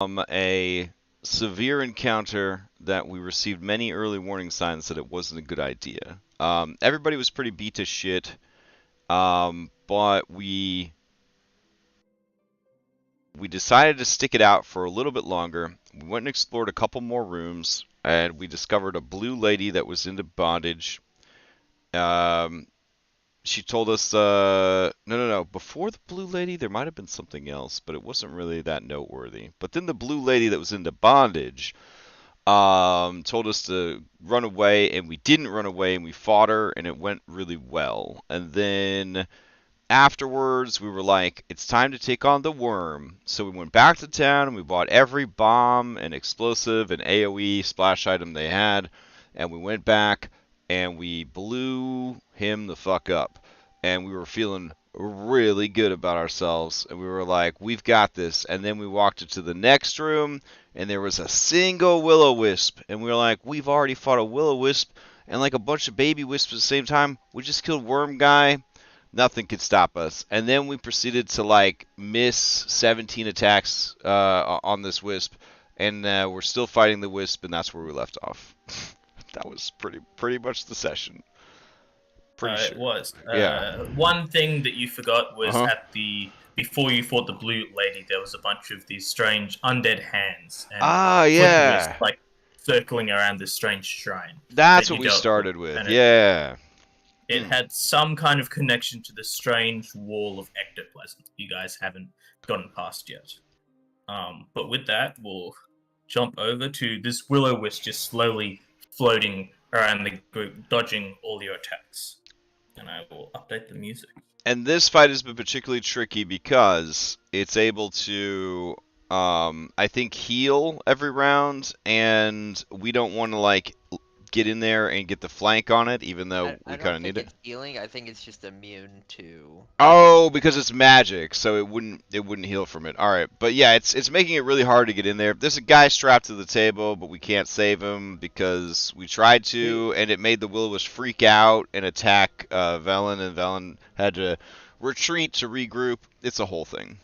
A severe encounter that we received many early warning signs that it wasn't a good idea. Everybody was pretty beat to shit, but we decided to stick it out for a little bit longer. We went and explored a couple more rooms, and we discovered a blue lady that was into bondage. Um, she told us, no. Before the blue lady, there might have been something else, but it wasn't really that noteworthy. But then the blue lady that was into bondage, told us to run away, and we didn't run away, and we fought her, and it went really well. And then afterwards, we were like, it's time to take on the worm. So we went back to town, and we bought every bomb and explosive and AoE splash item they had, and we went back, and we blew him the fuck up. And we were feeling really good about ourselves, and we were like, we've got this. And then we walked into the next room, and there was a single will-o-wisp, and we were like, we've already fought a will-o-wisp and like a bunch of baby wisps at the same time. We just killed worm guy. Nothing could stop us. And then we proceeded to like miss 17 attacks on this wisp, and we're still fighting the wisp, and that's where we left off. That was pretty much the session. Pretty sure. It was. Yeah. One thing that you forgot was Uh-huh. before you fought the blue lady, there was a bunch of these strange undead hands and Yeah. like circling around this strange shrine. That's that what you we dealt started with. and Yeah. it had some kind of connection to the strange wall of ectoplasm you guys haven't gotten past yet. But with that, we'll jump over to this will-o-wisp just slowly floating around the group, dodging all your attacks. And I will update the music. And this fight has been particularly tricky because it's able to, I think, heal every round, and we don't want to like get in there and get the flank on it, even though we kind of need it. It's healing. I think it's just immune to. Oh, because it's magic, so it wouldn't heal from it. All right, but yeah, it's making it really hard to get in there. There's a guy strapped to the table, but we can't save him because we tried to, and it made the will-o-wisp freak out and attack Velen, and Velen had to retreat to regroup. It's a whole thing.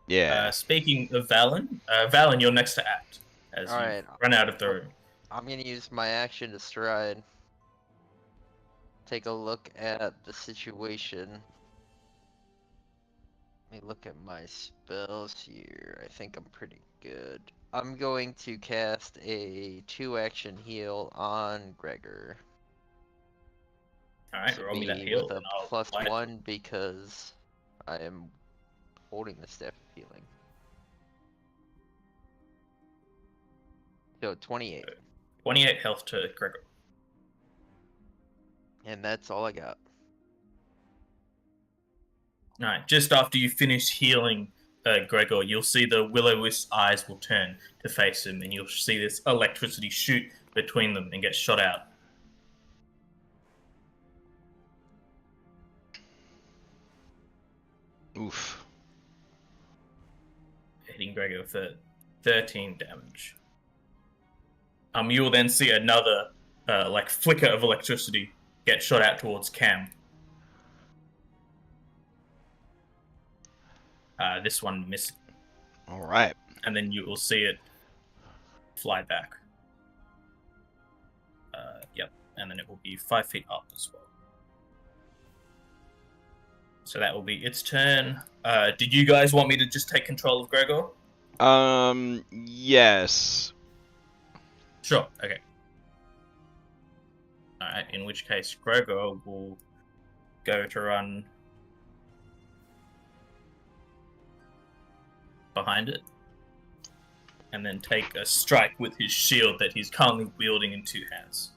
Yeah. Speaking of Velen, Velen, you're next to act as All you right. run out of the room. I'm gonna use my action to stride. Take a look at the situation. Let me look at my spells here. I think I'm pretty good. I'm going to cast a 2-action heal on Gregyr. Alright, roll me that heal. With a +1 because I am holding the staff of healing. So 28. 28 health to Gregyr. And that's all I got. Alright, just after you finish healing Gregyr, you'll see the will-o-wisp eyes will turn to face him, and you'll see this electricity shoot between them and get shot out. Oof. Hitting Gregyr for 13 damage. You will then see another like flicker of electricity get shot out towards Cham. This one missed. All right. And then you will see it fly back. Yep. And then it will be 5 feet up as well. So that will be its turn. Did you guys want me to just take control of Gregyr? Yes. Sure, okay. Alright, in which case Gregyr will go to run behind it and then take a strike with his shield that he's currently wielding in 2 hands.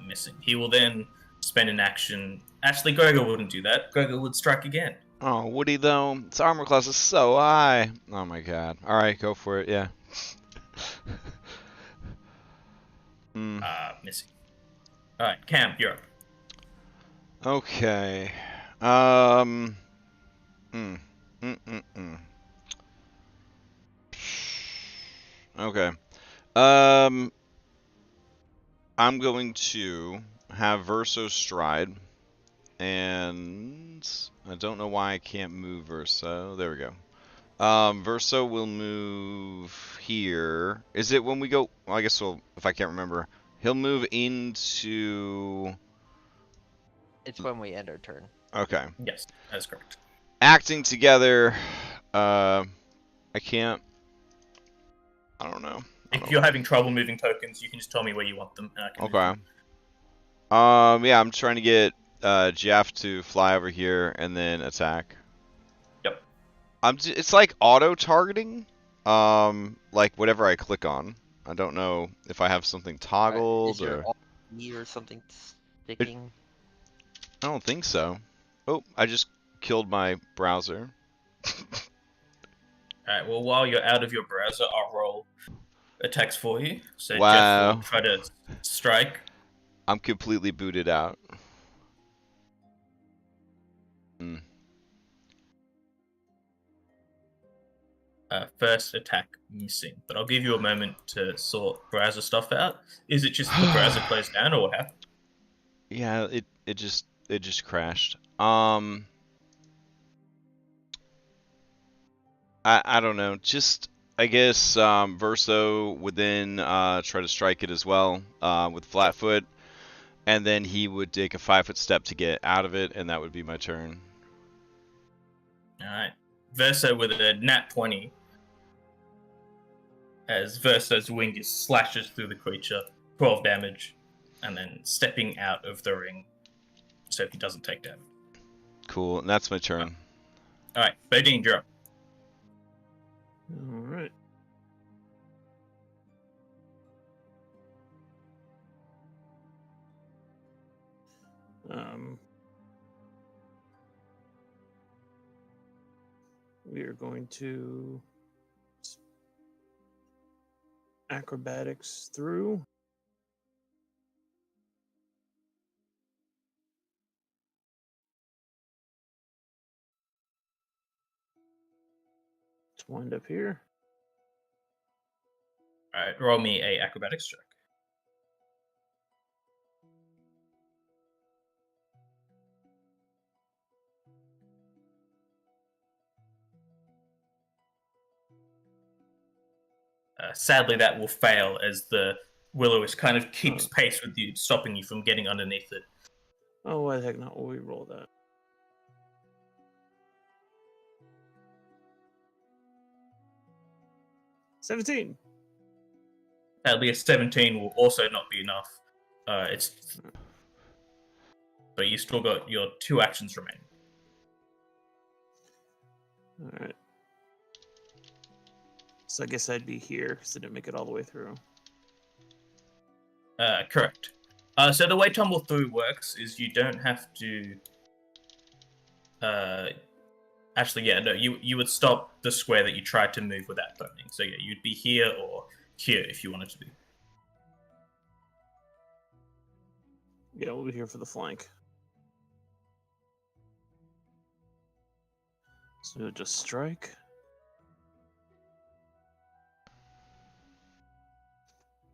Missing. He will then spend an action. Actually, Gregyr wouldn't do that. Gregyr would strike again. Oh, would he though? Its armor class is so high. Oh my god. All right, go for it. Yeah. Missing. All right, Cham, you're up. Okay. Okay. I'm going to have Verso stride, And I don't know why I can't move Verso. There we go. Verso will move here. Is it when we go? Well, I guess if I can't remember, he'll move into. It's when we end our turn. Okay. Yes, that's correct. Acting together. I can't. I don't know. If you're having trouble moving tokens, you can just tell me where you want them, and I can move Okay. them. Yeah, I'm trying to get Jeff to fly over here and then attack. Yep. It's like auto targeting. Like whatever I click on. I don't know if I have something toggled Is your or. Alt E or something sticking? I don't think so. Oh, I just killed my browser. Alright, well, while you're out of your browser, I'll roll attacks for you. So Wow. Jeff will try to strike. I'm completely booted out. Hmm. First attack missing, but I'll give you a moment to sort browser stuff out. Is it just the browser closed down, or what happened? Yeah, it just crashed. I don't know. Just I guess Verso would then try to strike it as well with Flatfoot, and then he would take a 5-foot step to get out of it, and that would be my turn. Alright. Verso with a nat 20. As Verso's wing just slashes through the creature, 12 damage, and then stepping out of the ring so he doesn't take damage. Cool, and that's my turn. Alright, Bodine, you're up. Alright. We are going to acrobatics through. Let's wind up here. Alright, roll me a acrobatics check. Sadly, that will fail as the Will-O-Wisp kind of keeps pace with you, stopping you from getting underneath it. Oh, why the heck not? Will we roll that? $17. Sadly, a 17 will also not be enough. But you still got your 2 actions remaining. Alright. So I guess I'd be here because I didn't make it all the way through. Correct. So the way Tumble Through works is you don't have to. Actually, yeah, no, you would stop the square that you tried to move without turning. So yeah, you'd be here or here if you wanted to be. Yeah, we'll be here for the flank. So just strike.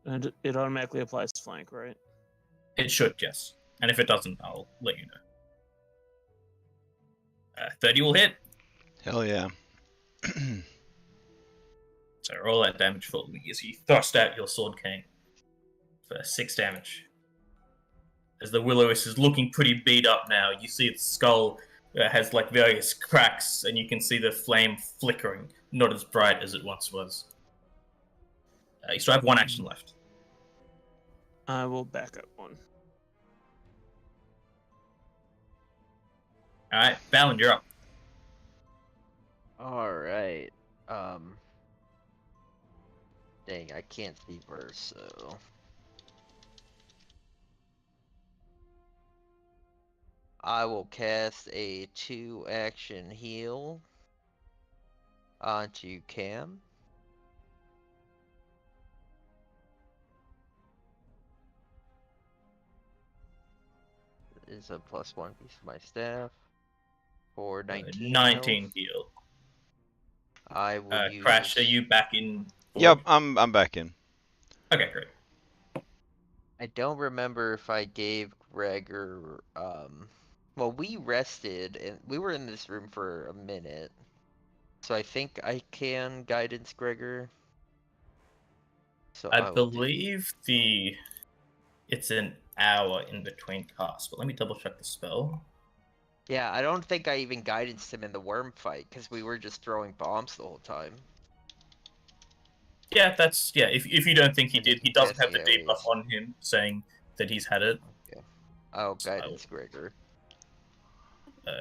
And it automatically applies to flank, right? It should, yes. And if it doesn't, I'll let you know. 30 will hit. Hell yeah. So roll that damage for me as you thrust out your sword cane for 6 damage. As the Will-O-Wisp is looking pretty beat up now, you see its skull has like various cracks, and you can see the flame flickering, not as bright as it once was. You still have 1 action left. I will back up one. Alright, Velen, you're up. Alright. Dang, I can't see Verso. I will cast a 2-action heal onto Cham. Is a +1 piece of my staff for 19. 19 heal. I will use. Crash, are you back in? Yep, I'm back in. Okay, great. I don't remember if I gave Gregyr Well, we rested, and we were in this room for a minute. So I think I can guidance Gregyr. So I I will do. believe it's an hour in between casts, but let me double check the spell. Yeah, I don't think I even guidance him in the worm fight, because we were just throwing bombs the whole time. Yeah, if you don't think he And did, then he doesn't cast have the the debuff areas. on him saying that he's had it. Okay. I'll So I guidance Gregyr.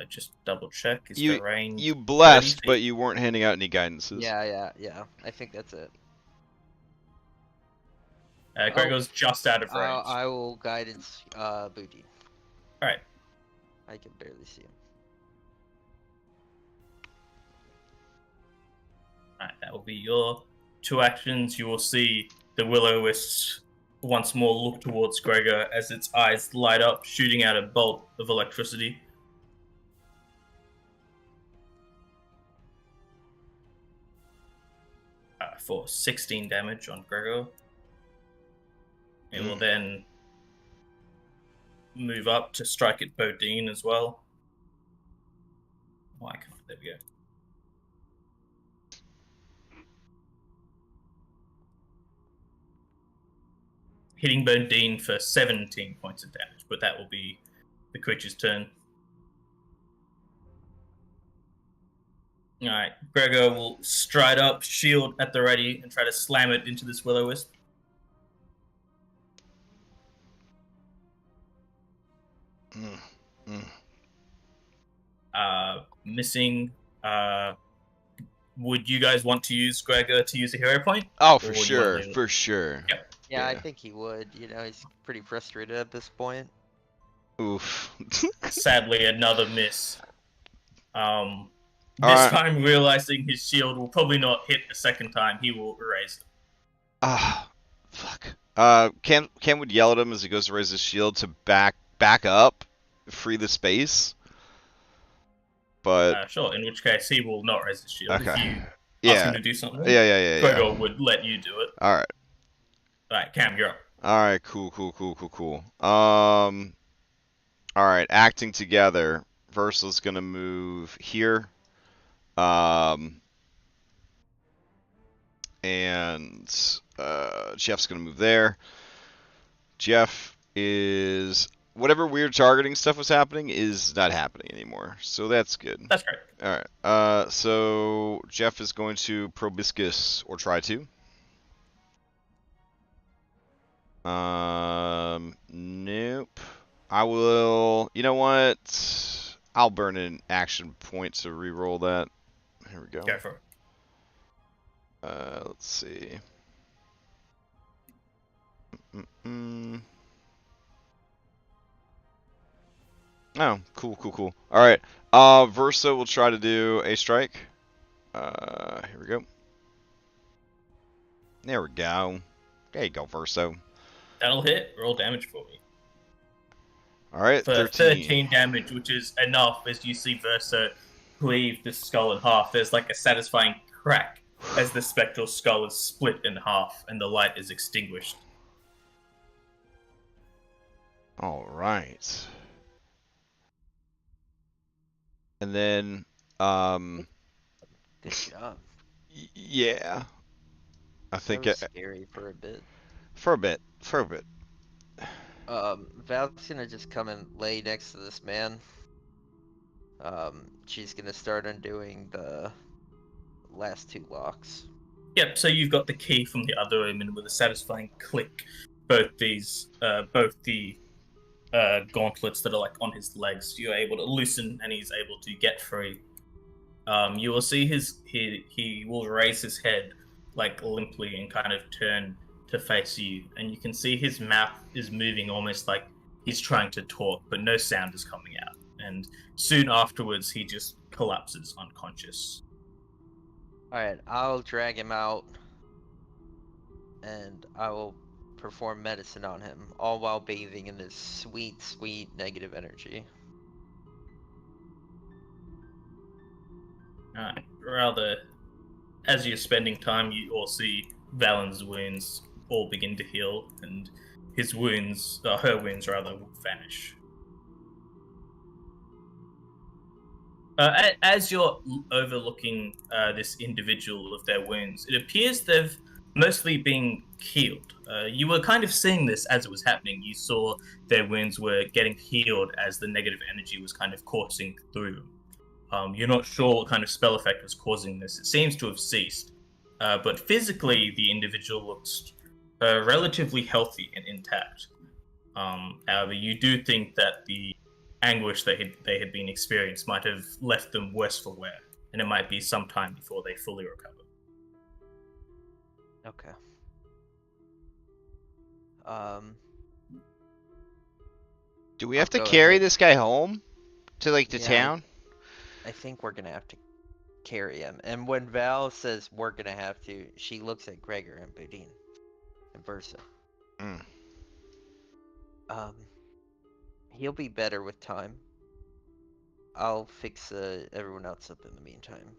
Just double check. Is You the range you 30 blessed, but feet? you weren't handing out any guidances. Yeah. I think that's it. Gregor's just out of range. I will guidance Booty. Alright. I can barely see him. Alright, that will be your 2 actions. You will see the Will-O-Wisp once more look towards Gregyr as its eyes light up, shooting out a bolt of electricity. For 16 damage on Gregyr. It will then move up to strike at Bodine as well. Oh, I can't. There we go. Hitting Bodine for 17 points of damage, but that will be the creature's turn. Alright, Gregyr will stride up, shield at the ready, and try to slam it into this Will-O-Wisp. Missing. Would you guys want to use Gregyr to use a hero point? Oh, for Or you wanna sure, leave it? for sure. Yep. Yeah, I Yeah. think he would. You know, he's pretty frustrated at this point. Oof. Sadly, another miss. This Alright. time, realizing his shield will probably not hit a second time, he will erase it. Ah, fuck. Cam would yell at him as he goes to raise his shield to back up, free the space. But Sure, in which case he will not raise his shield. If okay, you ask him yeah, to do something, yeah. Gregyr would let you do it. All right, Alright, Cam, you're up. all right, cool. All right, acting together. Versal's gonna move here. And Jeff's gonna move there. Jeff is whatever weird targeting stuff was happening is not happening anymore, so that's good. That's great. All right. So Jeff is going to proboscis or try to. Nope. I will. You know what? I'll burn an action point to re-roll that. Here we go. Go for it. Let's see. Oh, cool. All right. Versa will try to do a strike. Here we go. There we go. There you go, Verso. That'll hit. Roll damage for me. All right, For 13. 13 damage, which is enough as you see Versa cleave the skull in half. There's like a satisfying crack as the spectral skull is split in half and the light is extinguished. All right. And then, Good job. yeah. I think That was scary for a bit. for a bit. Val's gonna just come and lay next to this man. She's gonna start undoing the last 2 locks. Yep, so you've got the key from the other room, and with a satisfying click, both the gauntlets that are like on his legs, you're able to loosen, and he's able to get free. You will see he will raise his head like limply and kind of turn to face you, and you can see his mouth is moving almost like he's trying to talk, but no sound is coming out. And soon afterwards, he just collapses unconscious. Alright, I'll drag him out. And I will perform medicine on him, all while bathing in this sweet, sweet negative energy. Alright, rather, as you're spending time, you all see Valen's wounds all begin to heal, and her wounds rather, will vanish. As you're overlooking this individual of their wounds, it appears they've mostly been healed. You were kind of seeing this as it was happening. You saw their wounds were getting healed as the negative energy was kind of coursing through them. You're not sure what kind of spell effect was causing this. It seems to have ceased. But physically, the individual looks relatively healthy and intact. However, you do think that the anguish they had been experienced might have left them worse for wear, and it might be some time before they fully recover. Okay. Do we have to I'll go carry ahead. this guy home to like the Yeah, town? I think we're gonna have to carry him. And when Val says we're gonna have to, she looks at Gregyr and Boudin and versa. Mm. He'll be better with time. I'll fix everyone else up in the meantime.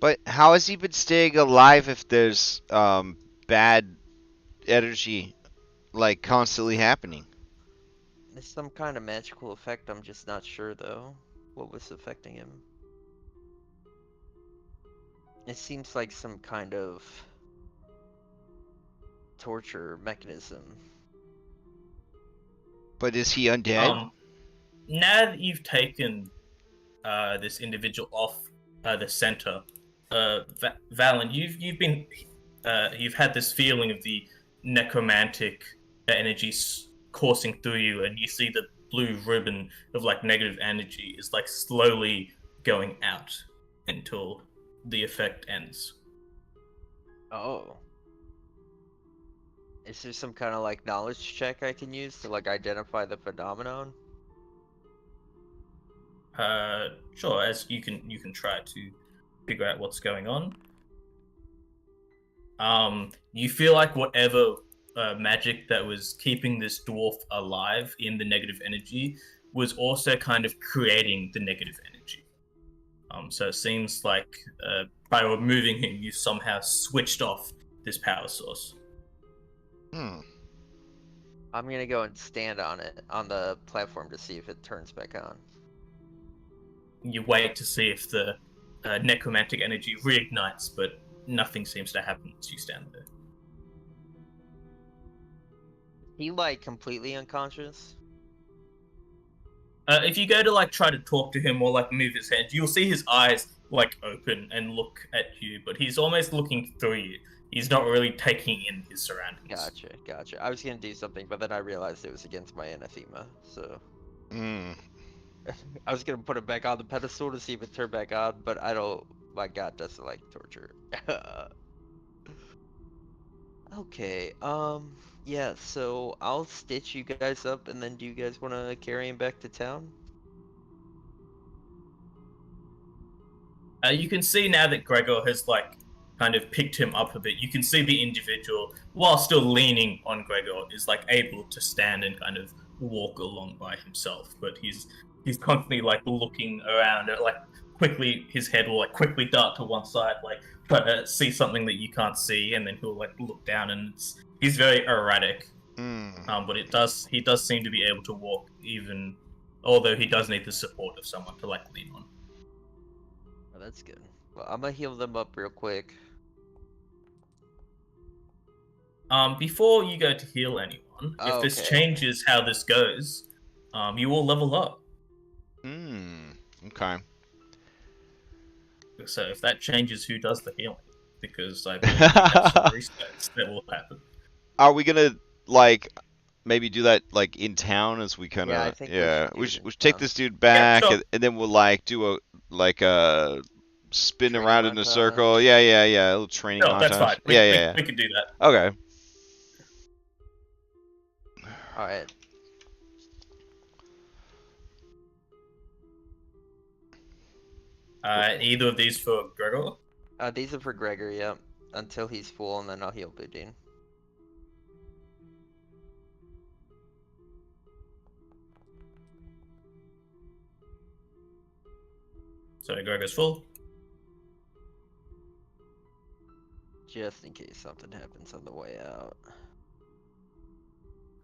But how has he been staying alive if there's bad energy like constantly happening? It's some kind of magical effect. I'm just not sure though. What was affecting him? It seems like some kind of torture mechanism. But is he undead? Now that you've taken this individual off the center, Valen, you've had this feeling of the necromantic energy coursing through you, and you see the blue ribbon of like negative energy is like slowly going out until the effect ends. Oh. Is there some kind of like knowledge check I can use to like identify the phenomenon? Sure. As you can try to figure out what's going on. You feel like whatever magic that was keeping this dwarf alive in the negative energy was also kind of creating the negative energy. So it seems like by removing him, you somehow switched off this power source. Hmm. I'm gonna go and stand on it, on the platform, to see if it turns back on. You wait to see if the necromantic energy reignites, but nothing seems to happen as you stand there. He like completely unconscious? If you go to like try to talk to him or like move his hand, you'll see his eyes like open and look at you, but he's almost looking through you. He's not really taking in his surroundings. Gotcha. I was gonna do something, but then I realized it was against my anathema, so... Hmm. I was gonna put it back on the pedestal to see if it turned back on, but I don't... My god doesn't like torture. Okay, yeah, so I'll stitch you guys up, and then do you guys want to carry him back to town? You can see now that Gregyr has like kind of picked him up a bit. You can see the individual, while still leaning on Gregyr, is like able to stand and kind of walk along by himself. But he's constantly like looking around, like quickly his head will like quickly dart to one side, like try to see something that you can't see, and then he'll like look down, and he's very erratic. But he does seem to be able to walk, even although he does need the support of someone to like lean on. Oh, that's good. Well, I'm gonna heal them up real quick. Before you go to heal anyone, if this changes how this goes, you will level up. Okay. So if that changes who does the healing, because I believe you have some resets that will happen. Are we gonna like maybe do that like in town as we kind of? Yeah, I think we should take this dude back, sure. and then we'll like do a spin Training around in a montage. circle. Yeah. A little training No, montage. that's fine. We can do that. Okay. Alright. Either of these for Gregyr? These are for Gregyr, yeah. Until he's full, and then I'll heal Boudin. So Gregor's full. Just in case something happens on the way out.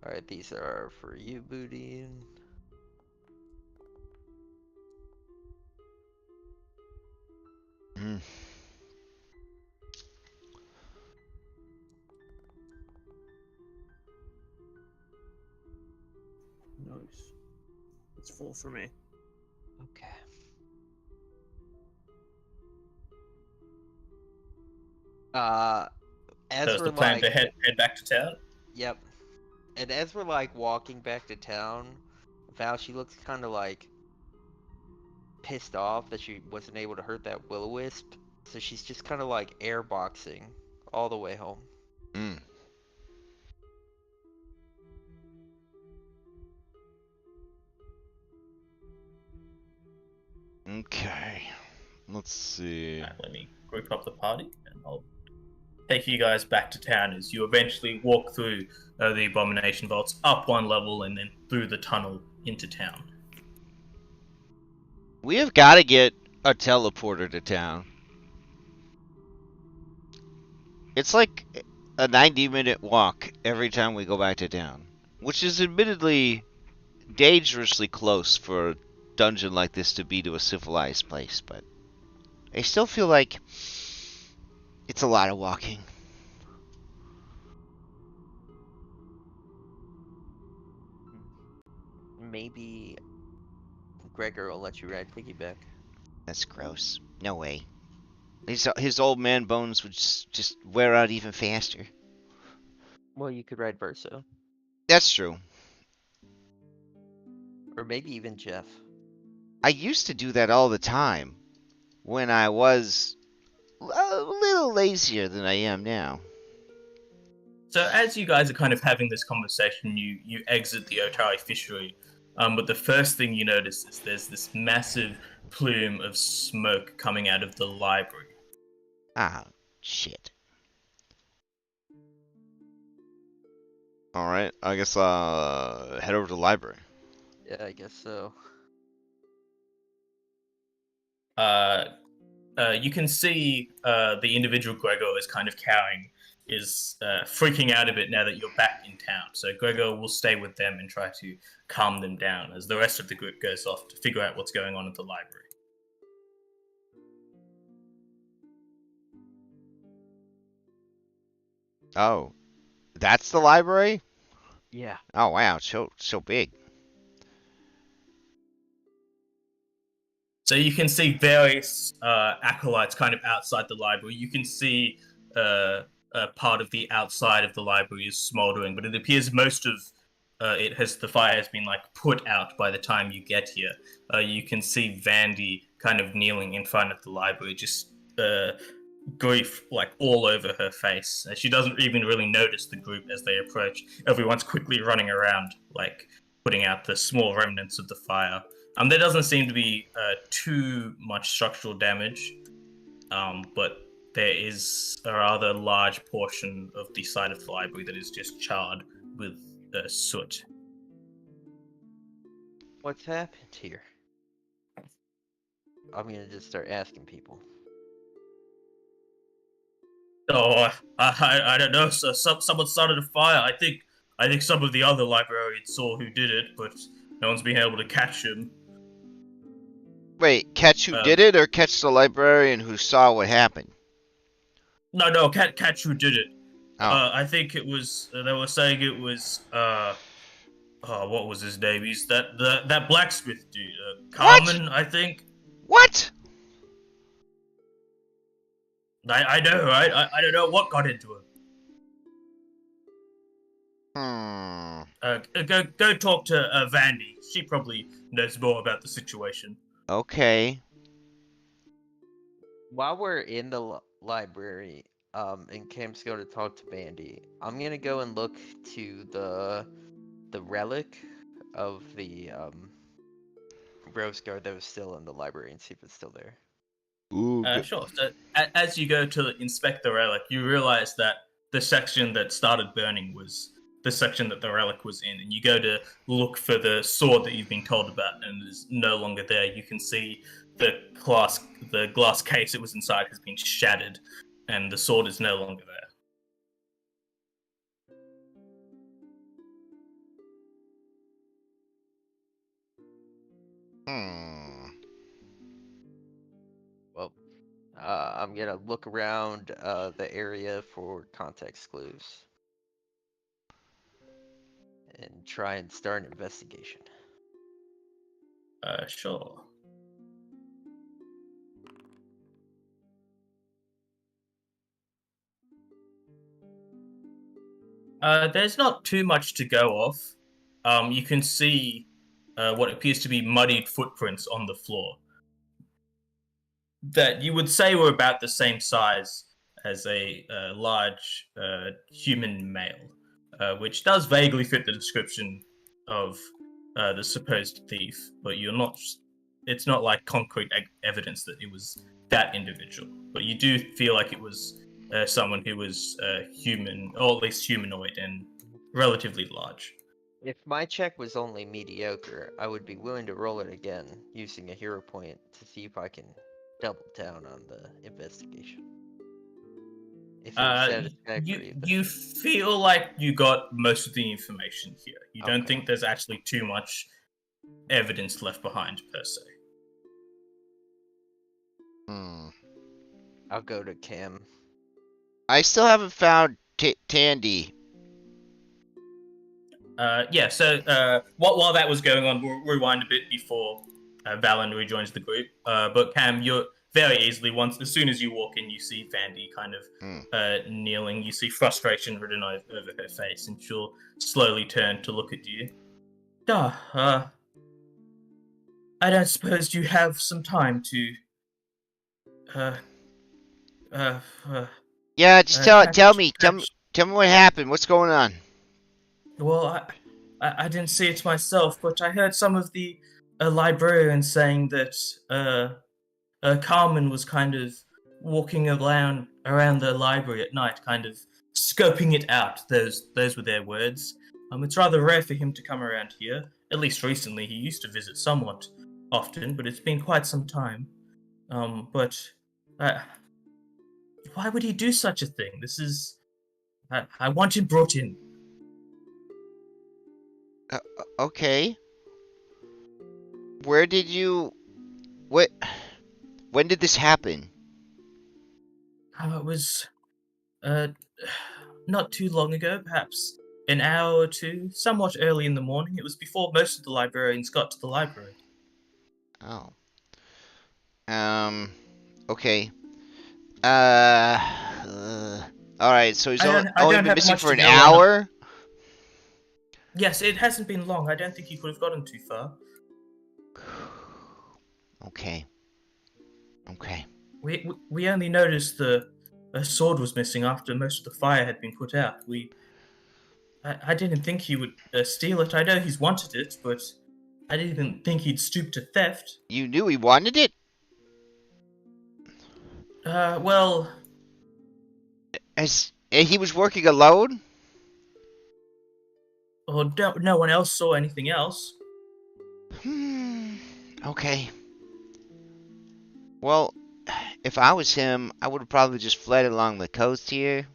Alright, these are for you, Boudin. Mm. Nice. It's full for me. Okay. As So is we're the plan like, to head back to town? yep. And as we're like walking back to town, Val, she looks kind of like pissed off that she wasn't able to hurt that will-o-wisp. So she's just kind of like airboxing all the way home. Mm. Okay. Let's see. Alright, let me group up the party, and I'll take you guys back to town as you eventually walk through the Abomination Vaults, up one level, and then through the tunnel into town. We have got to get a teleporter to town. It's like a 90-minute walk every time we go back to town, which is admittedly dangerously close for a dungeon like this to be to a civilized place, but I still feel like it's a lot of walking. Maybe Gregyr will let you ride piggyback. That's gross. No way. His old man bones would just wear out even faster. Well, you could ride Verso. That's true. Or maybe even Jeff. I used to do that all the time when I was a little lazier than I am now. So as you guys are kind of having this conversation, you exit the Otari fishery. But the first thing you notice is there's this massive plume of smoke coming out of the library. Ah, shit. Alright, I guess head over to the library. Yeah, I guess so. You can see the individual Gregyr is kind of cowering, is freaking out a bit now that you're back in town. So Gregyr will stay with them and try to calm them down as the rest of the group goes off to figure out what's going on at the library. Oh, that's the library? Yeah. Oh wow, so big. So you can see various acolytes kind of outside the library. You can see part of the outside of the library is smoldering, but it appears most of the fire has been like put out by the time you get here. You can see Vandy kind of kneeling in front of the library, just grief like all over her face. She doesn't even really notice the group as they approach. Everyone's quickly running around, like putting out the small remnants of the fire. There doesn't seem to be too much structural damage, but there is a rather large portion of the side of the library that is just charred with soot. What's happened here? I'm gonna just start asking people. Oh, I don't know. So someone started a fire. I think some of the other librarians saw who did it, but no one's been able to catch him. Wait, catch who did it or catch the librarian who saw what happened? No, catch who did it. Oh. I think it was. They were saying it was. What was his name? He's that blacksmith dude. Carmen, I think. What? I know, right? I don't know what got into him. Go talk to Vandy. She probably knows more about the situation. Okay. While we're in the library, and Cam's going to talk to Vandy, I'm gonna go and look to the relic of the Roaseguard that was still in the library and see if it's still there. Ooh. Sure. So as you go to inspect the relic, you realize that the section that started burning was the section that the relic was in, and you go to look for the sword that you've been told about, and it is no longer there. You can see the glass case it was inside has been shattered, and the sword is no longer there. Well, I'm gonna look around the area for context clues and try and start an investigation. Sure. There's not too much to go off. You can see what appears to be muddied footprints on the floor that you would say were about the same size as a large human male, which does vaguely fit the description of the supposed thief, but you're not. It's not like concrete evidence that it was that individual, but you do feel like it was someone who was human, or at least humanoid, and relatively large. If my check was only mediocre, I would be willing to roll it again using a hero point to see if I can double down on the investigation. If it was satisfactory. You feel like you got most of the information here. You don't Okay. think there's actually too much evidence left behind, per se. I'll go to Cham. I still haven't found Tandy. So while that was going on, we'll rewind a bit before Velen rejoins the group. But Cham, you're very easily, as soon as you walk in, you see Vandy kind of kneeling. You see frustration written over her face, and she'll slowly turn to look at you. I don't suppose you have some time to Yeah, just tell me what happened. What's going on? Well, I didn't see it myself, but I heard some of the librarians saying that Carmen was kind of walking around the library at night, kind of scoping it out. Those were their words. It's rather rare for him to come around here. At least recently, he used to visit somewhat often, but it's been quite some time. But why would he do such a thing? This is... I want him brought in. Okay. Where did you... When did this happen? It was... not too long ago, perhaps an hour or two, somewhat early in the morning. It was before most of the librarians got to the library. Oh. Okay. Alright, so he's only been missing for an hour? Yes, it hasn't been long. I don't think he could have gotten too far. Okay. We only noticed the sword was missing after most of the fire had been put out. I didn't think he would steal it. I know he's wanted it, but I didn't think he'd stoop to theft. You knew he wanted it? Well... He was working alone? Or no one else saw anything else. Okay. Well, if I was him, I would have probably just fled along the coast here,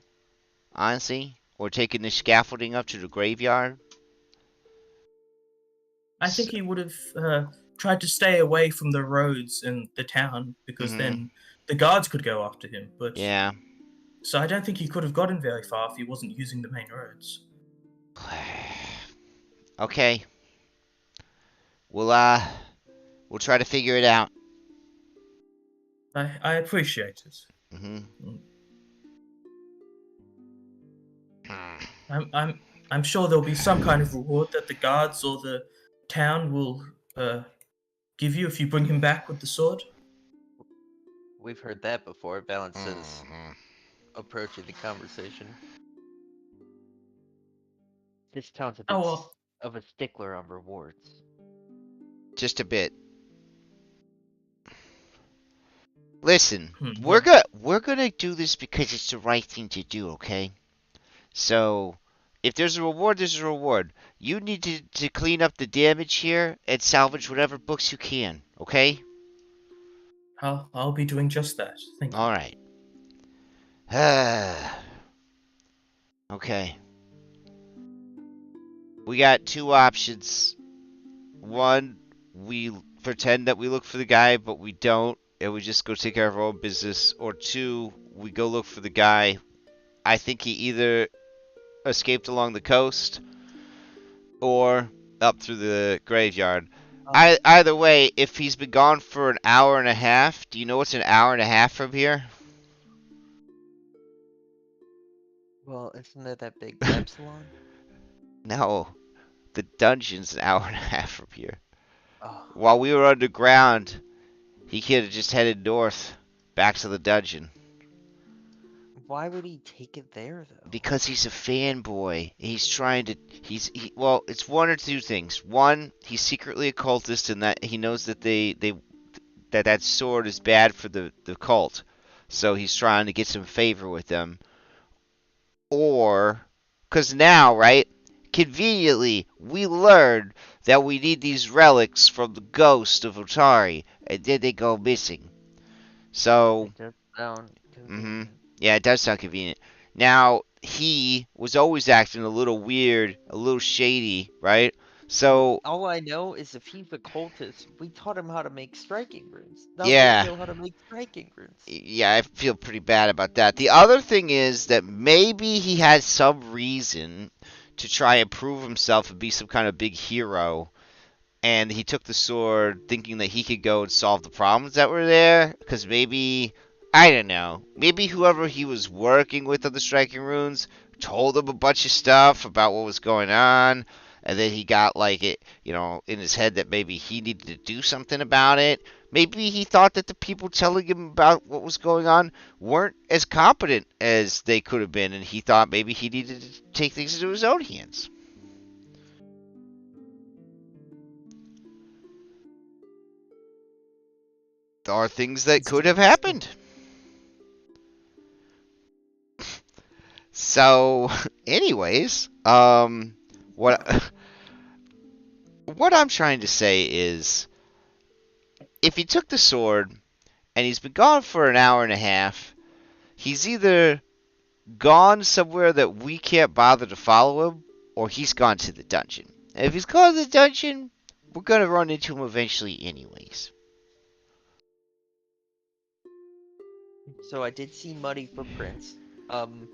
honestly, or taken the scaffolding up to the graveyard. I think he would have tried to stay away from the roads in the town, because then the guards could go after him. But yeah. So I don't think he could have gotten very far if he wasn't using the main roads. Okay. We'll try to figure it out. I appreciate it. I'm sure there'll be some kind of reward that the guards or the town will give you if you bring him back with the sword. We've heard that before. Velen says, approaching the conversation. This town's a bit of a stickler on rewards. Just a bit. Listen, we're gonna do this because it's the right thing to do, okay? So, if there's a reward, there's a reward. You need to clean up the damage here and salvage whatever books you can, okay? I'll be doing just that. Thank you. All right. Okay. We got two options. One, we pretend that we look for the guy, but we don't, and we just go take care of our own business, or two, we go look for the guy. I think he either escaped along the coast or up through the graveyard. Either way, if he's been gone for an hour and a half, do you know what's an hour and a half from here? Well, isn't there that big epsilon? No, the dungeon's an hour and a half from here. Oh, While we were underground, he could have just headed north, back to the dungeon. why would he take it there though? Because he's a fanboy. He's trying to. Well, it's one or two things. One, he's secretly a cultist, and that he knows that that sword is bad for the cult, so he's trying to get some favor with them. Or, because now, right? Conveniently, we learned that we need these relics from the ghost of Otari, and then they go missing. So, It does sound convenient. yeah, it does sound convenient. Now, he was always acting a little weird, a little shady, right? So, All I know is if he's a cultist, we taught him how to make striking runes. Now Yeah. they know how to make striking runes. yeah, I feel pretty bad about that. The other thing is that maybe he had some reason to try and prove himself and be some kind of big hero, and he took the sword thinking that he could go and solve the problems that were there, because maybe, I don't know, maybe whoever he was working with on the striking runes told him a bunch of stuff about what was going on, and then he got like it, in his head that maybe he needed to do something about it. Maybe he thought that the people telling him about what was going on weren't as competent as they could have been, and he thought maybe he needed to take things into his own hands. There are things that could have happened. So, anyways, what I'm trying to say is, if he took the sword and he's been gone for an hour and a half, he's either gone somewhere that we can't bother to follow him, or he's gone to the dungeon. And if he's gone to the dungeon, we're gonna run into him eventually anyways. So I did see muddy footprints,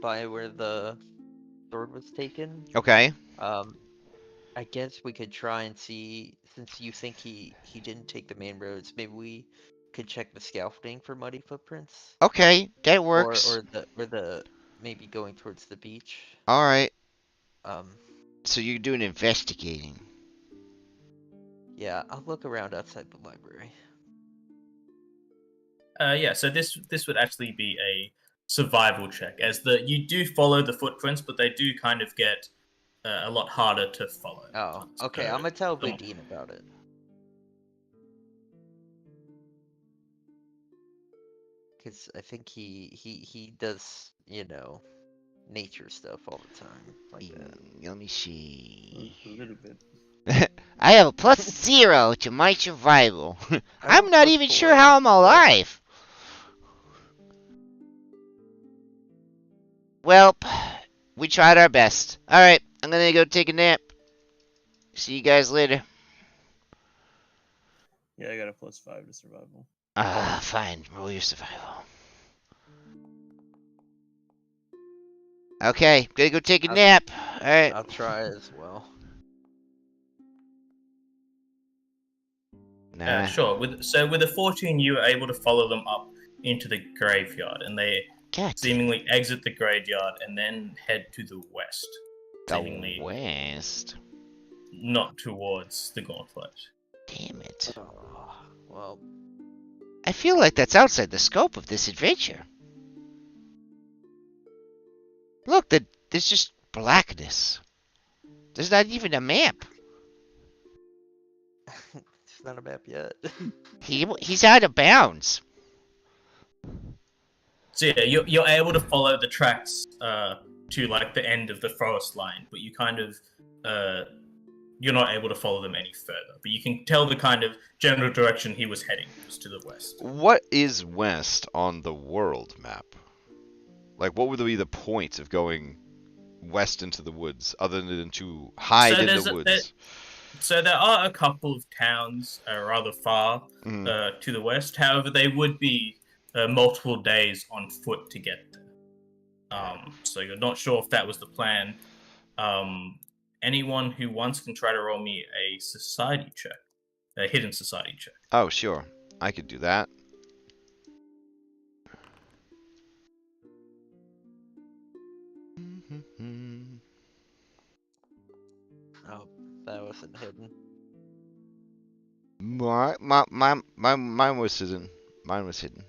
by where the sword was taken. Okay. I guess we could try and see, since you think he didn't take the main roads, maybe we could check the scaffolding for muddy footprints. Okay, that works. Or the maybe going towards the beach. Alright, Um, so you're doing investigating. yeah, I'll look around outside the library. Yeah, so this would actually be a survival check, as you do follow the footprints, but they do kind of get a lot harder to follow. Oh, okay, So, I'm gonna tell Vadine about it. Because I think he does, nature stuff all the time, like that. Let me see. A little bit. I have a +0 to my survival. I I'm have not a even +4. sure how I'm alive. Well, we tried our best. Alright, I'm gonna go take a nap. See you guys later. Yeah, I got a +5 to survival. Fine. Roll your survival. Okay, gonna go take a nap. Alright. I'll try as well. Nah. Sure. With a 14, you were able to follow them up into the graveyard, and they God. seemingly exit the graveyard and then head to the west. The Seemingly west. not towards the Gauntlight. Damn it. Oh, well, I feel like that's outside the scope of this adventure. Look, there's just blackness. There's not even a map. it's not a map yet. He's out of bounds. So yeah, you're able to follow the tracks to like the end of the forest line, but you kind of you're not able to follow them any further. But you can tell the kind of general direction he was heading was to the west. What is west on the world map? Like, what would be the point of going west into the woods, other than to hide So in there's the a- woods? So there are a couple of towns rather far Mm. to the west. However, they would be multiple days on foot to get there. So you're not sure if that was the plan. Anyone who wants can try to roll me a society check, a hidden society check. Oh, sure. I could do that. Oh, that wasn't hidden. Mine was hidden. Mine was hidden.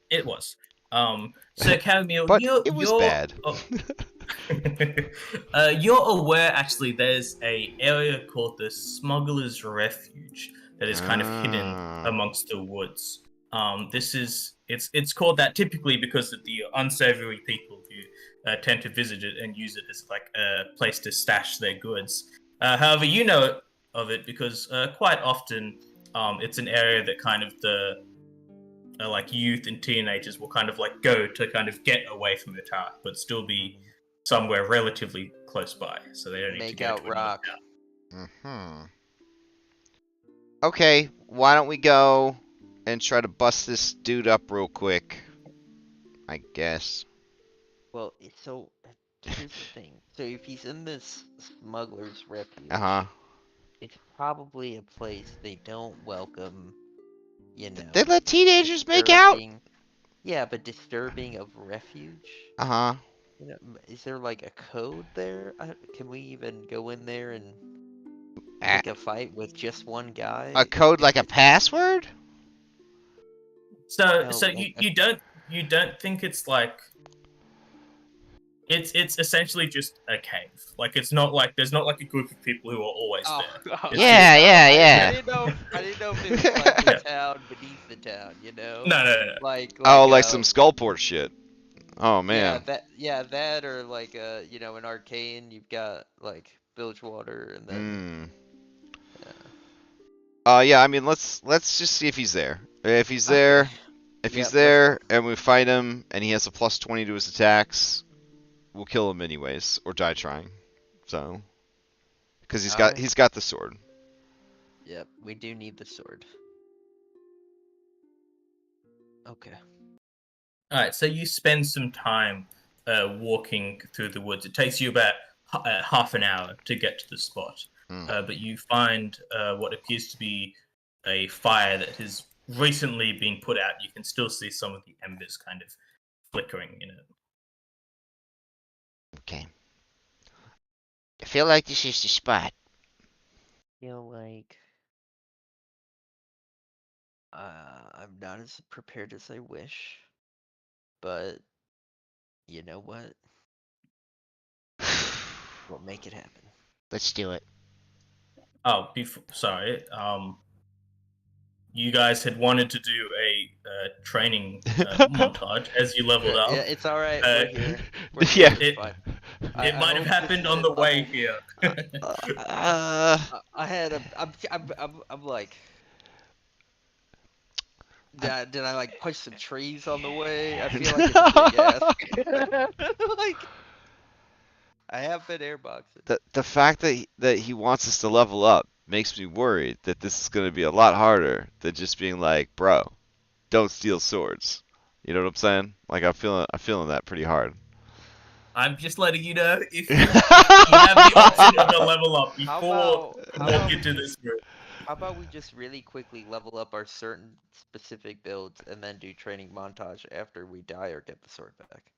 It was. So Camille, But you're it was bad. You're aware actually there's a area called the Smuggler's Refuge that is kind of hidden amongst the woods. It's called that typically because of the unsavory people who tend to visit it and use it as like a place to stash their goods. However, you know of it because quite often it's an area that kind of the like youth and teenagers will kind of like go to kind of get away from the tower, but still be somewhere relatively close by, so they don't need Make to go out to rock. Okay, why don't we go and try to bust this dude up real quick? I guess. Well, so here's the thing. So if he's in this smuggler's refuge, it's probably a place they don't welcome. You know, They let teenagers make out? Yeah, but disturbing of refuge. You know, is there like a code there? Can we even go in there and pick a fight with just one guy? A code like a password? So No, so like you don't think it's like it's essentially just a cave. Like it's not like there's not like a group of people who are always there. It's Yeah. I didn't know if it was like the town beneath the town, you know? No. Like some Skullport shit. Oh man. that or like you know, in Arcane you've got like Bilgewater and then Yeah, I mean let's just see if he's there. If he's there, Okay. if Yep, he's there and we fight him and he has a plus 20 to his attacks, we'll kill him anyways or die trying. So because he's got the sword. Yep, we do need the sword. Okay. Alright, so you spend some time walking through the woods. It takes you about half an hour to get to the spot. But you find what appears to be a fire that has recently been put out. You can still see some of the embers kind of flickering in it. Okay. I feel like this is the spot. Feel like I'm not as prepared as I wish, but you know what? We'll make it happen. Let's do it. Oh, sorry. You guys had wanted to do a training montage as you leveled up. Yeah, it's all right. We're here. Yeah. It might have happened on the way here. I'm like, did I like push some trees on the way? I feel like it's a big ask. Like, I have been airboxing. The fact that he wants us to level up makes me worried that this is going to be a lot harder than just being like, bro, don't steal swords. You know what I'm saying? Like I'm feeling that pretty hard. I'm just letting you know if you have the option of a level up before walking into this room. How about we just really quickly level up our certain specific builds and then do training montage after we die or get the sword back?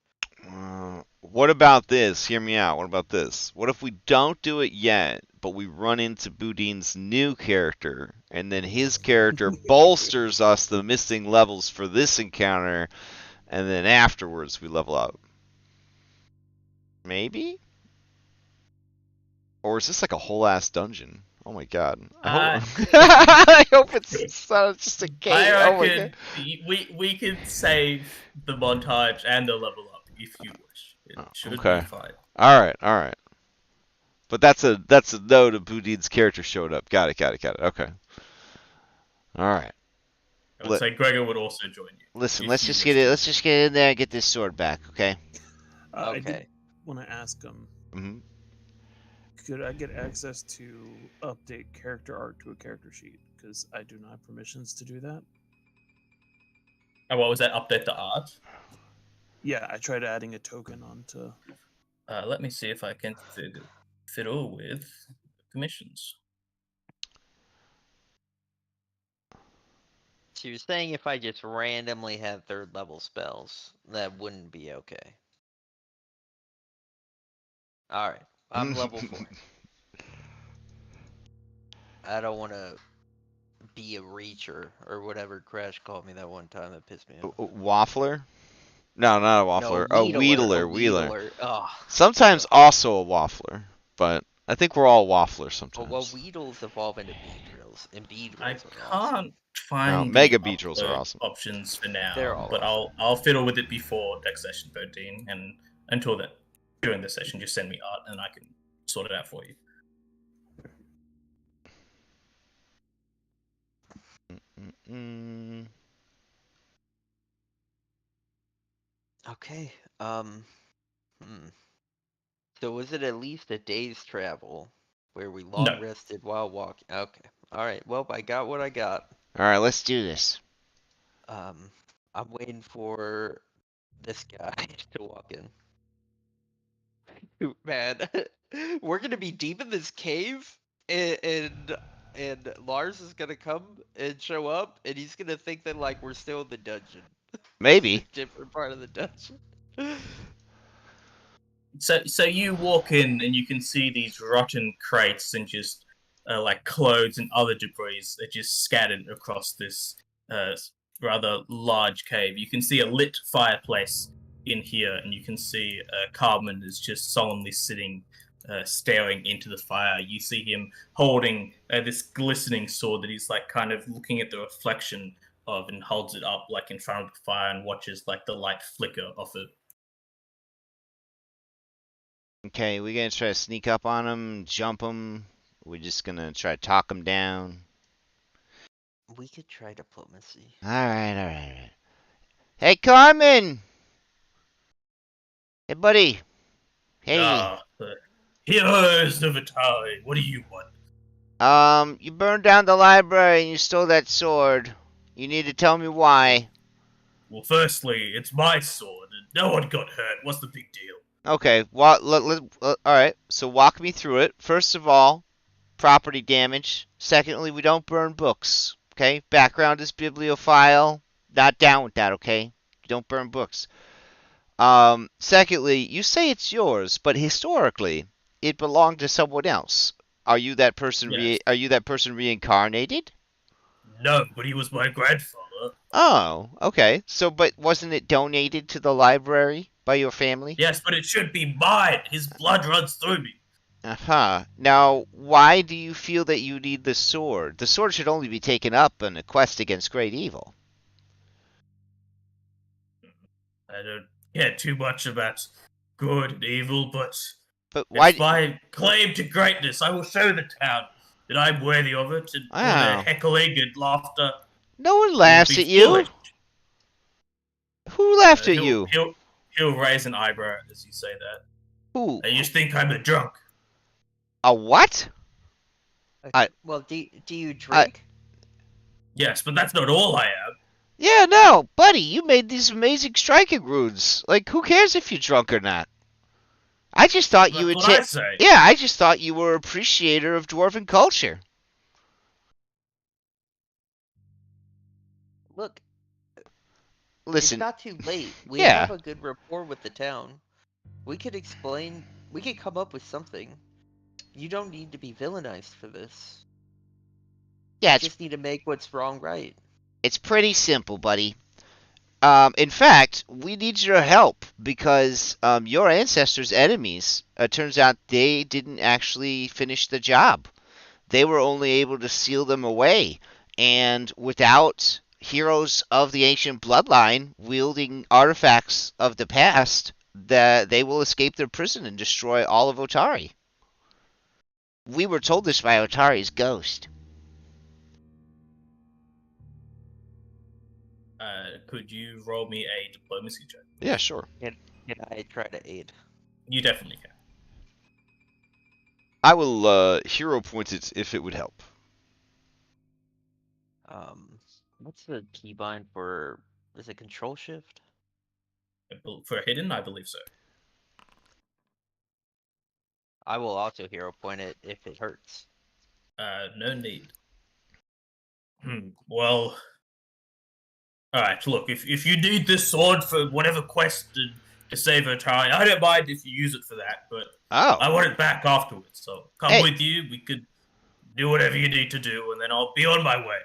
What about this? Hear me out. What about this? What if we don't do it yet, but we run into Boudin's new character, and then his character bolsters us the missing levels for this encounter, and then afterwards we level up? Maybe? Or is this like a whole ass dungeon? Oh my god. I hope it's just a game. I reckon we could save the montage and the level up if you wish. It should be fine. Alright. But that's a no to Boudin's character showed up. Got it. Okay. Alright. I would say Gregyr would also join you. Listen, let's just get in there and get this sword back, okay? Okay. I did want to ask him. could I get access to update character art to a character sheet? Because I do not have permissions to do that. And what was that? Update the art? Yeah, I tried adding a token onto. Let me see if I can fiddle with permissions. So you're saying if I just randomly had 3rd level spells, that wouldn't be okay? Alright, I'm level 4. I don't want to be a reacher or whatever Crash called me that one time that pissed me off. Waffler? No, not a waffler. No, A wheedler. wheedler. Ugh. Sometimes also a waffler, but I think we're all wafflers sometimes. Well, Weedles evolve into Beedrills, and Beedrills I are awesome. can't find Mega the Beedrills are upload awesome. options for now, They're all but awesome. I'll fiddle with it before next session 13, and until then, during the session, just send me art and I can sort it out for you. Okay. So was it at least a day's travel where we long rested while walking? Okay. All right. Well, I got what I got. All right, let's do this. I'm waiting for this guy to walk in. Man, we're gonna be deep in this cave, and Lars is gonna come and show up, and he's gonna think that like we're still in the dungeon. Maybe. Different part of the dungeon. So you walk in and you can see these rotten crates and just like clothes and other debris are just scattered across this rather large cave. You can see a lit fireplace in here, and you can see Carmen is just solemnly sitting, staring into the fire. You see him holding this glistening sword that he's like kind of looking at the reflection of, and holds it up like in front of the fire and watches like the light flicker off it. Okay, we gonna try to sneak up on him, jump him. We're just gonna try to talk him down. We could try diplomacy. All right. Hey, Carmen. Hey, buddy. Hey. Heroes of Otari, what do you want? You burned down the library and you stole that sword. You need to tell me why. Well, firstly, it's my sword, and no one got hurt. What's the big deal? Okay, well, alright, so walk me through it. First of all, property damage. Secondly, we don't burn books, okay? Background is bibliophile. Not down with that, okay? You don't burn books. Secondly, you say it's yours, but historically, it belonged to someone else. Are you that person? Yes. Are you that person reincarnated? No, but he was my grandfather. Oh, okay. So, but wasn't it donated to the library by your family? Yes, but it should be mine. His blood runs through me. Uh-huh. Now, why do you feel that you need the sword? The sword should only be taken up in a quest against great evil. I don't care too much about good and evil, but why? It's my claim to greatness. I will show the town that I'm worthy of it, and all their heckling and laughter. No one laughs at you. Foolish. Who laughed at you? He'll raise an eyebrow as you say that. Who? You just think I'm a drunk. A what? Well, do you drink? Yes, but that's not all I am. Yeah, no, buddy, you made these amazing striking runes. Like, who cares if you're drunk or not? I just thought you would take. Yeah, I just thought you were an appreciator of dwarven culture. Look. Listen. It's not too late. We have a good rapport with the town. We could come up with something. You don't need to be villainized for this. Yeah, you just need to make what's wrong right. It's pretty simple, buddy. In fact, we need your help because your ancestors' enemies, turns out they didn't actually finish the job. They were only able to seal them away. And without heroes of the ancient bloodline wielding artifacts of the past, they will escape their prison and destroy all of Otari. We were told this by Otari's ghost. Could you roll me a diplomacy check? Yeah, sure. Can I try to aid? You definitely can. I will hero point it if it would help. What's the keybind for? Is it Control Shift? For hidden, I believe so. I will also hero point it if it hurts. No need. Well, alright, look, if you need this sword for whatever quest to save Otari, I don't mind if you use it for that, but Oh. I want it back afterwards, so come Hey. with you, we could do whatever you need to do, and then I'll be on my way.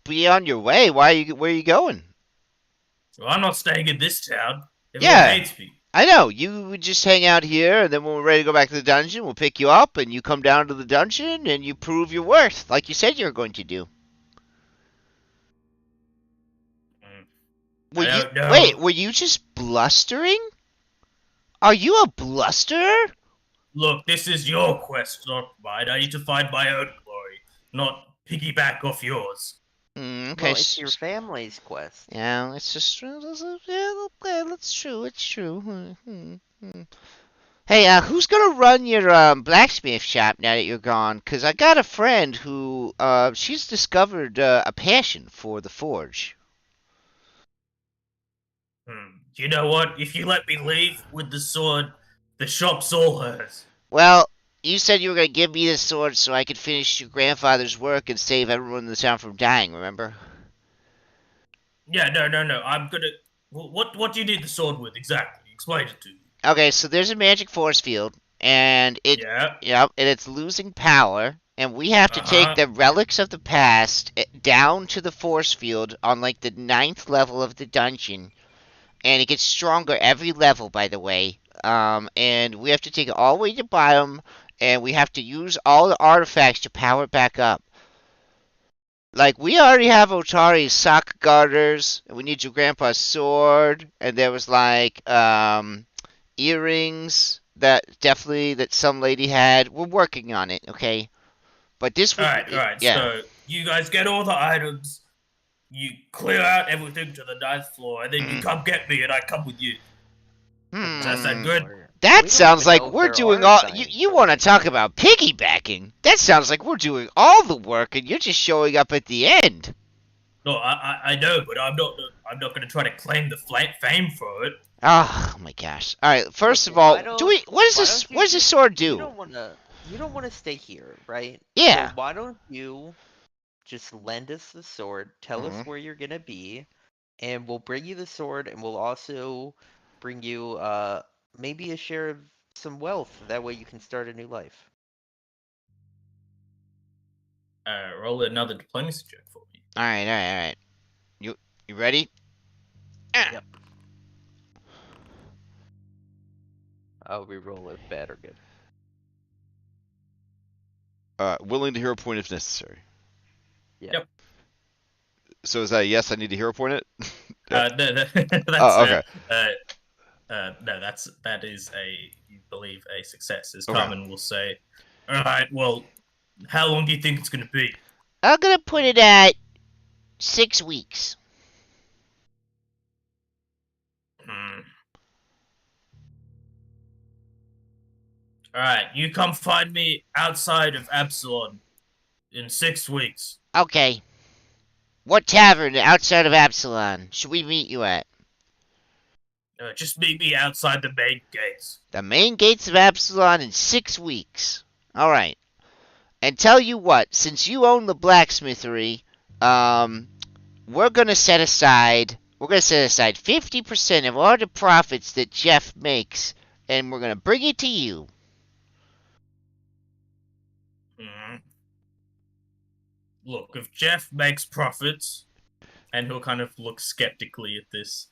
Be on your way? Where are you going? So I'm not staying in this town. Everyone Yeah. hates me. I know. You would just hang out here, and then when we're ready to go back to the dungeon, we'll pick you up, and you come down to the dungeon, and you prove your worth, like you said you were going to do. I don't know. Wait, were you just blustering? Are you a blusterer? Look, this is your quest, not mine. I need to find my own glory, not piggyback off yours. Okay. Well, it's your family's quest. Yeah, it's just true. Yeah, that's true. It's true. Hey, who's gonna run your blacksmith shop now that you're gone? 'Cause I got a friend who she's discovered a passion for the forge. You know what? If you let me leave with the sword, the shop's all hers. Well, you said you were gonna give me this sword so I could finish your grandfather's work and save everyone in the town from dying. Remember? Yeah, no. I'm gonna. What do you need the sword with exactly? Explain it to me. Okay, so there's a magic force field, and Yeah. and it's losing power, and we have to take the relics of the past down to the force field on like the 9th level of the dungeon, and it gets stronger every level, by the way. And we have to take it all the way to the bottom, and we have to use all the artifacts to power it back up. Like, we already have Otari's sock garters, and we need your grandpa's sword, and there was like earrings that some lady had. We're working on it, okay? But this was Alright. yeah. So you guys get all the items, you clear out everything to the 9th floor, and then you come get me, and I come with you. Does that sound good? That sounds like we're doing all. You want to talk about piggybacking? That sounds like we're doing all the work, and you're just showing up at the end. No, I know, but I'm not going to try to claim the fame for it. Oh my gosh! All right, first of all, what does this sword do? You don't want to stay here, right? Yeah. So why don't you just lend us the sword? Tell us where you're gonna be, and we'll bring you the sword, and we'll also bring you maybe a share of some wealth. That way you can start a new life. Roll another diplomacy check for me. All right. You ready? Yep. I'll re-roll it bad or good. Willing to hero point if necessary. Yeah. Yep. So is that a yes? I need to hero point it. No, that's okay. No, that is you believe a success, as Okay. Carmen will say. All right, well, how long do you think it's going to be? I'm gonna put it at 6 weeks. All right, you come find me outside of Absalon in 6 weeks. Okay. What tavern outside of Absalon should we meet you at? Just meet me outside the main gates. The main gates of Absalon in 6 weeks. All right. And tell you what, since you own the blacksmithery, we're gonna set aside 50% of all the profits that Jeff makes, and we're gonna bring it to you. Look, if Jeff makes profits, and he'll kind of look skeptically at this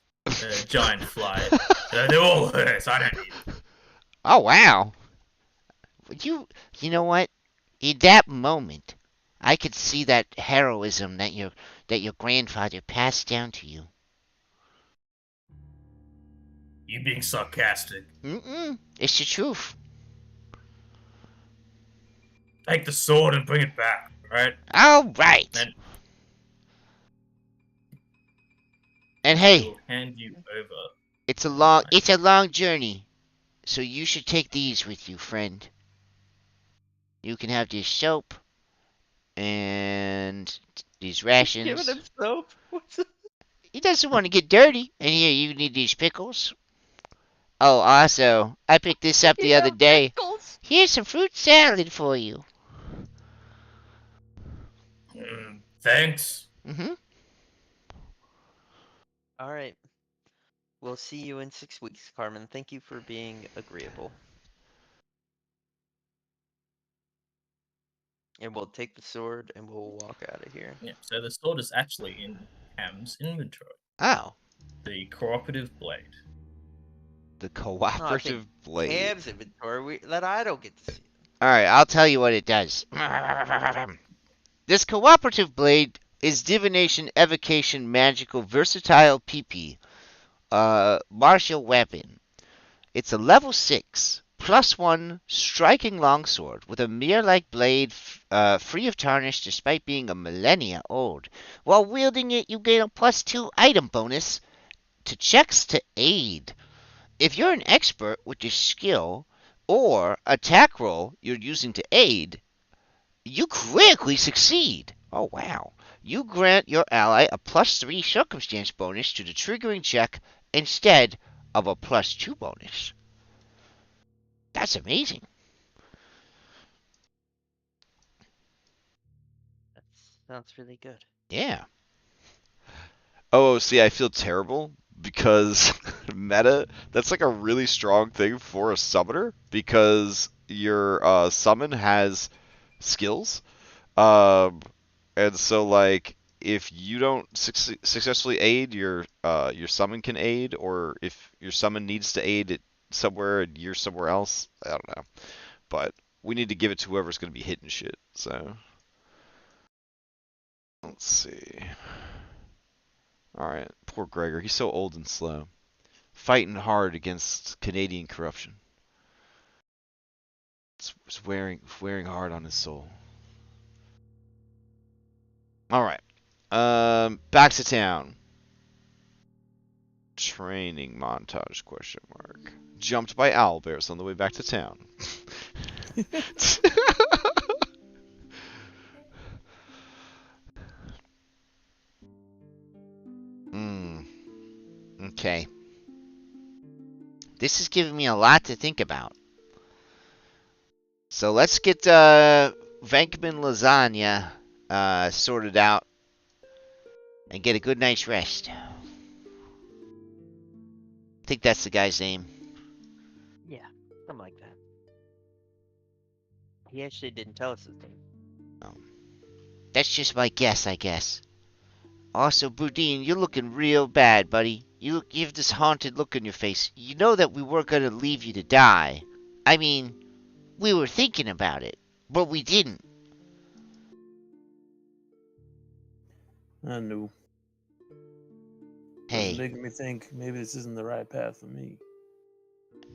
giant fly, they're all hers. I don't need it. Oh wow! You know what? In that moment, I could see that heroism that your grandfather passed down to you. You being sarcastic. It's the truth. Take the sword and bring it back, right? All right. And hey, We'll hand you over. it's a long journey, so you should take these with you, friend. You can have this soap and these Giving rations. him soap. What's it? He doesn't want to get dirty. And here, you need these pickles. Oh, also, I picked this up the other day. Pickles. Here's some fruit salad for you. Thanks. Mm-hmm. All right. We'll see you in 6 weeks, Carmen. Thank you for being agreeable. And we'll take the sword and we'll walk out of here. Yeah, so the sword is actually in Cham's inventory. Oh, The cooperative blade. The cooperative blade. Cam's inventory that I don't get to see. all right. I'll tell you what it does. This cooperative blade is divination, evocation, magical, versatile PP. Martial weapon. It's a level 6, +1 striking longsword with a mirror-like blade free of tarnish despite being a millennia old. While wielding it, you gain a +2 item bonus to checks to aid. If you're an expert with this skill or attack roll you're using to aid, you critically succeed. Oh, wow. You grant your ally a +3 circumstance bonus to the triggering check instead of a +2 bonus. That's amazing. That sounds really good. Yeah. Oh, see, I feel terrible because meta, that's like a really strong thing for a summoner because your summon has skills. And so like if you don't successfully aid, your summon can aid, or if your summon needs to aid it somewhere and you're somewhere else, I don't know. But we need to give it to whoever's going to be hitting shit. So let's see. All right, poor Gregyr. He's so old and slow, fighting hard against Canadian corruption. It's wearing hard on his soul. All right. Back to town. Training montage, question mark. Jumped by owlbears on the way back to town. Okay. This is giving me a lot to think about. So let's get Vankman lasagna sorted out and get a good night's rest. I think that's the guy's name. Yeah, something like that. He actually didn't tell us his name. Oh. That's just my guess, I guess. Also, Boudin, you're looking real bad, buddy. You have this haunted look on your face. You know that we weren't going to leave you to die. I mean, we were thinking about it, but we didn't. I knew. Hey. It's making me think maybe this isn't the right path for me.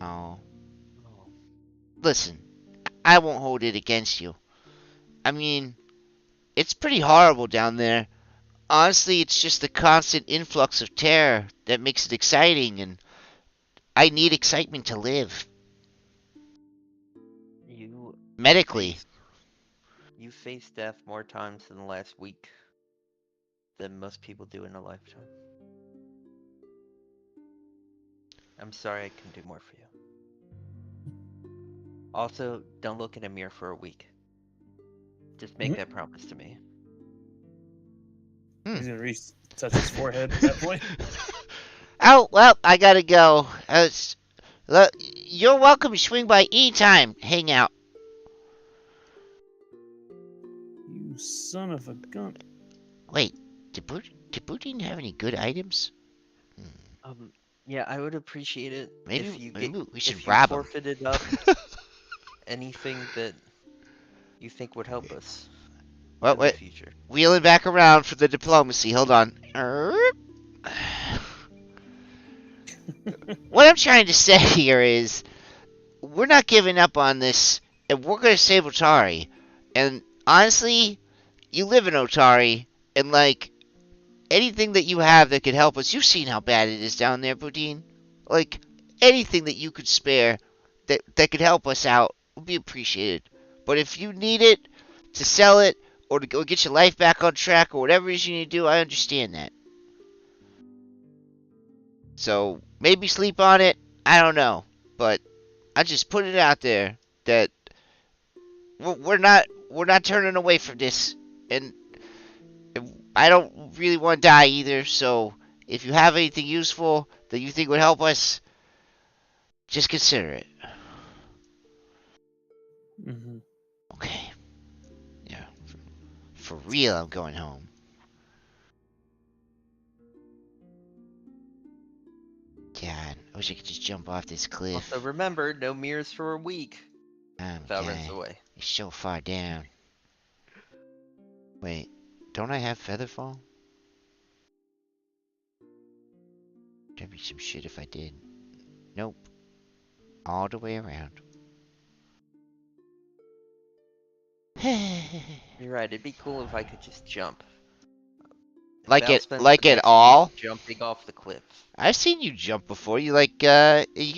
Oh. Listen, I won't hold it against you. I mean, it's pretty horrible down there. Honestly, it's just the constant influx of terror that makes it exciting, and I need excitement to live. Medically. You faced death more times in the last week than most people do in a lifetime. I'm sorry I couldn't do more for you. Also, don't look in a mirror for a week. Just make that promise to me. He's gonna reach, touch his forehead at that point. Oh, well, I gotta go. Look, you're welcome to swing by anytime. Hang out. You son of a gun. Wait, did Boudin have any good items? Yeah, I would appreciate it Maybe we should if rob you him. forfeited up anything that you think would help us Well, in the wait, future. wheeling back around for the diplomacy. Hold on. What I'm trying to say here is, we're not giving up on this, and we're gonna save Otari. And honestly, you live in Otari, and like, anything that you have that could help us, you've seen how bad it is down there, Boudin. Like, anything that you could spare that could help us out would be appreciated. But if you need it to sell it or to go get your life back on track or whatever it is you need to do, I understand that. So maybe sleep on it. I don't know, but I just put it out there that we're not turning away from this, and I don't really want to die either. So if you have anything useful that you think would help us, just consider it. Mm-hmm. Okay. Yeah. For real, I'm going home. God, I wish I could just jump off this cliff. Also, remember, no mirrors for a week. Oh, Val God. runs away. It's so far down. Wait, don't I have Featherfall? There'd be some shit if I did. Nope. All the way around. You're right. It'd be cool if I could just jump. Like Val it, spends like the at next all? week jumping off the cliff. I've seen you jump before. You you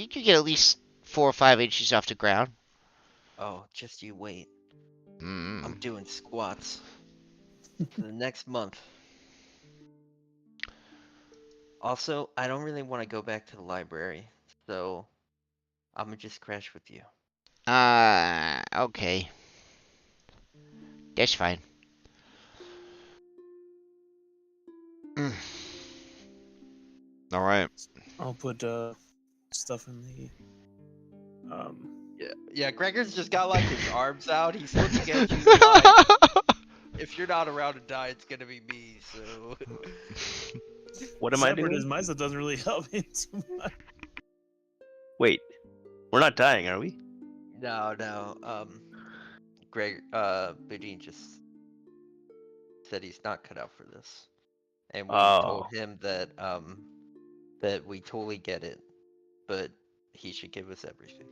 could get at least 4 or 5 inches off the ground. Oh, just you wait. Mm. I'm doing squats for the next month. Also, I don't really want to go back to the library, so I'm gonna just crash with you. Okay. That's fine. Mm. All right. I'll put stuff in the Yeah. Gregor's just got like his arms out. He's looking at you like, if you're not around to die, it's gonna be me. So. What am I separate doing? as my stuff doesn't really help me too much. Wait, we're not dying, are we? No. Boudin just said he's not cut out for this, and we told him that that we totally get it, but he should give us everything.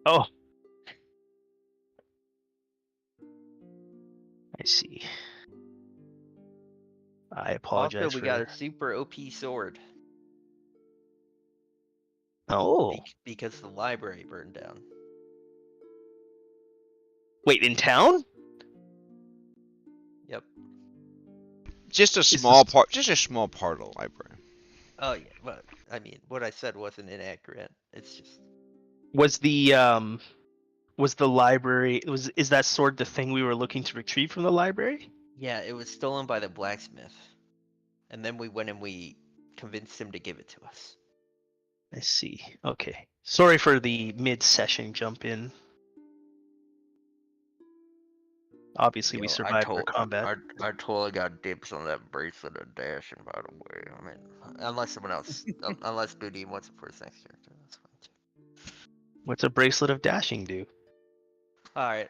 Oh, I see. I apologize Also, we for got that. a super OP sword Oh, because the library burned down. wait, in town? Yep. Just a this- small part. Just a small part of the library. Oh yeah, but I mean, what I said wasn't inaccurate. It's just Was the library is that sword the thing we were looking to retrieve from the library? yeah, it was stolen by the blacksmith, and then we went and we convinced him to give it to us. I see. Okay. Sorry for the mid-session jump in. Obviously, we Yo, survived our combat. I totally got dibs on that bracelet of dashing, by the way. I mean, unless someone else, unless Boudin wants it for his next character, that's fine too. What's a bracelet of dashing do? All right.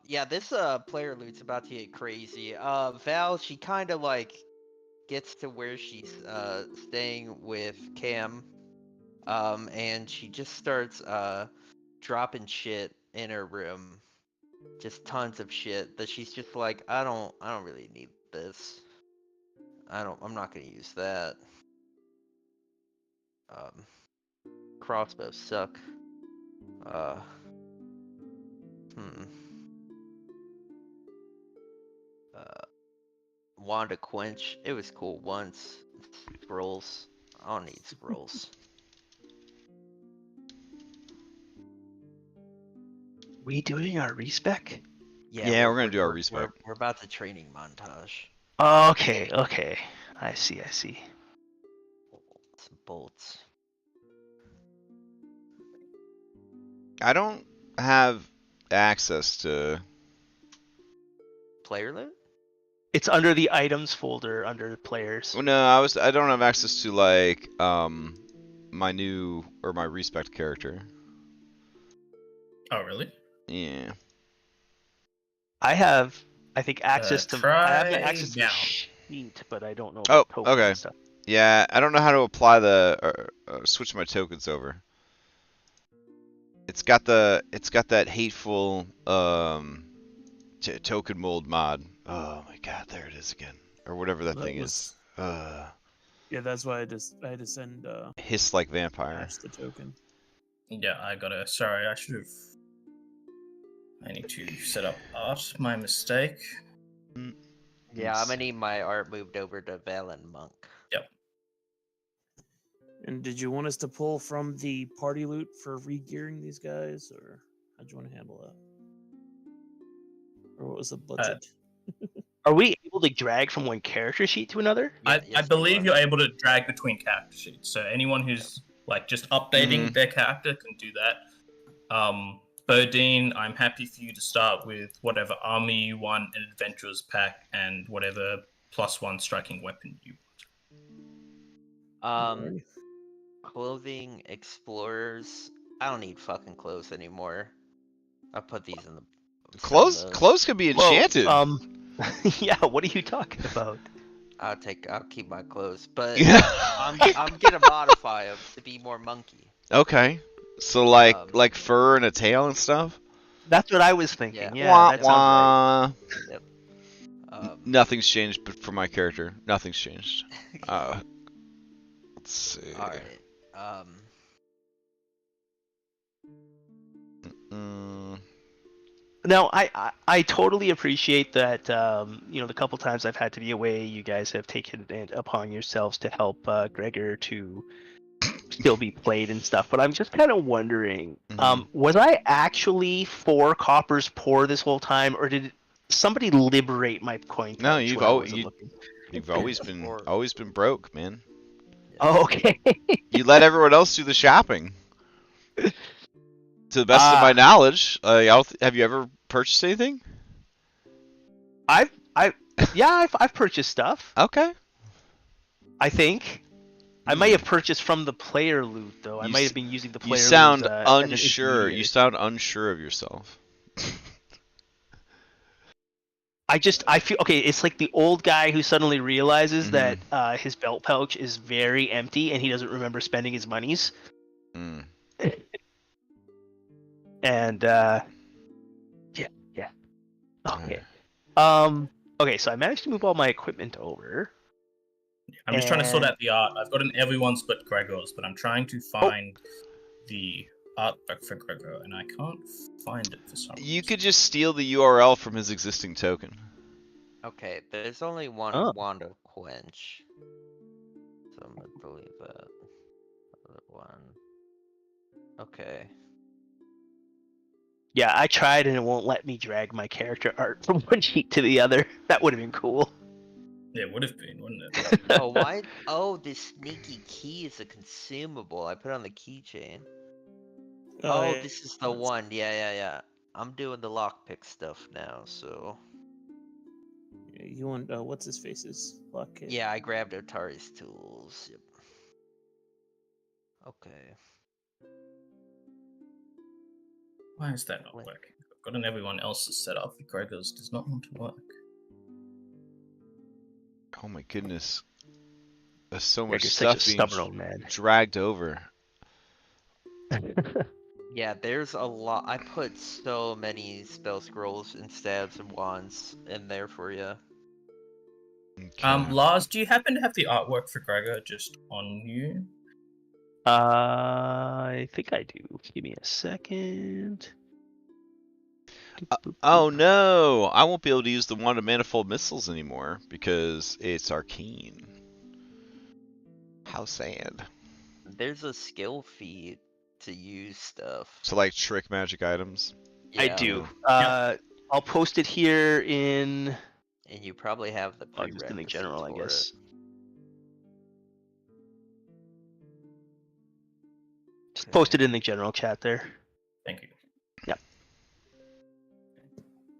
Yeah, this player loot's about to get crazy. Val, she kind of like gets to where she's staying with Cham, and she just starts dropping shit in her room, just tons of shit that she's just like, I don't really need this. I'm not gonna use that. Crossbows suck. Wand of Quench. It was cool once. Scrolls. I don't need scrolls. We doing our respec? Yeah, we're gonna do our respec. We're about the training montage. Okay. I see. Some bolts. I don't have access to. Player loot? It's under the items folder under players. Well, no, I don't have access to like my new or my respect character. Oh, really? Yeah. I have, I think, access to. I have try access to now. the sheet, but I don't know. Oh, about tokens okay. and stuff. Yeah, I don't know how to apply the switch my tokens over. It's got that hateful token mold mod. Oh my god, there it is again, or whatever that thing is. Yeah, that's why I had to send Hiss like vampire. Ash the token. Yeah, I gotta. Sorry, I should have. I need to set up art. My mistake. Yeah, I'm gonna need my art moved over to Velen Monk. And did you want us to pull from the party loot for re-gearing these guys, or how'd you want to handle that? Or what was the budget? Are we able to drag from one character sheet to another? I Yes, you believe are. you're able to drag between character sheets. So anyone who's like just updating their character can do that. Bodine, I'm happy for you to start with whatever army you want, an adventurer's pack, and whatever +1 striking weapon you Um, clothing, explorers. I don't need fucking clothes anymore. I put these in the Clothes those. clothes can be enchanted. Well, yeah. What are you talking about? I'll keep my clothes, but I'm gonna modify them to be more monkey. Okay. So like fur and a tail and stuff? That's what I was thinking. Yeah, Wah, that sounds right. wah. Nothing's changed but for my character. Nothing's changed. Let's see. All right. No, I totally appreciate that. You know, the couple times I've had to be away, you guys have taken it upon yourselves to help Gregyr to still be played and stuff. But I'm just kind of wondering, was I actually 4 coppers poor this whole time, or did somebody liberate my coin? No, pouch you've when I wasn't looking? you've always been broke, man. Oh, okay. You let everyone else do the shopping. To the best of my knowledge, have you ever purchased anything? I've purchased stuff. Okay. I think. I might have purchased from the player loot though. I might have been using the player You loot. sound As an unsure. intermediary. You sound unsure of yourself. I feel okay. It's like the old guy who suddenly realizes that his belt pouch is very empty and he doesn't remember spending his monies. And yeah. Okay. Okay, so I managed to move all my equipment over. I'm just trying to sort out the art. I've gotten everyone's but Gregor's, but I'm trying to find the artwork for Gregyr, and I can't find it for some reason. You could just steal the URL from his existing token. Okay, there's only one Wand of Quench. So I'm gonna believe that. Other one. Okay. Yeah, I tried and it won't let me drag my character art from one sheet to the other. That would have been cool. Yeah, it would have been, wouldn't it? Oh, why? Oh, this sneaky key is a consumable. I put on the keychain. Oh, yeah, this is the one. Yeah. I'm doing the lockpick stuff now, so. You want what's his face's lock? Yeah, I grabbed Otari's tools. Yep. Okay. Why is that not working? I've gotten everyone else's set up. Gregor's does not want to work. Oh my goodness. There's so much Gregor's stuff such a being stubborn old man. dragged over. Yeah, there's a lot. I put so many spell scrolls and stabs and wands in there for you. Okay. Lars, do you happen to have the artwork for Gregyr just on you? I think I do. Give me a second. Oh no! I won't be able to use the Wand of Manifold Missiles anymore because it's arcane. How sad. There's a skill feed to use stuff. So like trick magic items. Yeah, I do. I'll post it here in. And you probably have the Just in the general, I guess. Just post it in the general chat there. Thank you. Yep.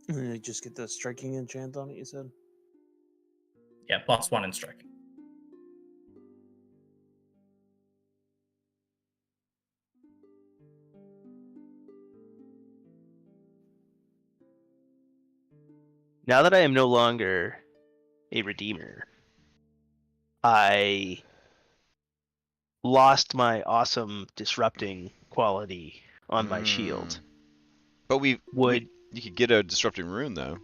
And then you just get the striking enchant on it, you said? Yeah, +1 in striking. Now that I am no longer a redeemer, I lost my awesome disrupting quality on my shield. But you Would could get a disrupting rune though.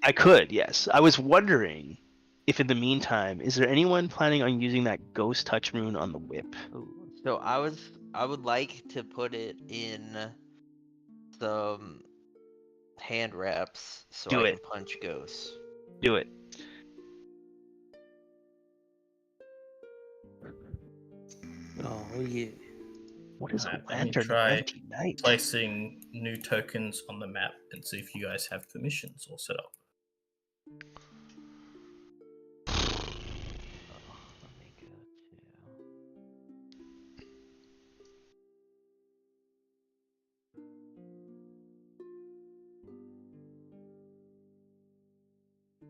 I could, yes. I was wondering if in the meantime, is there anyone planning on using that ghost touch rune on the whip? So I would like to put it in some hand wraps so Do I it. can punch ghosts. Do it. Oh yeah. What is Alright, a let me lantern try empty night? placing new tokens on the map and see if you guys have permissions all set up. Let me go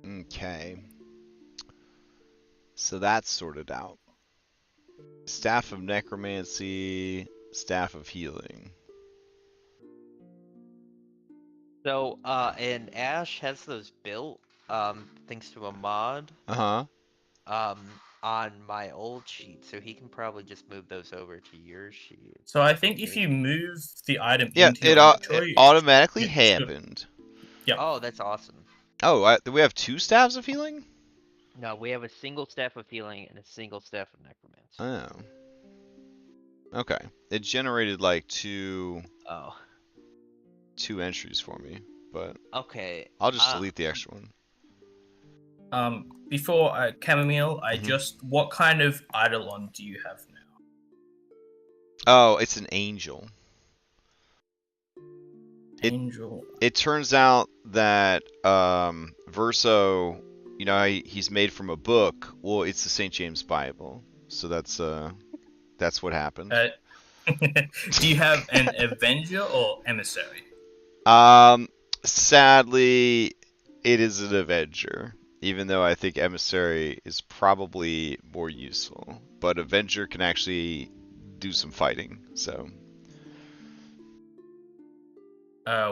to. Okay. So that's sorted out. Staff of Necromancy, Staff of Healing. So, and Ash has those built, thanks to a mod, Uh-huh. on my old sheet, so he can probably just move those over to your sheet. So I think if you move the item Yeah, into your it inventory, automatically it should- happened. Yep. Oh, that's awesome. Oh, do we have 2 Staffs of Healing? No, we have a single staff of healing and a single staff of necromancy. Oh. Okay. It generated like two Oh, entries for me, but okay. I'll just delete the extra one. Before chamomile, Mhm. what kind of eidolon do you have now? Oh, it's an angel. Angel. It turns out that Verso, you know, he's made from a book. Well, it's the St. James Bible, so that's what happened. Do you have an Avenger or Emissary? Sadly, it is an Avenger, even though I think Emissary is probably more useful. But Avenger can actually do some fighting, so.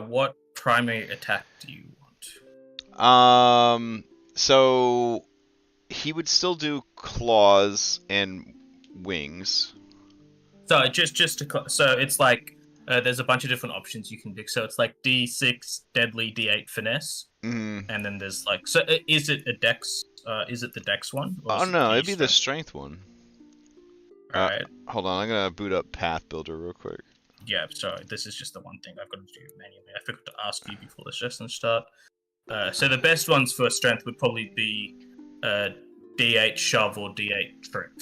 What primary attack do you want? So he would still do claws and wings. So so it's like there's a bunch of different options you can pick. So it's like D6 deadly, D8 finesse, Mm. and then there's like is it a dex? Is it the dex one? Oh no, it'd be the strength one. Alright. Hold on, I'm gonna boot up Path Builder real quick. Yeah, sorry. This is just the one thing I've got to do manually. I forgot to ask you before the session start. So the best ones for strength would probably be D8 shove or D8 trip.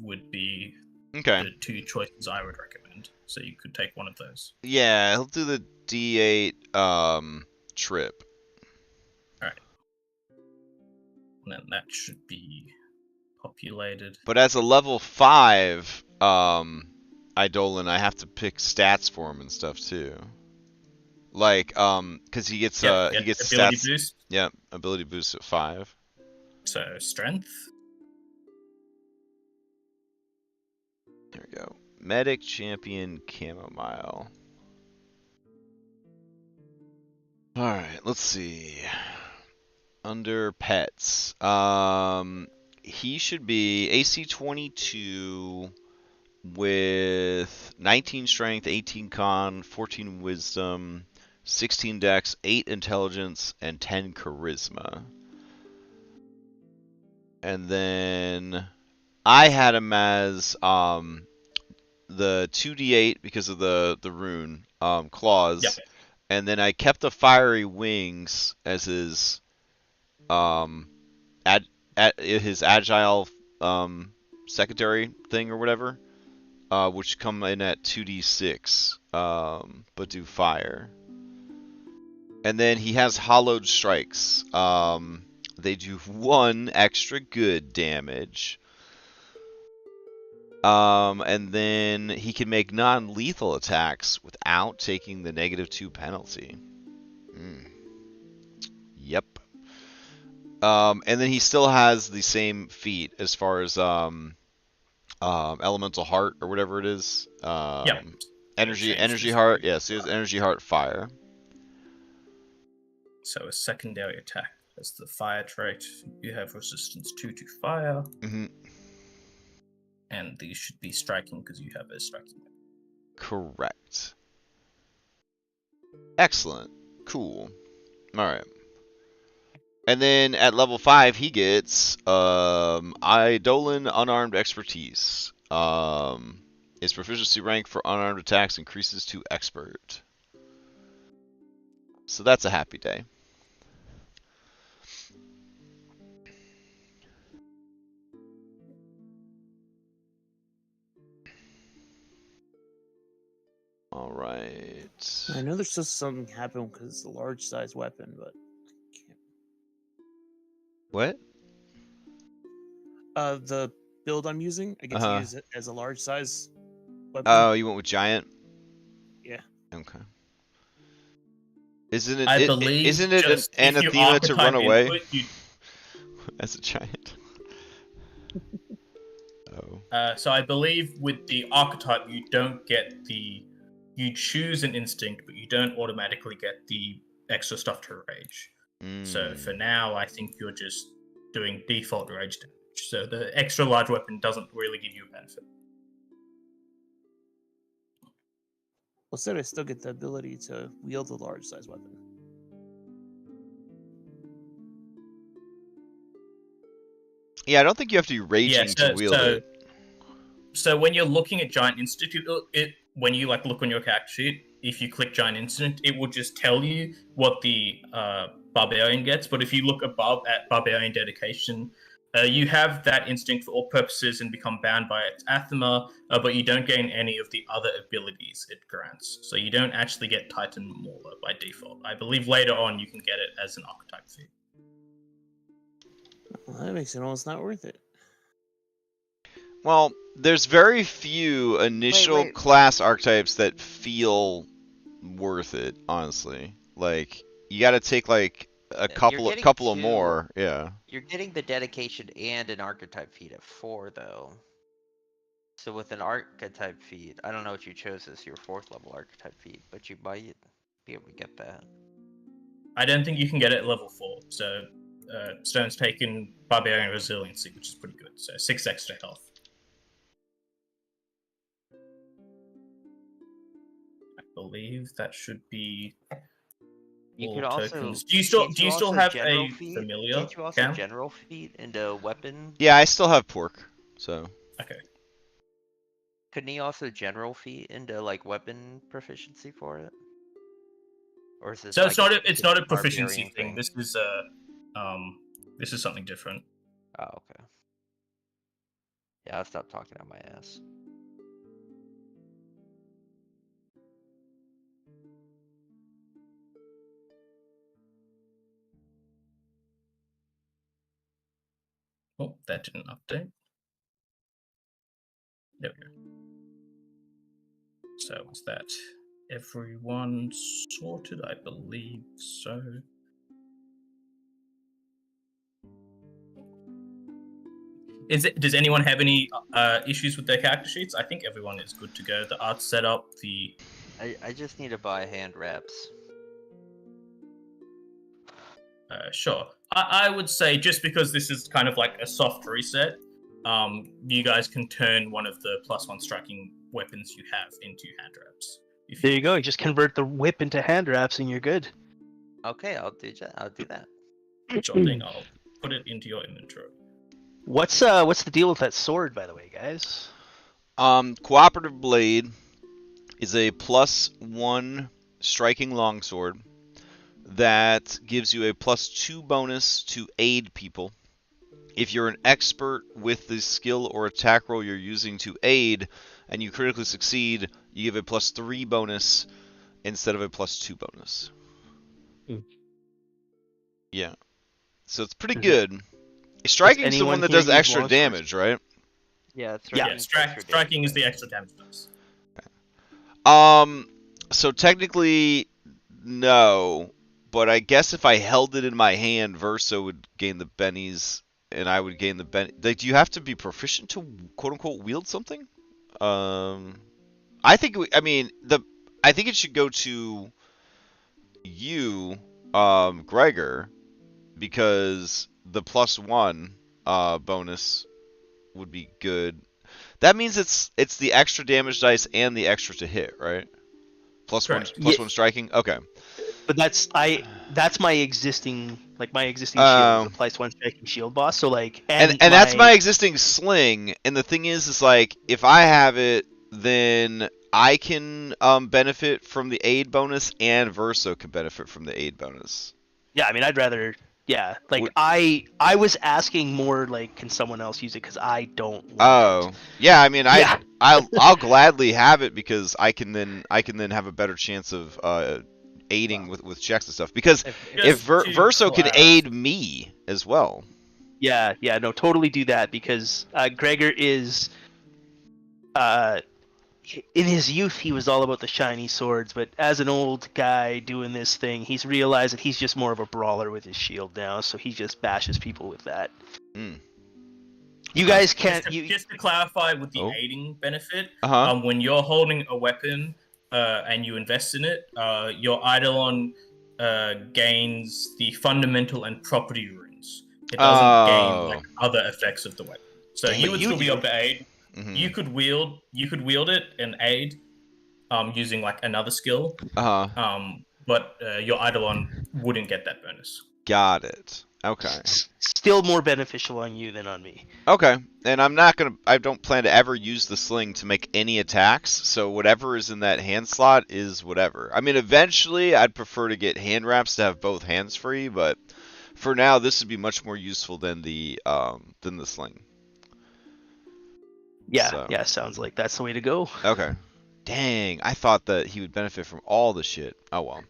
Would be Okay. the 2 choices I would recommend. So you could take one of those. Yeah, he'll do the D8 trip. Alright. And then that should be populated. But as a level 5 Eidolon, I have to pick stats for him and stuff too. Like cuz he gets he gets ability stats. boost. Yeah, ability boost at 5. So strength. There we go. Medic Champion Chamomile. Alright, let's see. Under pets. He should be AC 22 with 19 strength, 18 con, 14 wisdom, 16 dex, 8 intelligence, and 10 charisma. And then I had him as the 2d8 because of the rune claws. Yep. And then I kept the fiery wings as his his agile secondary thing or whatever, which come in at 2d6, but do fire. And then he has hollowed strikes. They do 1 extra good damage. And then he can make non-lethal attacks without taking the -2 penalty. Yep. And then he still has the same feat as far as elemental heart or whatever it is. Energy heart. Yes, he has energy heart fire. So a secondary attack as the fire trait. You have resistance 2 to fire. Mm-hmm. And these should be striking because you have a striking. Correct. Excellent. Cool. Alright. And then at level 5 he gets Eidolon Unarmed Expertise. His proficiency rank for unarmed attacks increases to expert. So that's a happy day. All right. I know there's just something happened because it's a large size weapon, but I can't. What? The build I'm using, I get to use it as a large size weapon. Oh, you went with giant? Yeah. Okay. Isn't it? I believe Isn't it an just if you anathema to run archetype away input, you- as a giant? Oh. So I believe with the archetype, you don't get the. You choose an instinct, but you don't automatically get the extra stuff to rage. So for now, I think you're just doing default rage damage. So the extra large weapon doesn't really give you a benefit. Well, said I still get the ability to wield a large size weapon. Yeah, I don't think you have to be raging to wield it. So when you're looking at Giant Instinct, when you like look on your character sheet, if you click Giant Instinct, it will just tell you what the Barbarian gets. But if you look above at Barbarian Dedication, you have that instinct for all purposes and become bound by its anathema, but you don't gain any of the other abilities it grants. So you don't actually get Titan Mauler by default. I believe later on you can get it as an archetype feat. Well, that makes it almost not worth it. Well, there's very few initial class archetypes that feel worth it, honestly. Like, you gotta take like a couple of more, yeah. You're getting the dedication and an archetype feat at 4 though. So with an archetype feat, I don't know what you chose as your 4th level archetype feat, but you might be able to get that. I don't think you can get it at level 4. So Stone's taken Barbarian Resiliency, which is pretty good. So 6 extra health. I believe that should be. You all could also. tokens. Do you still have a familiar? Can't you also Cam? general feat into weapon? Yeah, I still have pork, so. Okay. Couldn't he also general feat into like weapon proficiency for it? Or is this? So like it's not a proficiency Barbarian thing. This is something different. Oh, okay. Yeah, I'll stop talking out my ass. Oh, that didn't update. There we go. So is that everyone sorted? I believe so. Does anyone have any issues with their character sheets? I think everyone is good to go. The art setup, I just need to buy hand wraps. Sure. I would say just because this is kind of like a soft reset, you guys can turn one of the +1 striking weapons you have into hand wraps. There you go. You just convert the whip into hand wraps and you're good. Okay, I'll do that. Sure thing. I'll put it into your inventory. What's the deal with that sword, by the way, guys? Cooperative Blade is a +1 striking longsword that gives you a +2 bonus to aid people. If you're an expert with the skill or attack roll you're using to aid, and you critically succeed, you give a +3 bonus instead of a +2 bonus. Yeah. So it's pretty good. Striking is the one that does extra damage, right? Yeah, striking is the extra damage does. So technically, no. But I guess if I held it in my hand, Verso would gain the bennies, and I would gain the Like, do you have to be proficient to quote-unquote wield something? I think it should go to you, Gregyr, because the +1 bonus would be good. That means it's the extra damage dice and the extra to hit, right? +1 striking. Okay. But that's my existing shield, the +1 striking shield boss. So like, and that's my existing sling. And the thing is like if I have it, then I can benefit from the aid bonus, and Verso can benefit from the aid bonus. Yeah, I mean, I'd rather. Yeah, like Would- I was asking more like, can someone else use it? Because I don't want Oh, it. yeah. I mean, Yeah. I'll gladly have it because I can then have a better chance of aiding with checks and stuff. Because if Just to Verso can clarify- aid me as well. Yeah, no, totally do that because Gregyr is. In his youth, he was all about the shiny swords, but as an old guy doing this thing, he's realized that he's just more of a brawler with his shield now, so he just bashes people with that. Mm. You guys can't. Just to clarify with the Oh. aiding benefit, Uh-huh. when you're holding a weapon and you invest in it, your Eidolon gains the fundamental and property runes. It doesn't gain like other effects of the weapon. So Dang. you would You still be do. able to aid. Mhm. You could wield it and aid using like another skill. But your Eidolon wouldn't get that bonus. Got it. Okay. Still more beneficial on you than on me. Okay. And I don't plan to ever use the sling to make any attacks, so whatever is in that hand slot is whatever. I mean, eventually I'd prefer to get hand wraps to have both hands free, but for now this would be much more useful than the sling. Yeah, So. yeah, sounds like that's the way to go. Okay. Dang, I thought that he would benefit from all the shit. Oh well.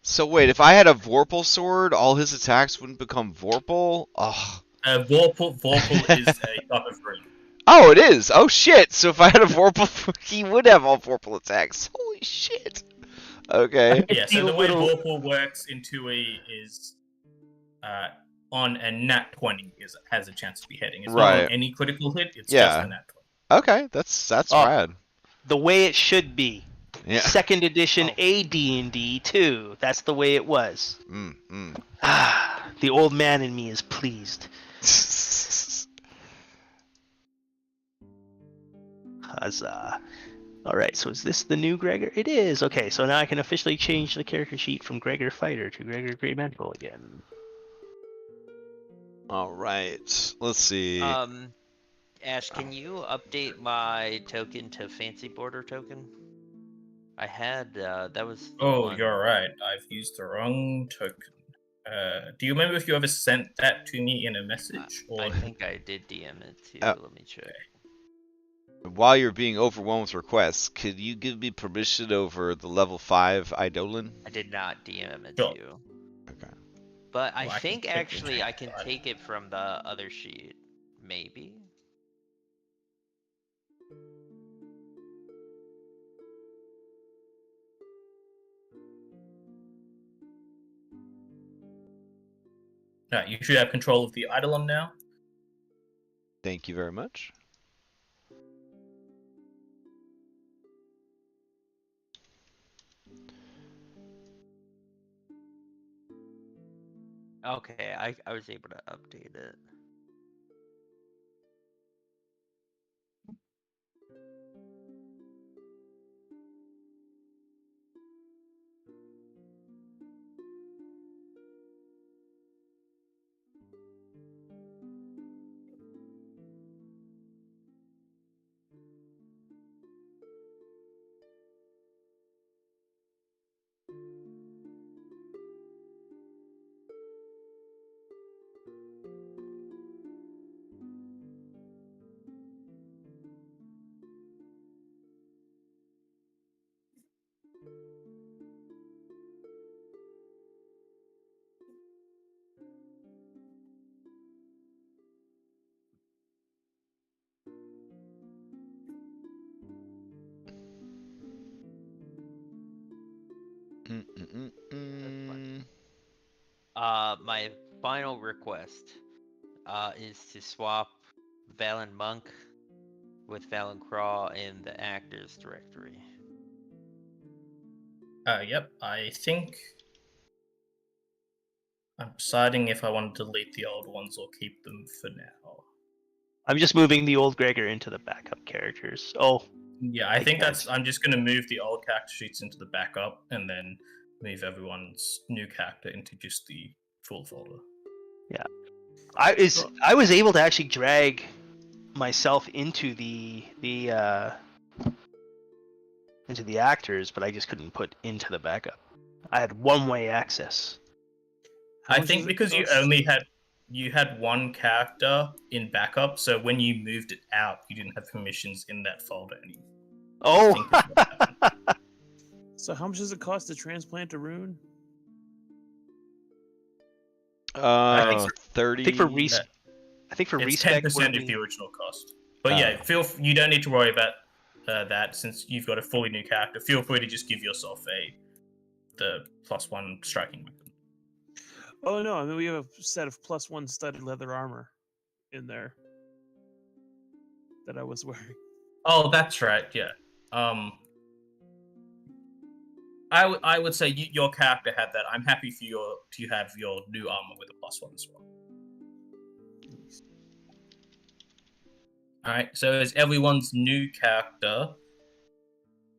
So wait, if I had a Vorpal sword, all his attacks wouldn't become Vorpal? Ugh. Vorpal is a type of rune. Oh, it is. Oh shit. So if I had a Vorpal, he would have all Vorpal attacks. Holy shit. Okay. Yeah, feel so the a way little- Vorpal works in 2E is on a nat 20 has a chance to be hitting. It's not Right. on any critical hit, it's Yeah. just a nat 20. Okay, that's Oh. rad. The way it should be. Yeah. Second edition AD&D too. That's the way it was. Ah, the old man in me is pleased. Huzzah. Alright, so is this the new Gregyr? It is! Okay, so now I can officially change the character sheet from Gregyr Fighter to Gregyr Grey Mantle again. All right. Let's see. Ash, can you update my token to fancy border token? I had that was. the Oh, one. you're right. I've used the wrong token. Do you remember if you ever sent that to me in a message? Or I think I did DM it too. Oh. Let me check. While you're being overwhelmed with requests, could you give me permission over the level 5 Eidolon? I did not DM it Sure. to you. Okay. But Well, I I can think quickly actually check I can that. take it from the other sheet. Maybe. you should have control of the Eidolon now. Thank you very much. Okay, I was able to update it. Mm-mm-mm-mm. My final request is to swap Velen Monk with Velen Craw in the actors directory. Yep, I think I'm deciding if I want to delete the old ones or keep them for now. I'm just moving the old Gregyr into the backup characters. Oh, Yeah, I think Makes I'm just going to move the old character sheets into the backup and then move everyone's new character into just the full folder. I was able to actually drag myself into the actors, but I just couldn't put into the backup. I had one-way access. How I much think does it because you cost? only had one character in backup, so when you moved it out, you didn't have permissions in that folder anymore. Oh, think that's what happened. So how much does it cost to transplant a rune? I think 30. I think for it's respec, 10% of the original cost. But yeah, you don't need to worry about that since you've got a fully new character. Feel free to just give yourself the +1 striking weapon. Oh no, I mean we have a set of +1 studded leather armor in there that I was wearing. Oh, that's right. Yeah. I would say your character had that. I'm happy for to have your new armor with a +1 as well. All right. So is everyone's new character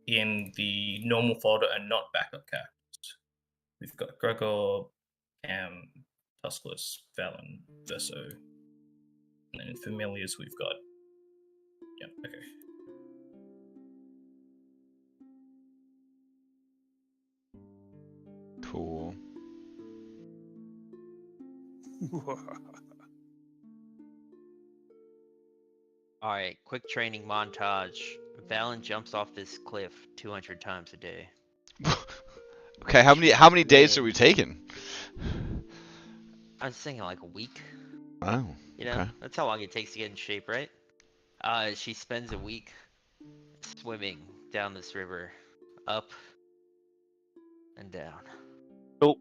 in the normal folder and not backup characters? We've got Gregyr, Cham, Tuskless, Velen, Verso, and then in familiars we've got. Yeah. Okay. Cool. Alright, quick training montage. Valen jumps off this cliff 200 times a day. Okay, how many days are we taking? I was thinking like a week. Oh, You know, okay. that's how long it takes to get in shape, right? She spends a week swimming down this river, up and down. Oh,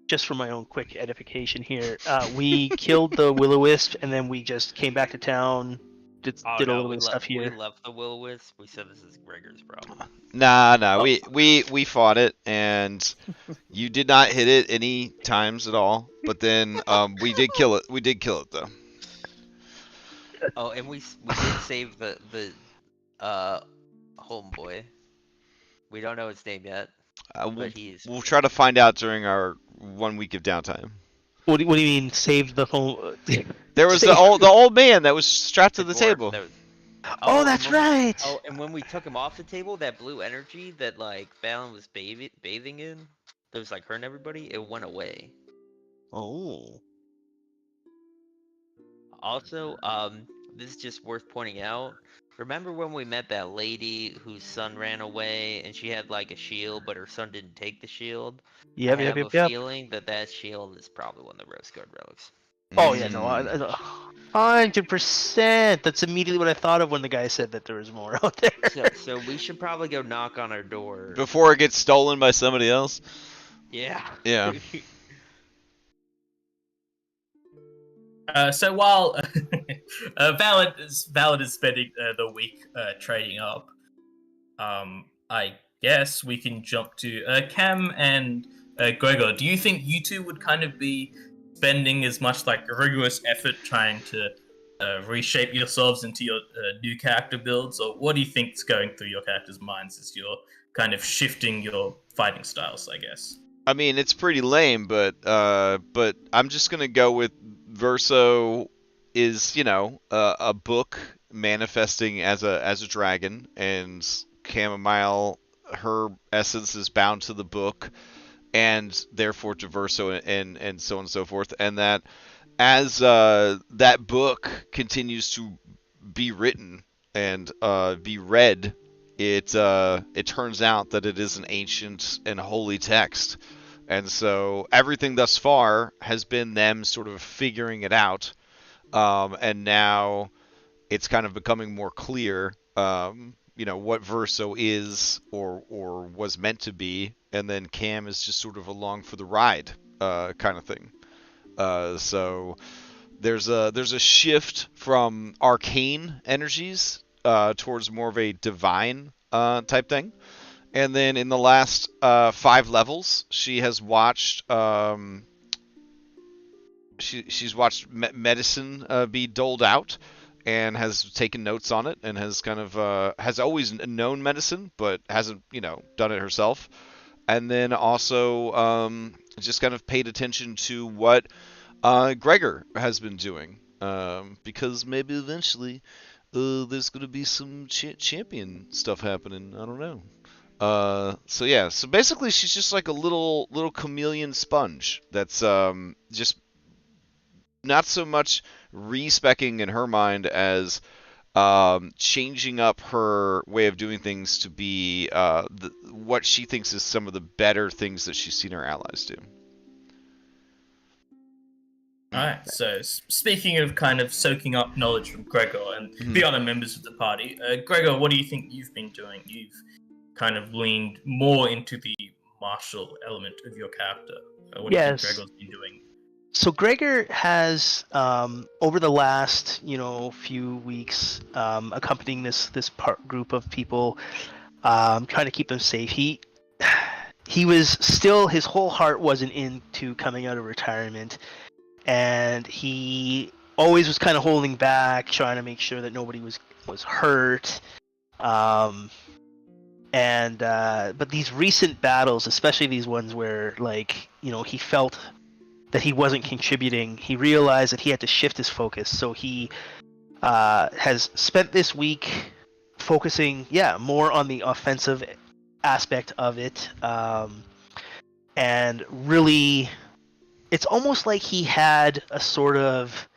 just for my own quick edification here, we killed the will-o-wisp, and then we just came back to town, did a little bit of stuff here. We left the will-o-wisp. We said this is Gregy's problem. Nah, Oh. we fought it, and you did not hit it any times at all. But then we did kill it. We did kill it though. Oh, and we did save the homeboy. We don't know his name yet, but he's. We'll try to find out during our 1 week of downtime. What do you mean, saved the whole... There was the old man that was strapped to the dwarf table. that was- Oh, that's and when- right! Oh, and when we took him off the table, that blue energy that like Valen was bathing in, that was like hurting everybody, it went away. Oh. Also, this is just worth pointing out. Remember when we met that lady whose son ran away and she had like a shield, but her son didn't take the shield? I have a feeling that shield is probably one of the Roaseguard relics. Oh yeah, no, 100%. That's immediately what I thought of when the guy said that there was more out there. So we should probably go knock on her door. Before it gets stolen by somebody else. Yeah. Yeah. So while Valid is spending the week trading up, I guess we can jump to Cham and Gregyr. Do you think you two would kind of be spending as much like rigorous effort trying to reshape yourselves into your new character builds, or what do you think's going through your characters' minds as you're kind of shifting your fighting styles? I guess. I mean, it's pretty lame, but I'm just gonna go with Verso is, you know, a book manifesting as a dragon, and Chamomile, her essence is bound to the book, and therefore to Verso, and so on and so forth, and that as that book continues to be written and be read, it turns out that it is an ancient and holy text. And so everything thus far has been them sort of figuring it out, and now it's kind of becoming more clear, you know, what Verso is or was meant to be, and then Cham is just sort of along for the ride, kind of thing. So there's a shift from arcane energies towards more of a divine type thing. And then in the last 5 levels, she has watched she's watched medicine be doled out, and has taken notes on it, and has kind of has always known medicine, but hasn't, you know, done it herself. And then also just kind of paid attention to what Gregyr has been doing, because maybe eventually there's gonna be some champion stuff happening. I don't know. So yeah, so basically she's just like a little chameleon sponge that's just not so much respecking in her mind as changing up her way of doing things to be what she thinks is some of the better things that she's seen her allies do. Alright, so speaking of kind of soaking up knowledge from Gregyr and the other members of the party, Gregyr, what do you think you've been doing? You've kind of leaned more into the martial element of your character. What do you think Gregor's been doing? So Gregyr has, over the last, few weeks, accompanying this group of people, trying to keep them safe. He was still, his whole heart wasn't into coming out of retirement, and he always was kind of holding back, trying to make sure that nobody was hurt. But these recent battles, especially these ones where, he felt that he wasn't contributing, he realized that he had to shift his focus. So he has spent this week focusing, more on the offensive aspect of it, and really, it's almost like he had a sort of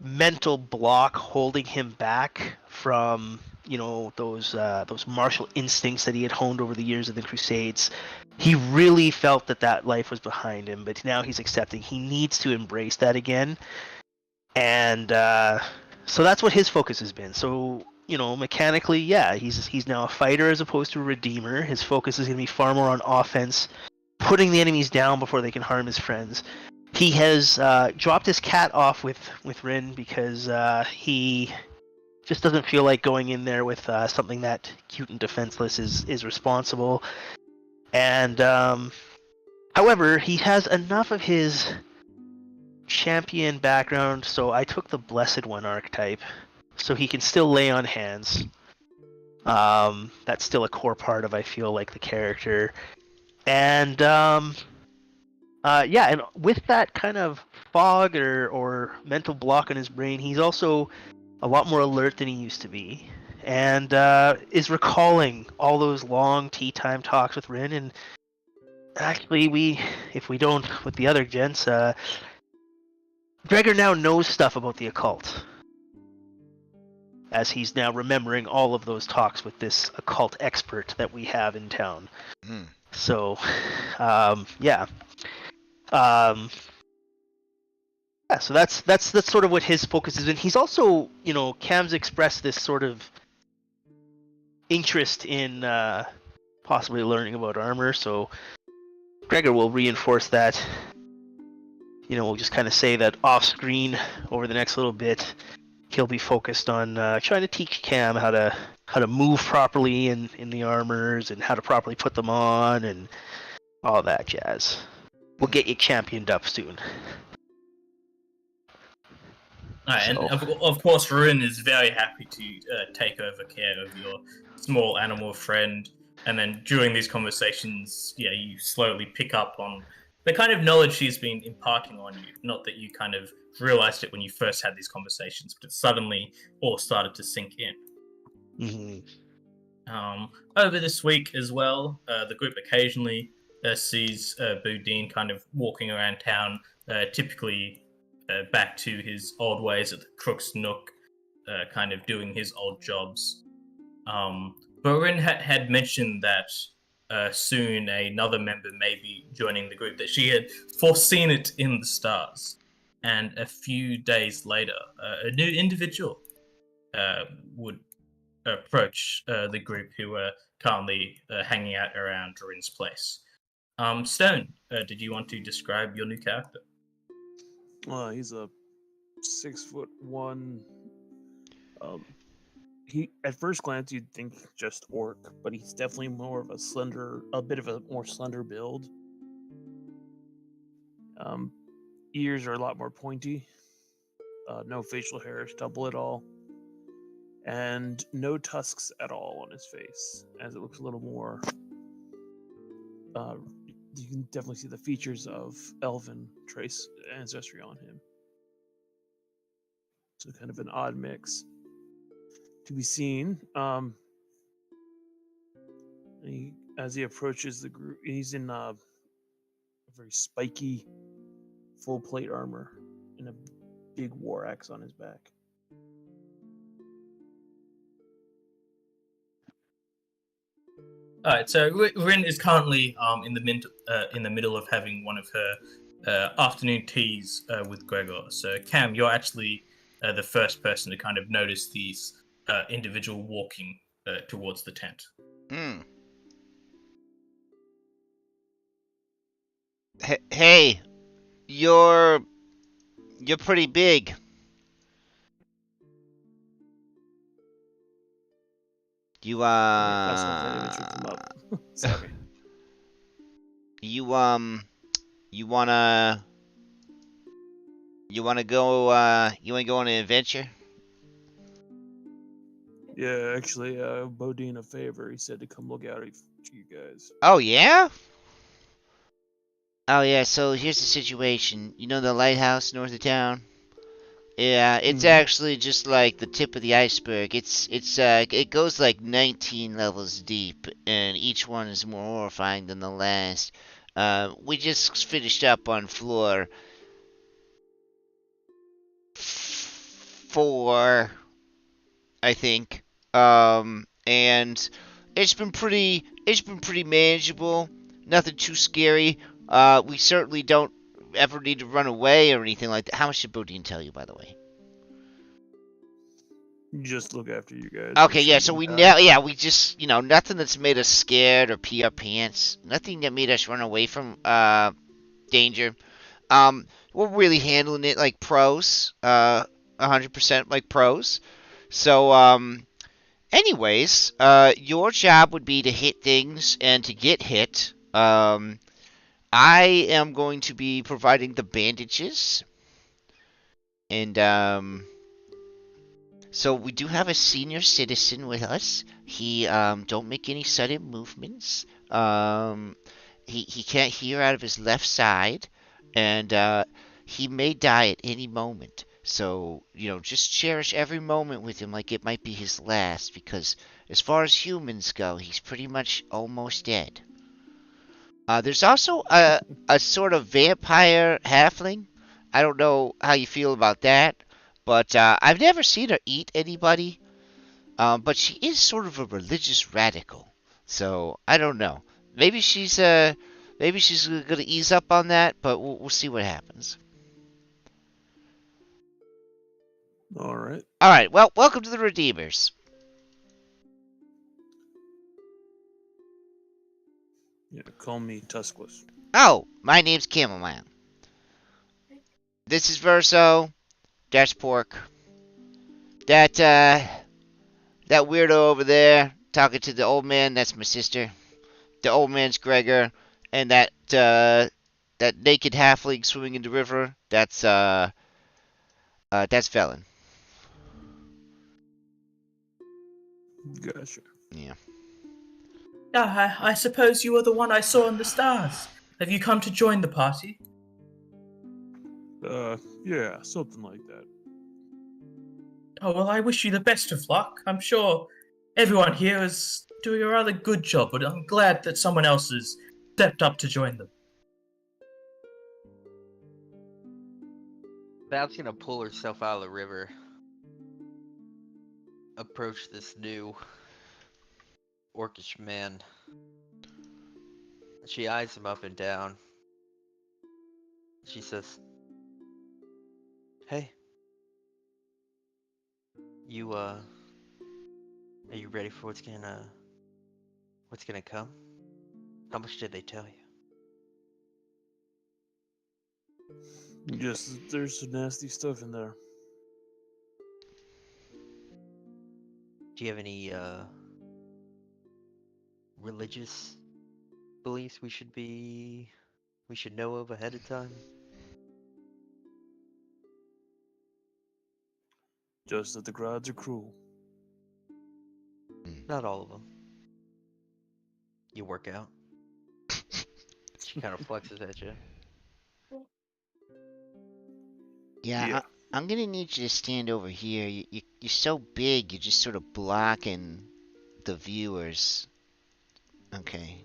mental block holding him back from those martial instincts that he had honed over the years of the Crusades. He really felt that life was behind him, but now he's accepting he needs to embrace that again. And so that's what his focus has been. So mechanically, he's now a fighter as opposed to a redeemer. His focus is going to be far more on offense, putting the enemies down before they can harm his friends. He has dropped his cat off with Rin because he just doesn't feel like going in there with something that cute and defenseless is responsible. And however, he has enough of his champion background, so I took the Blessed One archetype, so he can still lay on hands. That's still a core part of, I feel like, the character. And and with that kind of fog or mental block in his brain, he's also a lot more alert than he used to be, and is recalling all those long tea time talks with Rin. And actually, if we don't with the other gents, Gregyr now knows stuff about the occult, as he's now remembering all of those talks with this occult expert that we have in town. So, so that's sort of what his focus has been. He's also, Cam's expressed this sort of interest in possibly learning about armor, so Gregyr will reinforce that. We'll just kind of say that off screen over the next little bit, he'll be focused on trying to teach Cam how to move properly in the armors and how to properly put them on and all that jazz. We'll get you championed up soon. And of course, Rin is very happy to take over care of your small animal friend. And then during these conversations, you slowly pick up on the kind of knowledge she's been imparting on you. Not that you kind of realized it when you first had these conversations, but it suddenly all started to sink in. Over this week as well, the group occasionally sees Boudin kind of walking around town, typically back to his old ways at the Crook's Nook, kind of doing his old jobs. But Rin had mentioned that soon another member may be joining the group, that she had foreseen it in the stars. And a few days later, a new individual would approach the group who were currently hanging out around Rin's place. Stone, did you want to describe your new character? He's a 6'1". He, at first glance, you'd think just orc, but he's definitely more of a bit of a more slender build. Ears are a lot more pointy. No facial hair, stubble at all, and no tusks at all on his face, as it looks a little more. You can definitely see the features of elven trace ancestry on him. So kind of an odd mix. to be seen. As he approaches the group, he's in a very spiky, full plate armor and a big war axe on his back. All right, so Rin is currently in the middle of having one of her afternoon teas with Gregyr. So Cham, you're actually the first person to kind of notice these individual walking towards the tent. Hmm. Hey, you're pretty big. You That's not funny that you come up. Sorry. you wanna go you wanna go on an adventure? Yeah, actually, Bodine a favor. He said to come look out to you guys. Oh yeah? Oh yeah, so here's the situation. You know the lighthouse north of town? Yeah, it's actually just like the tip of the iceberg. It goes like 19 levels deep, and each one is more horrifying than the last. We just finished up on floor 4, I think. And it's been pretty manageable. Nothing too scary. We certainly don't ever need to run away or anything like that. How much did Bodine tell you, by the way? Just look after you guys. Okay, yeah, so we just, nothing that's made us scared or pee our pants. Nothing that made us run away from danger. We're really handling it like pros. 100% like pros. So, anyways, your job would be to hit things and to get hit. I am going to be providing the bandages. And, so we do have a senior citizen with us. He, don't make any sudden movements. He can't hear out of his left side. And, he may die at any moment. So, just cherish every moment with him like it might be his last. Because as far as humans go, he's pretty much almost dead. There's also a sort of vampire halfling. I don't know how you feel about that, but I've never seen her eat anybody. But she is sort of a religious radical, so I don't know. Maybe she's gonna ease up on that, but we'll see what happens. All right. All right. Well, welcome to the Redeemers. Yeah, call me Tuskless. Oh, my name's Chamomile. This is Verso. That's Pork. That weirdo over there talking to the old man, that's my sister. The old man's Gregyr. And that naked halfling swimming in the river, that's Velen. Gotcha. Yeah. I suppose you are the one I saw in the stars. Have you come to join the party? Yeah, something like that. Oh, well, I wish you the best of luck. I'm sure everyone here is doing a rather good job, but I'm glad that someone else has stepped up to join them. Val's gonna pull herself out of the river. Approach this new orcish man. She eyes him up and down. She says, "Hey, are you ready for what's gonna come? How much did they tell you?" Just there's some nasty stuff in there. Do you have any religious beliefs we should know of ahead of time? Just that the gods are cruel. Not all of them. You work out. She kind of flexes at you. Yeah. I'm gonna need you to stand over here. You're so big, you're just sort of blocking the viewers. Okay.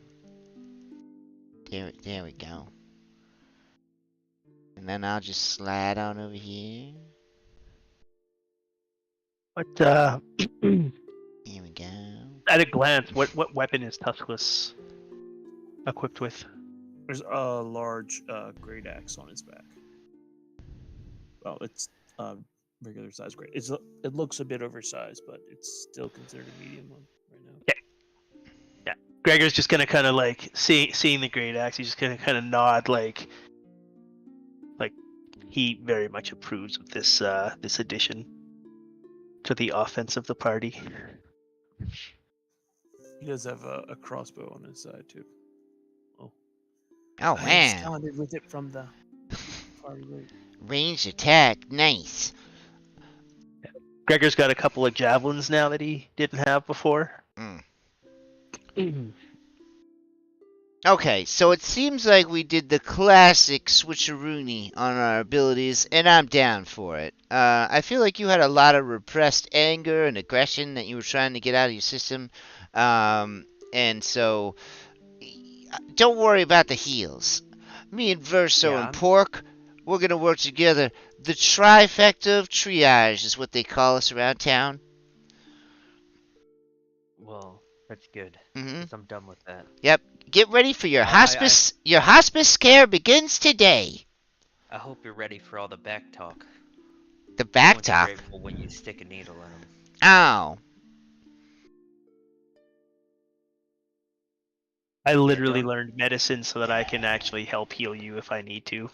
There we go. And then I'll just slide on over here. What Here we go. at a glance, what weapon is Tuskless equipped with? There's a large great axe on his back. Well, it's regular size great. It looks a bit oversized, but it's still considered a medium one right now. Yeah. Gregor's just gonna kind of like seeing the great axe. He's just gonna kind of nod like he very much approves of this this addition to the offense of the party. He does have a crossbow on his side too. Oh I man. responded with it from the party rate. Ranged attack, nice. Gregor's got a couple of javelins now that he didn't have before. Okay, so it seems like we did the classic switcheroony on our abilities, and I'm down for it. I feel like you had a lot of repressed anger and aggression that you were trying to get out of your system, and so don't worry about the heals. Me and Verso and Pork, we're gonna work together. The trifecta of triage is what they call us around town. Well, that's good. Mm-hmm. 'Cause I'm done with that. Yep. Get ready for your hospice. Your hospice scare begins today. I hope you're ready for all the back talk. The back Won't be talk. grateful when you stick a needle in them. Ow. I literally learned medicine so that I can actually help heal you if I need to.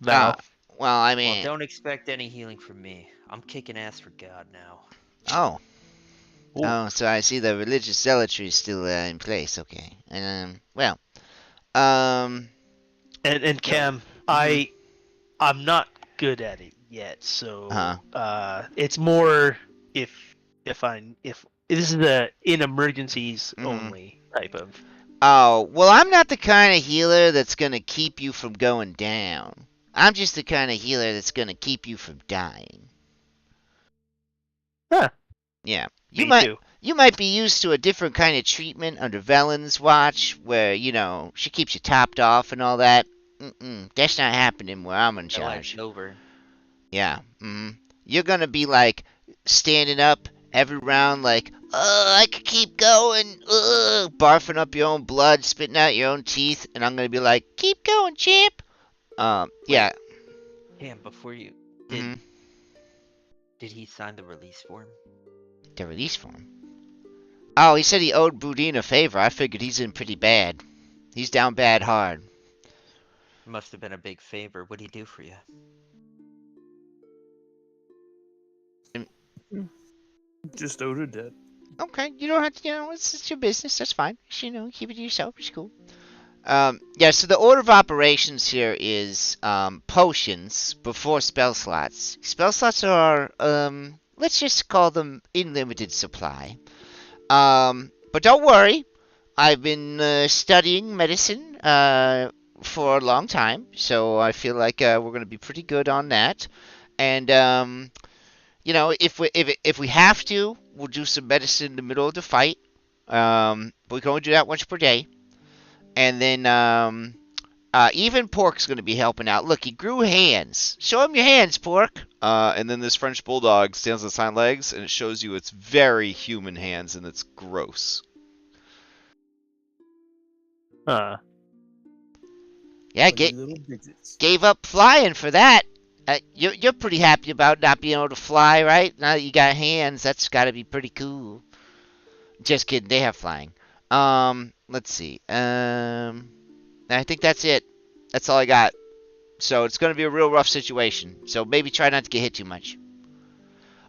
Val. Well, I Well, mean. don't expect any healing from me. I'm kicking ass for God now. Oh. Ooh. Oh, so I see the religious zealotry is still in place. Okay. Well. And Cham, I'm not good at it yet, so it's more if this is the in emergencies only type of. Oh, well, I'm not the kind of healer that's gonna keep you from going down. I'm just the kind of healer that's gonna keep you from dying. Huh. Yeah. Too. You might be used to a different kind of treatment under Velen's watch, where, she keeps you topped off and all that. That's not happening where I'm in charge. Life's over. Yeah. You're gonna be, like, standing up every round, like, I could keep going, barfing up your own blood, spitting out your own teeth, and I'm gonna be like, keep going, champ. Yeah. Damn, before you... Did he sign the release form? The release form? Oh, he said he owed Boudin a favor. I figured he's in pretty bad. He's down bad hard. Must have been a big favor. What'd he do for you? Just owed a debt. Okay, you don't have to, it's your business. That's fine. Keep it to yourself. It's cool. Yeah, so the order of operations here is potions before spell slots. Spell slots are, let's just call them in limited supply. But don't worry. I've been studying medicine for a long time, so I feel like we're going to be pretty good on that. And, if we have to, we'll do some medicine in the middle of the fight. But we can only do that once per day. And then even Pork's going to be helping out. Look, he grew hands. Show him your hands, Pork. And then this French bulldog stands on its hind legs, and it shows you its very human hands, and it's gross. Yeah, Little digits. gave up flying for that. You're pretty happy about not being able to fly, right? Now that you got hands, that's got to be pretty cool. Just kidding, they have flying. Let's see. I think that's it. That's all I got. So it's going to be a real rough situation. So maybe try not to get hit too much.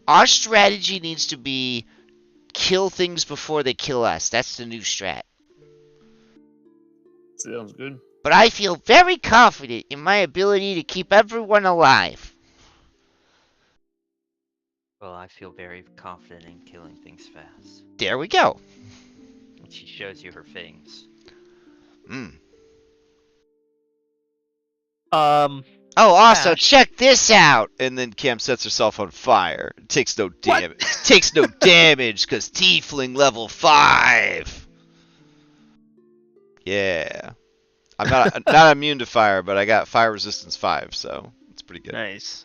Our strategy needs to be kill things before they kill us. That's the new strat. Sounds good. But I feel very confident in my ability to keep everyone alive. Well, I feel very confident in killing things fast. There we go. And she shows you her fangs. Oh, also, Ash. check this out! And then Cam sets herself on fire. It takes no damage. Takes no damage because Tiefling level 5. Yeah. I'm not immune to fire, but I got fire resistance 5, so it's pretty good. Nice.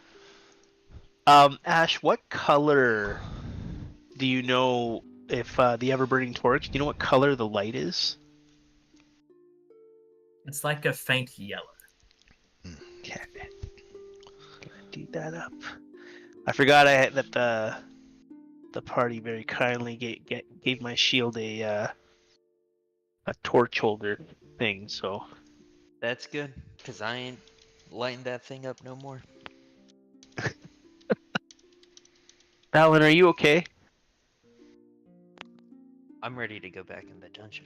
Ash, what color do you know if the ever-burning torch? Do you know what color the light is? It's like a faint yellow. Damn it. Gonna do that up. I forgot that the party very kindly gave my shield a torch holder thing. So That's good, because I ain't lighting that thing up no more. Velen, are you okay? I'm ready to go back in the dungeon.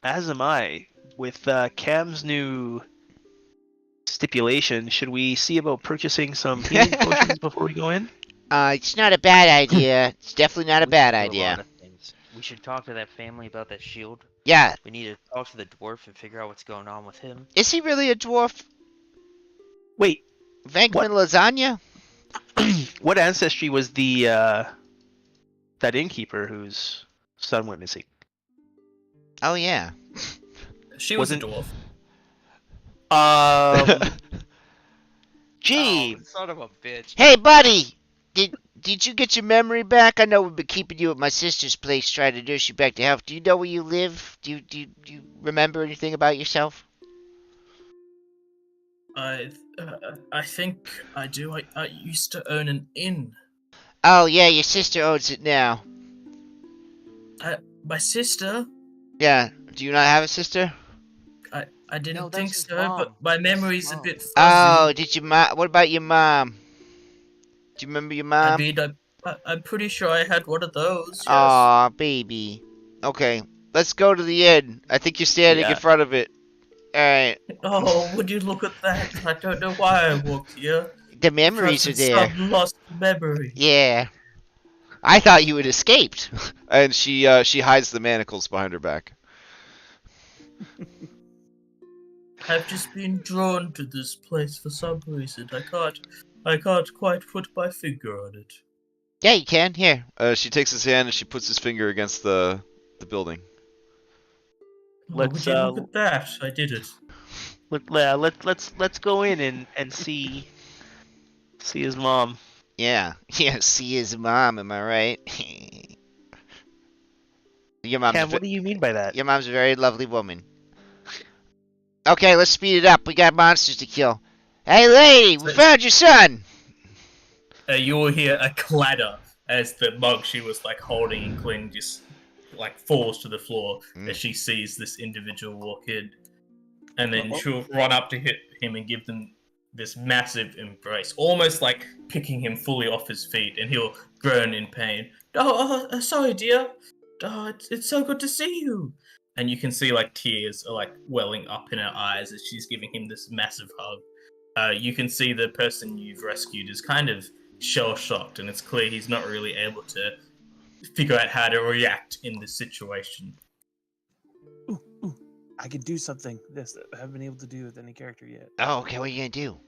As am I. With Cam's new stipulation, should we see about purchasing some healing potions before we go in? It's not a bad idea. It's definitely not a We bad should do a lot idea. of things. We should talk to that family about that shield. Yeah. We need to talk to the dwarf and figure out what's going on with him. Is he really a dwarf? Wait, Venkman lasagna? what ancestry was the that innkeeper whose son went missing? Oh, yeah. She was Wasn't- a dwarf. Gee, Oh, son of a bitch. Hey, buddy! Did you get your memory back? I know we've been keeping you at my sister's place trying to nurse you back to health. Do you know where you live? Do you remember anything about yourself? I think I do. I used to own an inn. Oh, yeah, your sister owns it now. My sister? Yeah. Do you not have a sister? I didn't No, that's think his so, mom. but my That's his memory's a mom. bit fuzzy. Oh, did your mom? What about your mom? Do you remember your I mom? mean, I'm pretty sure I had one of those. Yes. Aw, baby. Okay, let's go to the inn. I think you're standing in Yeah. front of it. Alright. Oh, would you look at that? I don't know why I walked here. The memories are Perhaps it's there. some lost memory. Yeah. I thought you had escaped. And she hides the manacles behind her back. I've just been drawn to this place for some reason. I can't quite put my finger on it. Yeah, you can. Here. She takes his hand and she puts his finger against the building. Oh, Let's, would you look at that? I did it. let's go in and see his mom. Yeah. Yeah, see his mom, am I right? Your mom's Cam, what do you mean by that? Your mom's a very lovely woman. Okay, let's speed it up. We got monsters to kill. Hey, lady, we found your son. You will hear a clatter as the mug she was like holding and clinging just like falls to the floor as she sees this individual walk in, and then she'll run up to hit him and give them this massive embrace, almost like picking him fully off his feet, and he'll groan in pain. Sorry, dear. It's so good to see you. And you can see like tears are like welling up in her eyes as she's giving him this massive hug. You can see the person you've rescued is kind of shell-shocked, and it's clear he's not really able to figure out how to react in this situation. Ooh, I could do something that I haven't been able to do with any character yet. Oh, okay, what are you gonna do?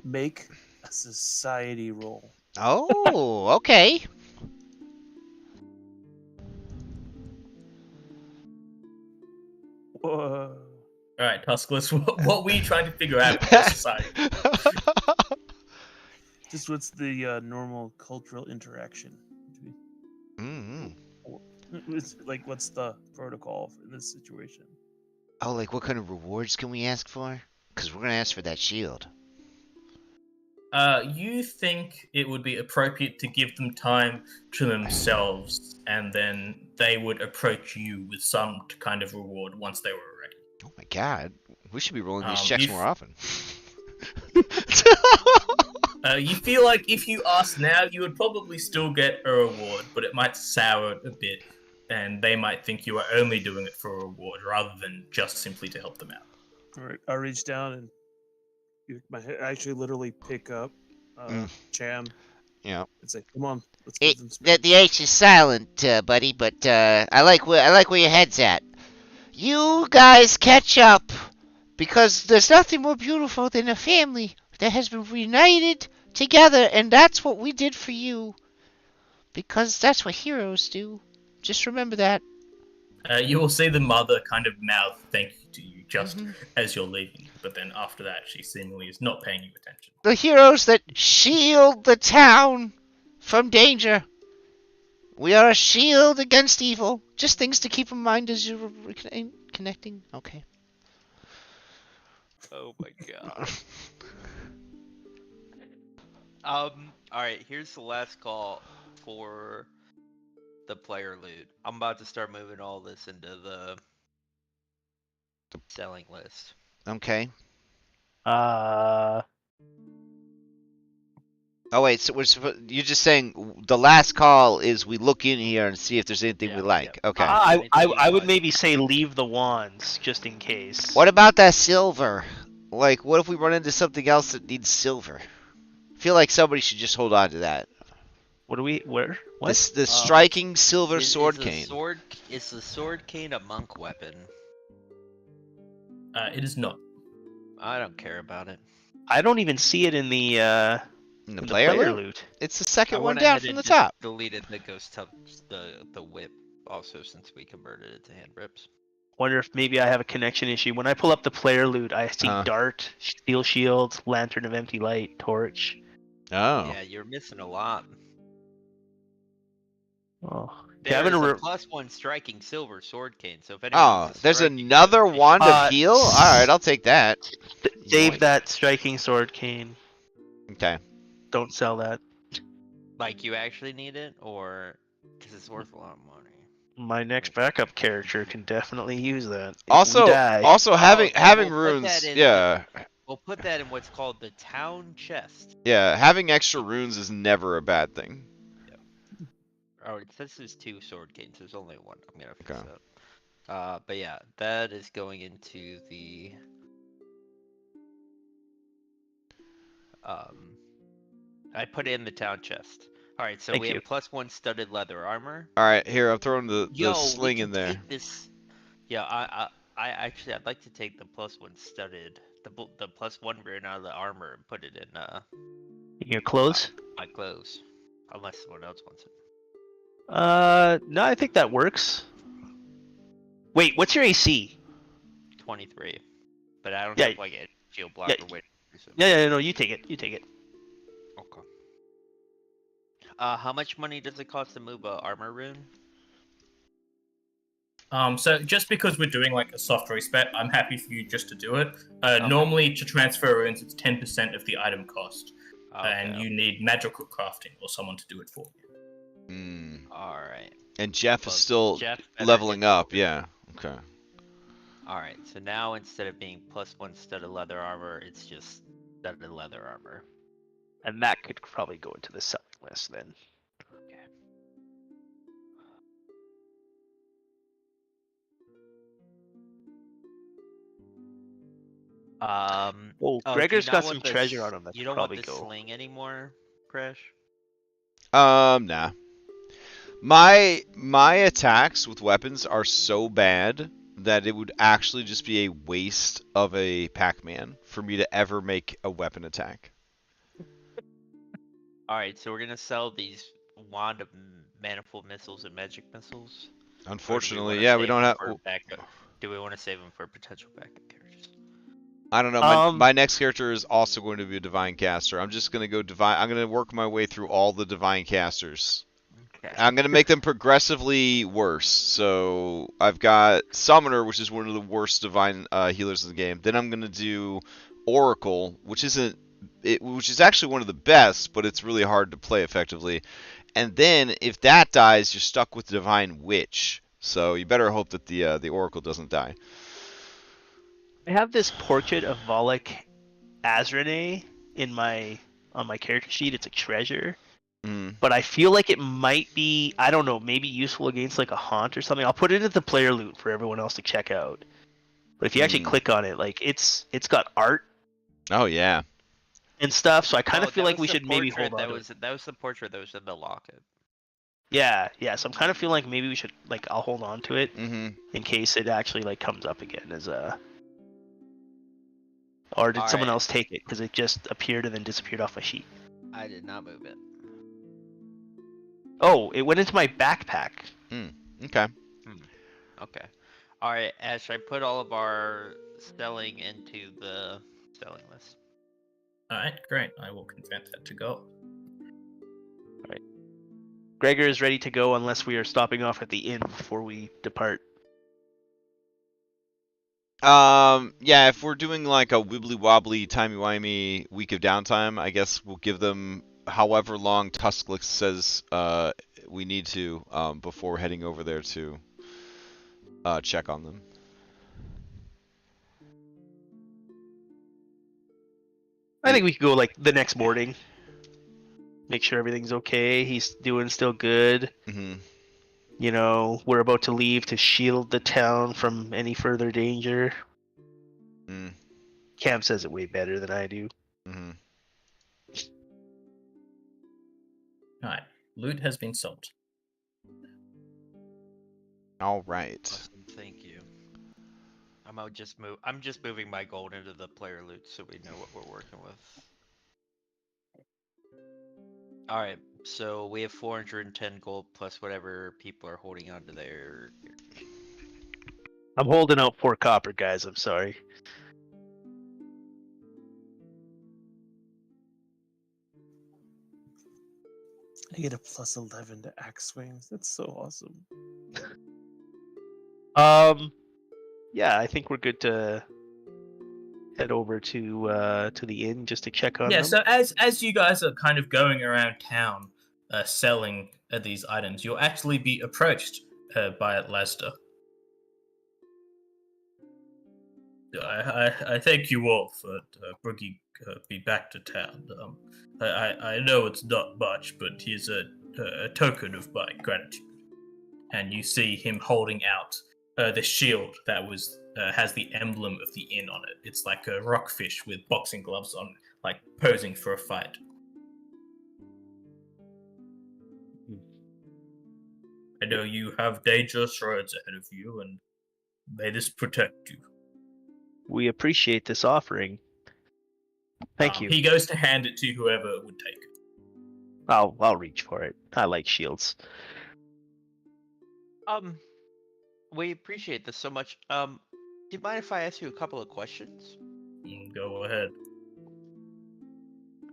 Make a society roll. Oh, okay. Whoa. All right, Tuskless, what were you trying to figure out with your society? Just what's the normal cultural interaction? Mm-hmm. Like, what's the protocol in this situation? Oh, like what kind of rewards can we ask for? Because we're gonna ask for that shield. You think it would be appropriate to give them time to themselves, and then they would approach you with some kind of reward once they were ready. Oh my god, we should be rolling these Um, checks if- more often. You feel like if you ask now, you would probably still get a reward, but it might sour a bit, and they might think you are only doing it for a reward rather than just simply to help them out. All right, I reach down and I actually literally pick up Cham you know. It's like, come on, let's It, give them some. the H is silent, buddy, but I like where your head's at. You guys catch up, because there's nothing more beautiful than a family that has been reunited together, and that's what we did for you. Because that's what heroes do. Just remember that. You will see the mother kind of mouth thank you to you just Mhm. as you're leaving, but then after that, she seemingly is not paying you attention. The heroes that shield the town from danger. We are a shield against evil. Just things to keep in mind as you're connecting. Okay. Oh my god. Alright, here's the last call for the player loot. I'm about to start moving all this into the selling list. Okay. Uh, Oh wait, so you're just saying the last call is we look in here and see if there's anything we Yeah, like. yeah. Okay. I would maybe say leave the wands just in case. What about that silver? Like, what if we run into something else that needs silver? I feel like somebody should just hold on to that. What do we? Where? What? The striking silver Is sword the cane. Is the sword cane a monk weapon? It is not. I don't care about it. I don't even see it in the In the in player loot? loot. It's the I second one went down ahead from and the just top. deleted the ghost touch, the whip also since we converted it to hand rips. Wonder if maybe I have a connection issue. When I pull up the player loot, I see dart, steel shield, lantern of empty light, torch. Oh. Yeah, you're missing a lot. Oh, There's Kevin, a +1 striking silver sword cane. So if anyone Oh, needs a there's striking another weapon, wand of heal? Alright, I'll take that. save Yoink. that striking sword cane. Okay. Don't sell that. like you actually need it, or because it's worth a lot of money. My next backup character can definitely use that. If we Also, die. having so having we'll put runes, that in yeah, We'll put that in what's called the town chest. yeah, having extra runes is never a bad thing. Oh, it says there's 2 sword canes. There's only one. I'm gonna fix Okay. that. But yeah, that is going into the I put it in the town chest. All right, so Thank we you. have +1 studded leather armor. All right, here I'm throwing the Yo, sling we in can there. take this. Yeah, I actually I'd like to take the +1 studded, the +1 rune out of the armor and put it in In your clothes? my clothes, unless someone else wants it. No, I think that works. Wait, what's your AC? 23, but I don't Yeah, have like a shield block yeah, or weight. Yeah, no, you take it. You take it. Okay. How much money does it cost to move a armor rune? So just because we're doing like a soft respec, I'm happy for you just to do it. Okay. Normally to transfer runes, it's 10% of the item cost, and Okay. you need magical crafting or someone to do it for you. All right. And Jeff Well, is still Jeff better leveling get up. over it. Yeah. Okay. All right. So now instead of being +1 studded leather armor, it's just studded leather armor. And that could probably go into the selling list then. Oh, do you Gregor's not got want some the treasure on him. That You could don't probably want the go. sling anymore, Crash? Nah. My attacks with weapons are so bad that it would actually just be a waste of a Pac-Man for me to ever make a weapon attack. All right. So we're gonna sell these wand of manifold missiles and magic missiles. Or do we Unfortunately, wanna yeah, we save don't them have. for backup? Do we want to save them for potential backup characters? I don't know. My next character is also going to be a divine caster. I'm just gonna go divine. I'm gonna work my way through all the divine casters. Okay. I'm gonna make them progressively worse. So I've got Summoner, which is one of the worst divine healers in the game. Then I'm gonna do Oracle, which is actually one of the best, but it's really hard to play effectively. And then if that dies, you're stuck with Divine Witch. So you better hope that the Oracle doesn't die. I have this portrait of Volek Azrene on my character sheet. It's a treasure. But I feel like it might be, I don't know, maybe useful against like a haunt or something. I'll put it at the player loot for everyone else to check out. But if you actually click on it, like it's got art Oh yeah. and stuff. So I kind Oh, of feel that like was we the should maybe portrait hold on to it. that was the portrait that was in the locket. Yeah. So I'm kind of feeling like maybe we should like I'll hold on to it Mm-hmm. in case it actually like comes up again as a. Or did someone Alright. else take it because it just appeared and then disappeared off my sheet? I did not move it. Oh, it went into my backpack. Okay. Okay. Alright, Ash, I put all of our selling into the selling list. Alright, great. I will convert that to gold. Gregyr is ready to go unless we are stopping off at the inn before we depart. Yeah, if we're doing like a wibbly wobbly, timey wimey week of downtime, I guess we'll give them however long Tuskless says we need to before heading over there to check on them. I think we could go like the next morning. Make sure everything's okay. He's doing still good. Mm-hmm. You know, we're about to leave to shield the town from any further danger. Mm. Cham says it way better than I do. Mm-hmm. Alright, loot has been sold. All right. Awesome, thank you. I'm just moving my gold into the player loot so we know what we're working with. Alright, so we have 410 gold plus whatever people are holding on to their. I'm holding out 4 copper, guys. I'm sorry. I get a plus 11 to axe swings. That's so awesome. Yeah, I think we're good to head over to the inn just to check on Yeah, them. so as you guys are kind of going around town selling these items, you'll actually be approached by Lasda. I thank you all for bringing me back to town. I know it's not much, but here's a token of my gratitude. And you see him holding out the shield that was has the emblem of the inn on it. It's like a rockfish with boxing gloves on, like posing for a fight. I know you have dangerous roads ahead of you, and may this protect you. We appreciate this offering. Thank you. He goes to hand it to whoever would take it. I'll reach for it. I like shields. We appreciate this so much. Do you mind if I ask you a couple of questions? Go ahead.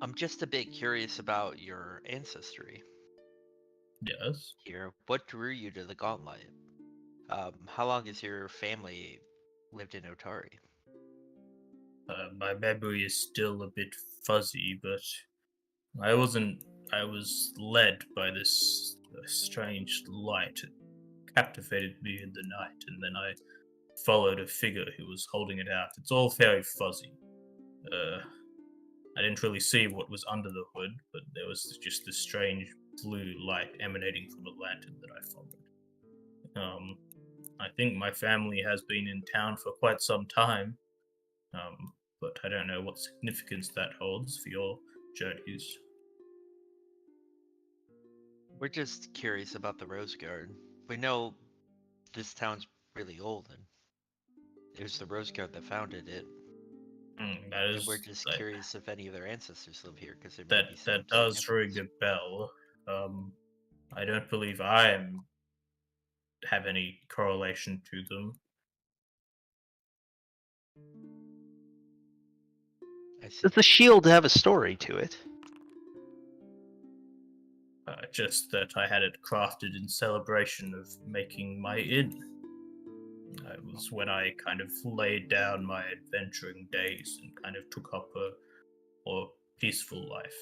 I'm just a bit curious about your ancestry. Yes. Here, what drew you to the Gauntlight? How long has your family lived in Otari? My memory is still a bit fuzzy, but I was led by this strange light. It captivated me in the night, and then I followed a figure who was holding it out. It's all very fuzzy. I didn't really see what was under the hood, but there was just this strange blue light emanating from a lantern that I followed. I think my family has been in town for quite some time, but I don't know what significance that holds for your journeys. We're just curious about the Roaseguard. We know this town's really old, and it was the Roaseguard that founded it. That is, and we're just curious if any of their ancestors live here, because that does ring a bell. I don't believe I have any correlation to them. Does the shield have a story to it? Just that I had it crafted in celebration of making my inn. It was when I kind of laid down my adventuring days and kind of took up a more peaceful life.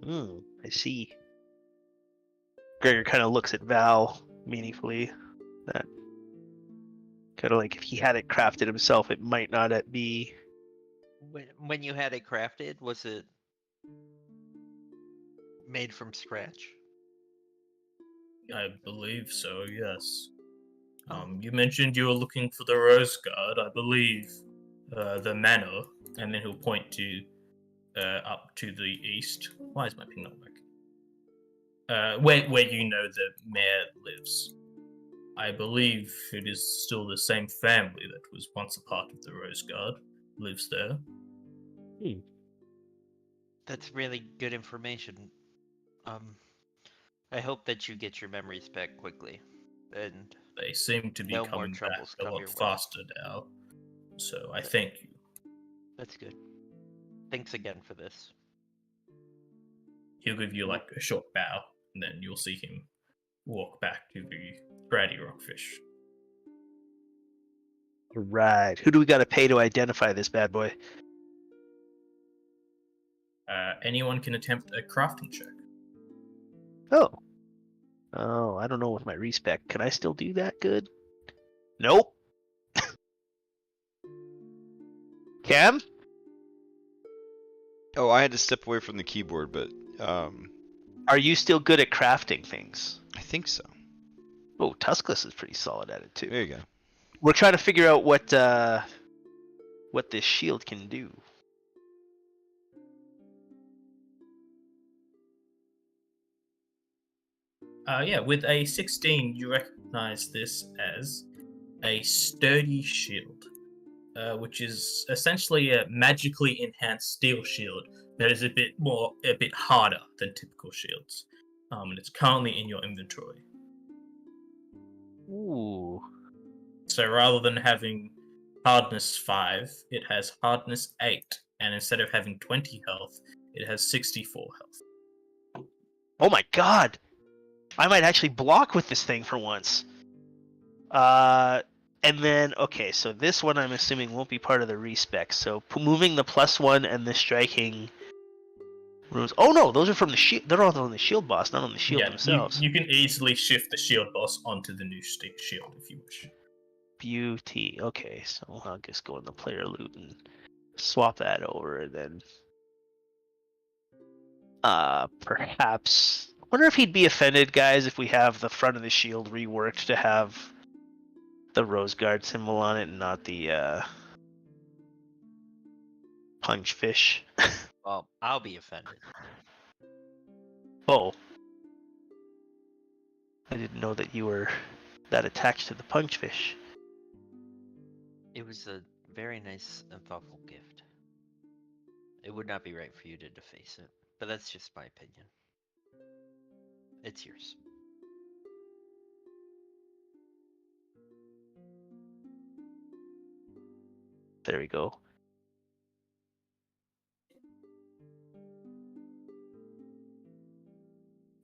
I see. Gregyr kind of looks at Val meaningfully. That kind of like if he had it crafted himself, it might not be. When you had it crafted, was it made from scratch? I believe so, yes. You mentioned you were looking for the Roaseguard. I believe the manor and then he'll point to up to the east. Why is my ping not working? Where you know the mayor lives. I believe it is still the same family that was once a part of the Roaseguard lives there. That's really good information. I hope that you get your memories back quickly, and They seem to be no more coming back troubles a come lot your way. faster now. So I thank you. That's good. Thanks again for this. He'll give you like a short bow, and then you'll see him walk back to the Grady Rockfish. Right. Who do we got to pay to identify this bad boy? Anyone can attempt a crafting check. Oh, I don't know with my respec. Can I still do that good? Nope. Cham? Oh, I had to step away from the keyboard, but Are you still good at crafting things? I think so. Oh, Tuskless is pretty solid at it too. There you go. We're trying to figure out what this shield can do. With a 16, you recognize this as a sturdy shield, which is essentially a magically enhanced steel shield that is a bit harder than typical shields. And it's currently in your inventory. Ooh. So rather than having hardness 5, it has hardness 8, and instead of having 20 health, it has 64 health. Oh my god! I might actually block with this thing for once. And then, okay, so this one I'm assuming won't be part of the respec. So moving the +1 and the striking runes. Oh no, those are from the shield. They're all on the shield boss, not on the shield themselves. You can easily shift the shield boss onto the new shield if you wish. Beauty. Okay, so I'll just go in the player loot and swap that over, and then perhaps. I wonder if he'd be offended, guys, if we have the front of the shield reworked to have the Roaseguard symbol on it and not the punch fish. Well, I'll be offended. Oh. I didn't know that you were that attached to the punch fish. It was a very nice and thoughtful gift. It would not be right for you to deface it, but that's just my opinion. It's yours. There we go.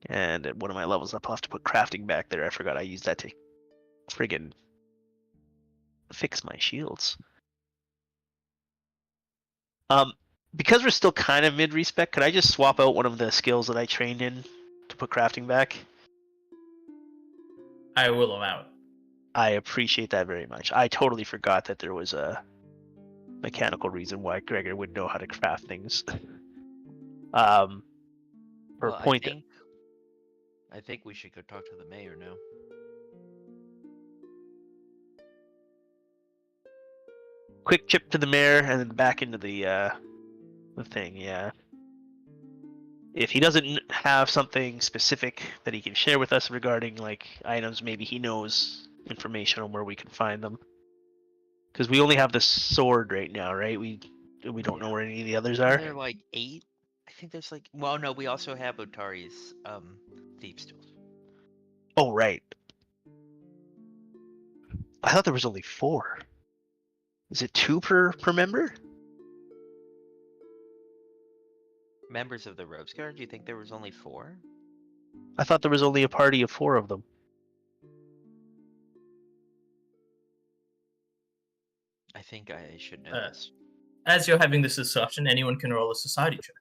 And at one of my levels up, I'll have to put crafting back there. I forgot I used that to friggin' fix my shields. Because we're still kind of mid-respec, could I just swap out one of the skills that I trained in to put crafting back? I will allow it. I appreciate that very much. I totally forgot that there was a mechanical reason why Gregyr would know how to craft things. Well, point. I think we should go talk to the mayor now. Quick chip to the mayor and then back into the thing, yeah. If he doesn't have something specific that he can share with us regarding like items, maybe he knows information on where we can find them. Because we only have the sword right now, right? We don't know where any of the others are. There are like 8. I think there's like. Well, no, we also have Otari's thieves tools. Oh right. I thought there was only 4. Is it 2 per member? Members of the Roaseguard? Do you think there was only 4? I thought there was only a party of 4 of them. I think I should know this. As you're having this discussion, anyone can roll a society check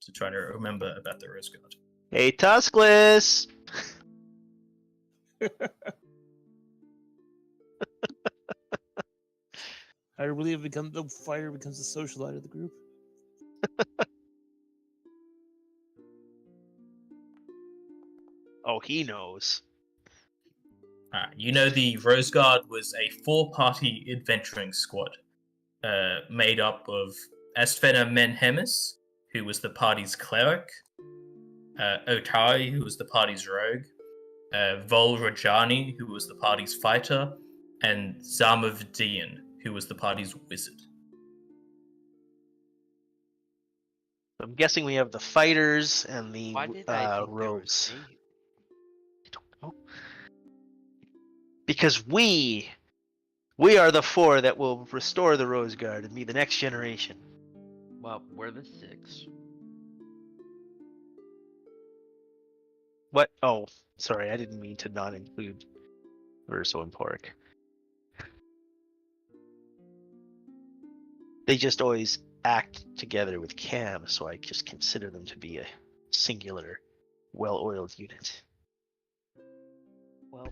to try to remember about the Roaseguard. Hey, Tuskless! I believe the fighter becomes the socialite of the group. Oh, he knows. You know the Roaseguard was a 4-party adventuring squad made up of Asfena Menhemis, who was the party's cleric, Otari, who was the party's rogue, Vol Rajani, who was the party's fighter, and Zamavdian, who was the party's wizard. I'm guessing we have the fighters and the Why did I think there was rogues. 8? I don't know. Because we are the 4 that will restore the Roaseguard and be the next generation. Well, we're the 6. What? Oh, sorry, I didn't mean to not include Verso and Pork. They just always act together with Cham, so I just consider them to be a singular, well-oiled unit. Well,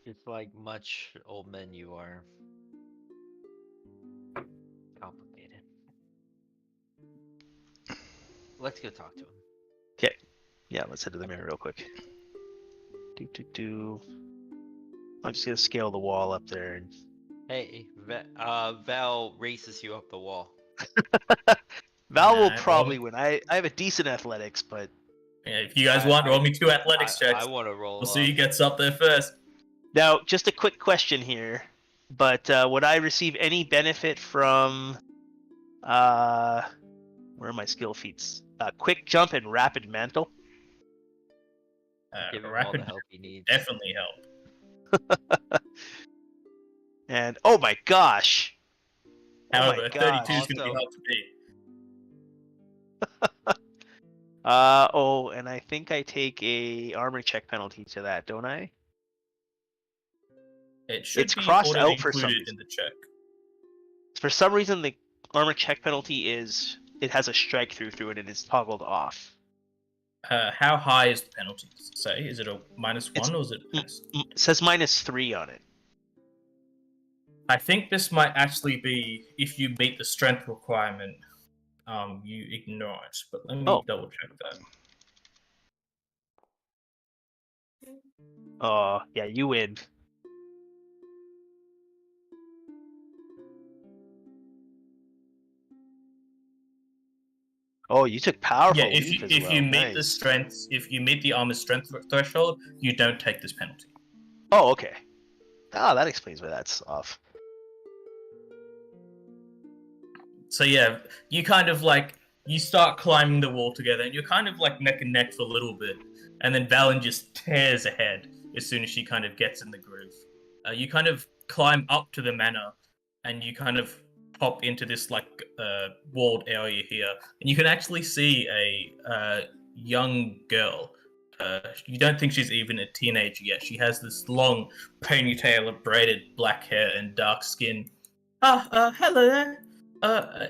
it's like much old men you are. Complicated. Let's go talk to him. Okay, yeah, let's head to the mirror real quick. I'm just gonna scale the wall up there and Hey, Val races you up the wall. Val will Nah, probably win. I have a decent athletics, but Yeah, if you guys want, roll me 2 athletics checks. I want to roll. We'll see who gets up there first. now just a quick question here. But would I receive any benefit from where are my skill feats? Quick jump and rapid mantle. Give him all Rapid the help he needs. definitely help. And oh my gosh! However, oh my 32 gosh. is going to be Also- hard to beat. Oh, and I think I take a armor check penalty to that, don't I? It should It's be crossed auto out for some included reason. in the check. For some reason, the armor check penalty it has a strike through it and it's toggled off. How high is the penalty? Does it say? Is it a -1 or is it? It says -3 on it. I think this might actually be if you meet the strength requirement. You ignore it, but let me double check that. Oh, yeah, you win. Oh, you took powerful Yeah, leap as if well. you meet the Nice. strength, if you meet the armor strength threshold, you don't take this penalty. Oh, okay. Ah, that explains why that's off. So yeah, you kind of like you start climbing the wall together, and you're kind of like neck and neck for a little bit, and then Velen just tears ahead as soon as she kind of gets in the groove. You kind of climb up to the manor, and you kind of pop into this like walled area here, and you can actually see a young girl. You don't think she's even a teenager yet. She has this long ponytail of braided black hair and dark skin. Hello there.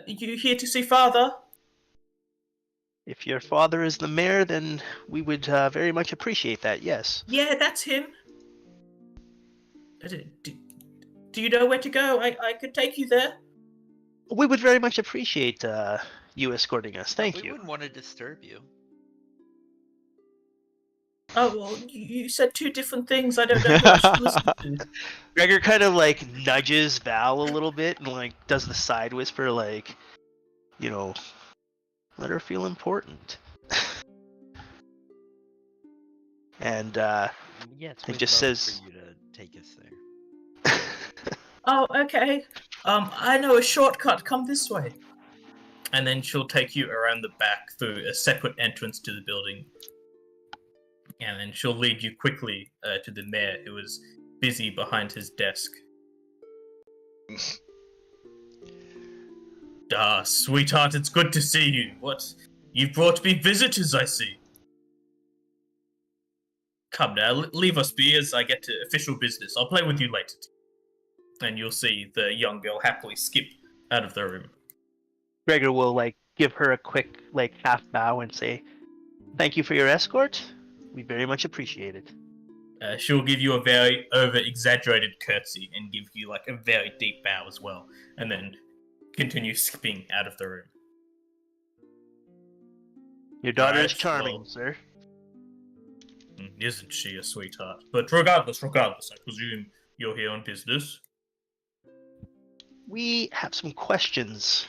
You here to see father? If your father is the mayor, then we would very much appreciate that, yes. Yeah, that's him. Do you know where to go? I could take you there. We would very much appreciate you escorting us. Thank We you. wouldn't want to disturb you. Oh, well, you said 2 different things. I don't know who I should listen to. Gregyr kind of like nudges Val a little bit and like does the side whisper, like, you know, let her feel important. And Yes, it we'd just love says- for you to take us there. Oh, okay. I know a shortcut. Come this way. And then she'll take you around the back through a separate entrance to the building. And then she'll lead you quickly to the mayor, who is busy behind his desk. Sweetheart, it's good to see you. What? You've brought me visitors, I see. Come now, leave us be as I get to official business. I'll play with you later. And you'll see the young girl happily skip out of the room. Gregyr will like give her a quick like half bow and say, "Thank you for your escort. We very much appreciate it." She'll give you a very over-exaggerated curtsy and give you like a very deep bow as well, and then continue skipping out of the room. Your daughter is Right, charming, well- sir. Isn't she a sweetheart? But regardless, I presume you're here on business. we have some questions.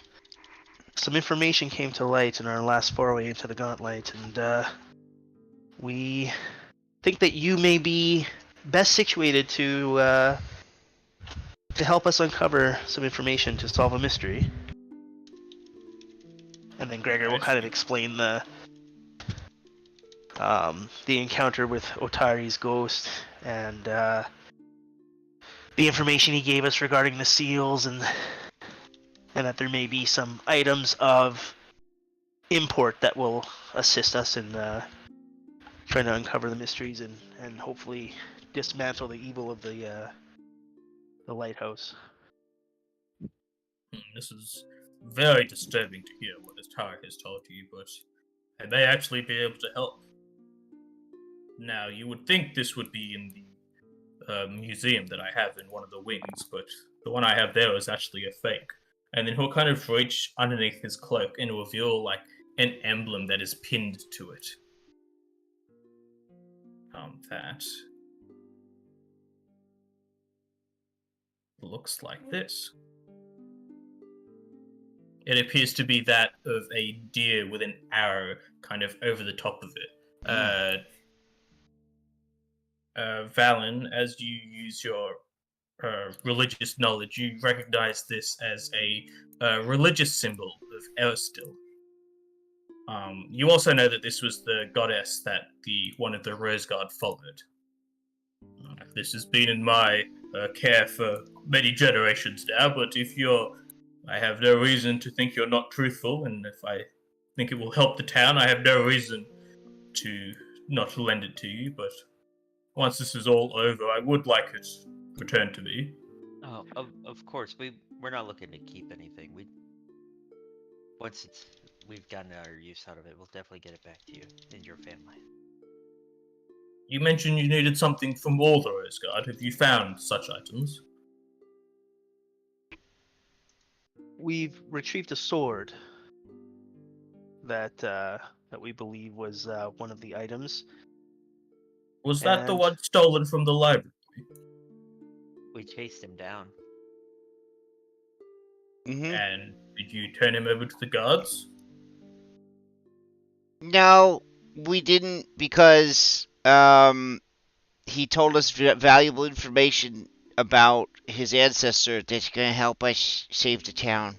Some information came to light in our last foray into the Gauntlight, and we think that you may be best situated to help us uncover some information to solve a mystery. And then Gregyr will kind of explain the encounter with Otari's ghost and the information he gave us regarding the seals, and that there may be some items of import that will assist us in trying to uncover the mysteries and hopefully dismantle the evil of the lighthouse. This is very disturbing to hear what Otari has told you, but I may actually be able to help. Now, you would think this would be in the museum that I have in one of the wings, but the one I have there is actually a fake. And then he'll kind of reach underneath his cloak and reveal like an emblem that is pinned to it. That looks like this. It appears to be that of a deer with an arrow kind of over the top of it. Velen, as you use your religious knowledge, you recognize this as a religious symbol of Eristil. You also know that this was the goddess that one of the Roaseguard followed. This has been in my care for many generations now, but I have no reason to think you're not truthful, and if I think it will help the town, I have no reason to not lend it to you, but once this is all over, I would like it returned to me. Oh, of course. We're not looking to keep anything. Once we've gotten our use out of it, we'll definitely get it back to you and your family. You mentioned you needed something from all the Roaseguard. Have you found such items? We've retrieved a sword that we believe was one of the items. Was that the And- one stolen from the library? We chased him down. And did you turn him over to the guards? No, we didn't, because he told us valuable information about his ancestor that's going to help us save the town.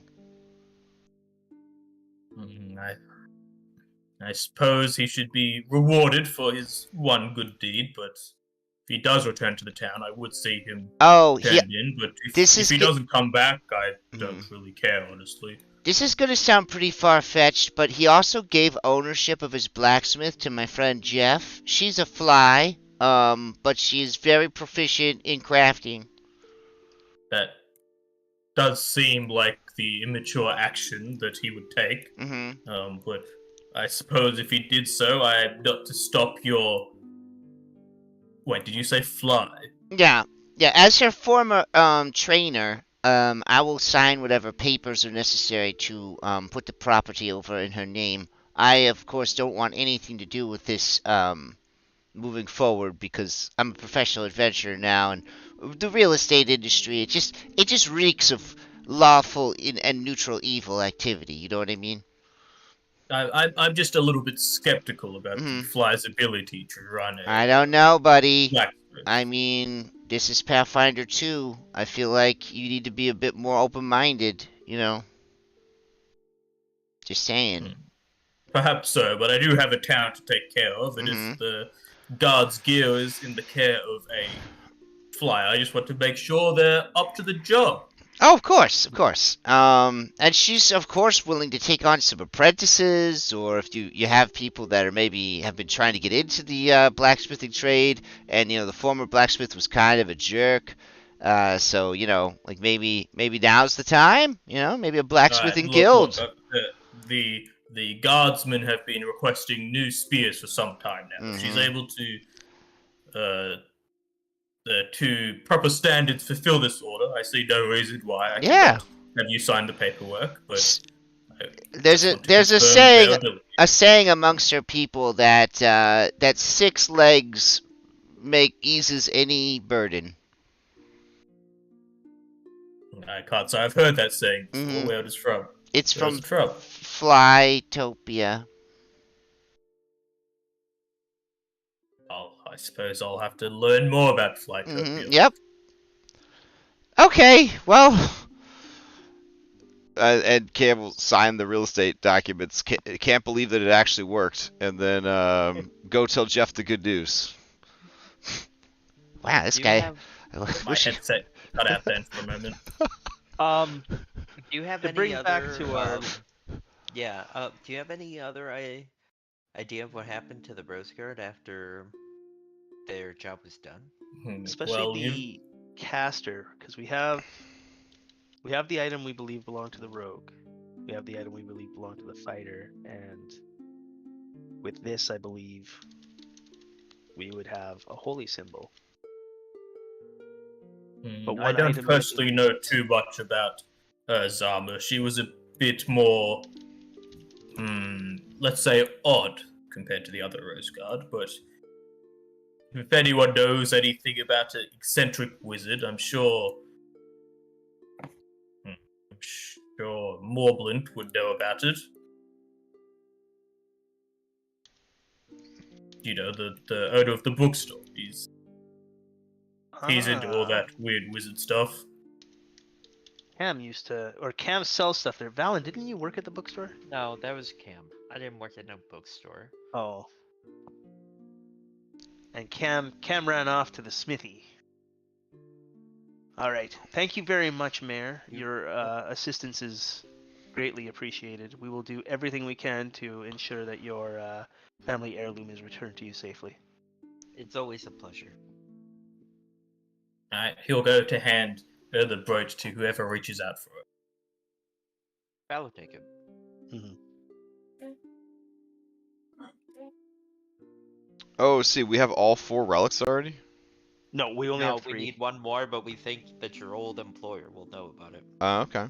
I suppose he should be rewarded for his one good deed, but if he does return to the town, I would see him turned in. But if he doesn't come back, I don't really care, honestly. This is going to sound pretty far-fetched, but he also gave ownership of his blacksmith to my friend Jeff. She's a fly, but she is very proficient in crafting. That does seem like the immature action that he would take. But I suppose if he did so, I'm not to stop your... Wait, did you say fly? Yeah. As her former trainer, I will sign whatever papers are necessary to put the property over in her name. I, of course, don't want anything to do with this moving forward, because I'm a professional adventurer now, and the real estate industry, it just reeks of lawful and neutral evil activity. You know what I mean? I'm just a little bit skeptical about the fly's ability to run a... I don't know, buddy. blacksmith. I mean, this is Pathfinder 2. I feel like you need to be a bit more open-minded, you know? Just saying. Perhaps so, but I do have a town to take care of, and if the guard's gear is in the care of a fly, I just want to make sure they're up to the job. Oh, of course. And she's, of course, willing to take on some apprentices, or if you have people that are maybe have been trying to get into the blacksmithing trade, and, the former blacksmith was kind of a jerk, so, like maybe now's the time, maybe a blacksmithing guild. The guardsmen have been requesting new spears for some time now. If she's able to proper standards fulfill this order, I see no reason why I can't have you sign the paperwork. But there's a saying amongst our people that 6 legs eases any burden. I can't say I've heard that saying before. Mhm. Where it is from? It's Where's from it from? Flytopia. I suppose I'll have to learn more about Flytopia. Yep. Okay, well. And Cam will sign the real estate documents. Can't believe that it actually worked. And then go tell Jeff the good news. Wow, this Do you guy. have- My wish he- headset cut out then for a moment. Do you have To any bring other? back to our- Yeah. Do you have any other idea of what happened to the Roaseguard after their job was done? Especially Well, the caster, because we have the item we believe belonged to the rogue. We have the item we believe belonged to the fighter, and with this, I believe we would have a holy symbol. But I one don't item personally know too much about Zama. She was a bit more, let's say, odd compared to the other Roaseguard. But if anyone knows anything about an eccentric wizard, I'm sure Morblint would know about it. You know, the owner of the bookstore. He's into all that weird wizard stuff. Cam sells stuff there. Velen, didn't you work at the bookstore? No, that was Cam. I didn't work at no bookstore. Oh. And Cam ran off to the smithy. All right. Thank you very much, Mayor. Your assistance is greatly appreciated. We will do everything we can to ensure that your family heirloom is returned to you safely. It's always a pleasure. He'll go to hand the brooch to whoever reaches out for it. I will take it. Oh, see, we have all 4 relics already? No, we only No, have 3. we need one more, but we think that your old employer will know about it. Okay.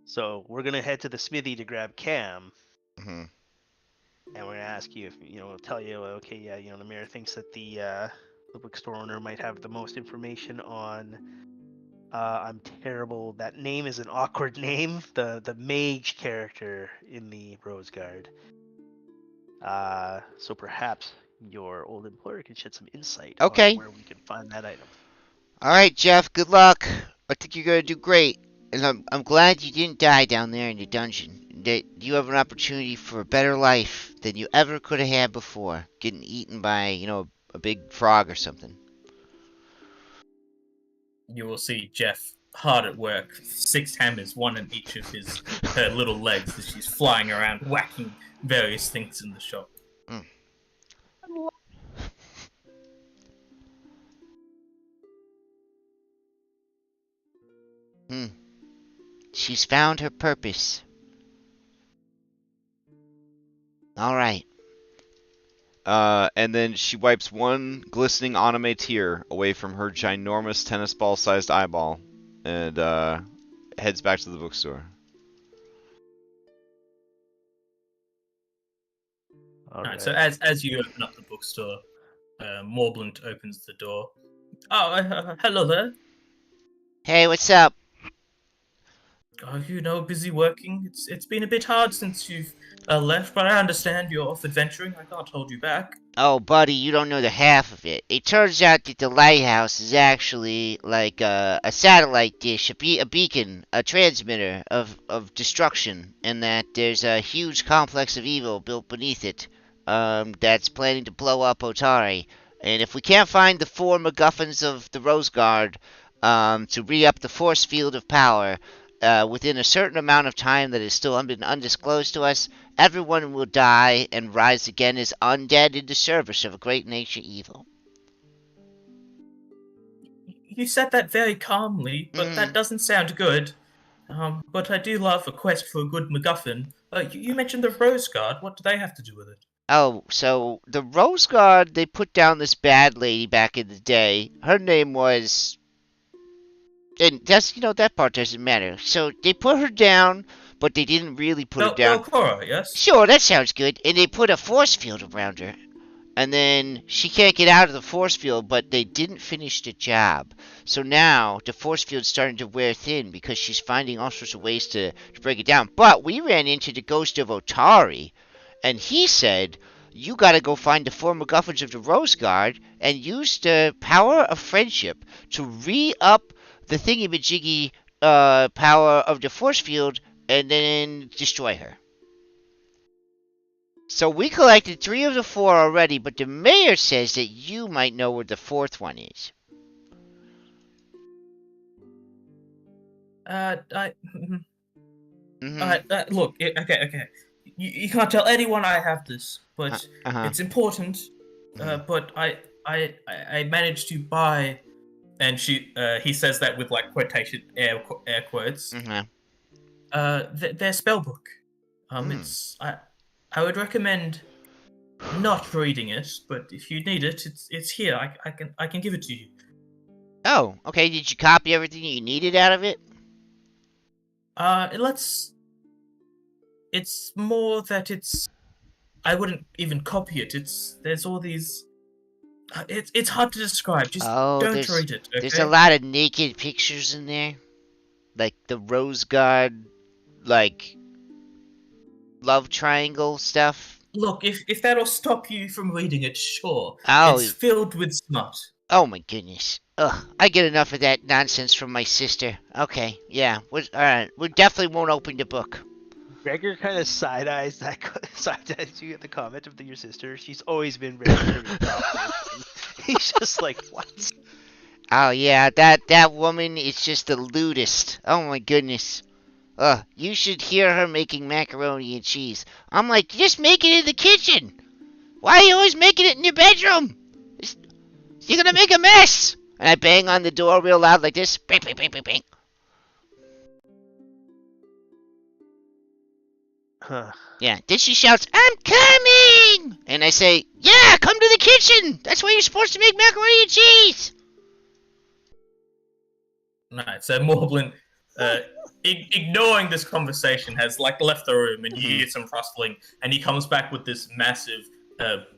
So we're gonna head to the smithy to grab Cam, hmm and we're gonna ask you if we'll tell you, okay, yeah, the mayor thinks that the bookstore owner might have the most information on. I'm terrible. That name is an awkward name. The mage character in the Roaseguard. So perhaps your old employer can shed some insight Okay. on where we can find that item. All right, Jeff. Good luck. I think you're gonna do great, and I'm glad you didn't die down there in the dungeon. That you have an opportunity for a better life than you ever could have had before, getting eaten by a big frog or something. You will see Jeff hard at work, 6 hammers, one in each of her little legs as she's flying around, whacking various things in the shop. She's found her purpose. All right. And then she wipes one glistening anime tear away from her ginormous tennis ball-sized eyeball and heads back to the bookstore. Alright, so as you open up the bookstore, Morblint opens the door. Oh, hello there. Hey, what's up? Oh, busy working. It's been a bit hard since you've left, but I understand you're off adventuring. I can't hold you back. Oh, buddy, you don't know the half of it. It turns out that the lighthouse is actually like a satellite dish, a beacon, a transmitter of destruction, and that there's a huge complex of evil built beneath it that's planning to blow up Otari. And if we can't find the 4 McGuffins of the Roaseguard to re-up the force field of power within a certain amount of time that is still been undisclosed to us, everyone will die and rise again as undead in the service of a great nature evil. You said that very calmly, but that doesn't sound good. But I do love a quest for a good MacGuffin. You mentioned the Roaseguard. What do they have to do with it? Oh, so the Roaseguard, they put down this bad lady back in the day. Her name was... And that's, that part doesn't matter. So they put her down, but they didn't really put her down. Belcora, yes? Sure, that sounds good. And they put a force field around her. and then she can't get out of the force field, but they didn't finish the job. So now the force field's starting to wear thin because she's finding all sorts of ways to break it down. But we ran into the ghost of Otari, and he said, you gotta go find the 4 McGuffins of the Roaseguard and use the power of friendship to re-up the thingy-majiggy power of the force field and then destroy her. So we collected 3 of the 4 already, but the mayor says that you might know where the 4th one is. Look, okay. You can't tell anyone I have this, but it's important. But I managed to buy, and he says that with like quotation air quotes. Their spell book. It's I would recommend not reading it, but if you need it, it's here. I can give it to you. Oh, okay. Did you copy everything you needed out of it? It's more that I wouldn't even copy it. There's all these. It's hard to describe. Just don't read it. Okay? There's a lot of naked pictures in there, like the Roaseguard, like love triangle stuff. Look, if that'll stop you from reading it, sure. Oh, it's filled with smut. Oh my goodness. Ugh, I get enough of that nonsense from my sister. Okay, yeah, alright. We definitely won't open the book. Gregyr kind of side-eyes you at the comment of your sister. She's always been very He's just like, what? Oh yeah, that woman is just the lewdest. Oh my goodness. You should hear her making macaroni and cheese. I'm like, just make it in the kitchen. Why are you always making it in your bedroom? You're gonna make a mess! And I bang on the door real loud like this. Bang, bang, bang, bang, bang. Huh. Yeah, then she shouts, I'm coming! And I say, yeah, come to the kitchen! That's where you're supposed to make macaroni and cheese! Right, so Morblin, ignoring this conversation, has like left the room, and you hear some rustling, and he comes back with this massive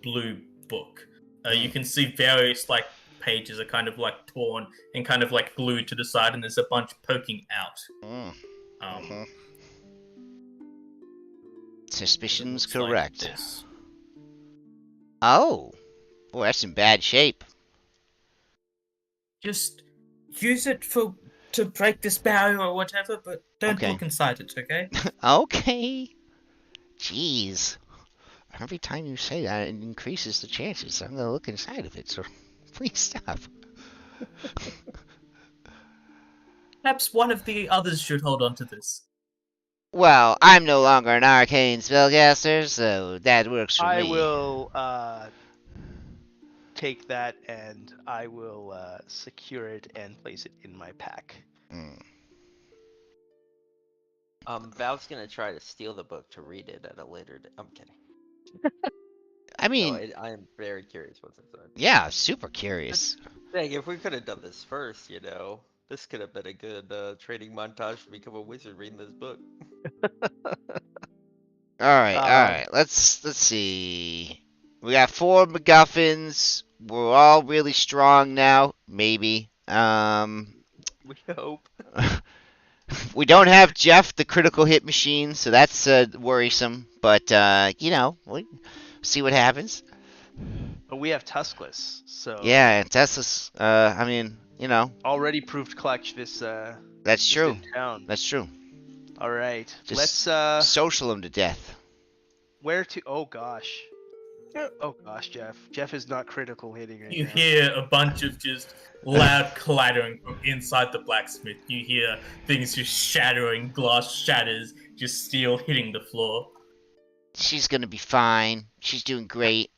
blue book. You can see various like pages are kind of like torn and kind of like glued to the side, and there's a bunch poking out. Suspicions Looks like correct. this. Oh, boy, that's in bad shape. Just use it to break this barrier or whatever, but don't look inside it, okay? Okay. Jeez. Every time you say that, it increases the chances I'm gonna look inside of it, so please stop. Perhaps one of the others should hold on to this. Well, I'm no longer an arcane spellcaster, so that works for me. I will take that and I will secure it and place it in my pack. Val's gonna try to steal the book to read it at a later day. I'm kidding. I mean, I am very curious what's inside. yeah, super curious. Dang, if we could have done this first, this could have been a good training montage to become a wizard reading this book. All right. Let's see. We got 4 McGuffins. We're all really strong now. Maybe. We hope. We don't have Jeff, the critical hit machine, so that's worrisome. But we'll see what happens. But we have Tuskless, so yeah, Tuskless. already proved clutch this. That's true. Town. That's true. All right, Just let's social him to death. Where to? Oh gosh, Jeff. Jeff is not critical hitting right You now. hear a bunch of just loud clattering from inside the blacksmith. You hear things just shattering, glass shatters, just steel hitting the floor. She's gonna be fine. She's doing great.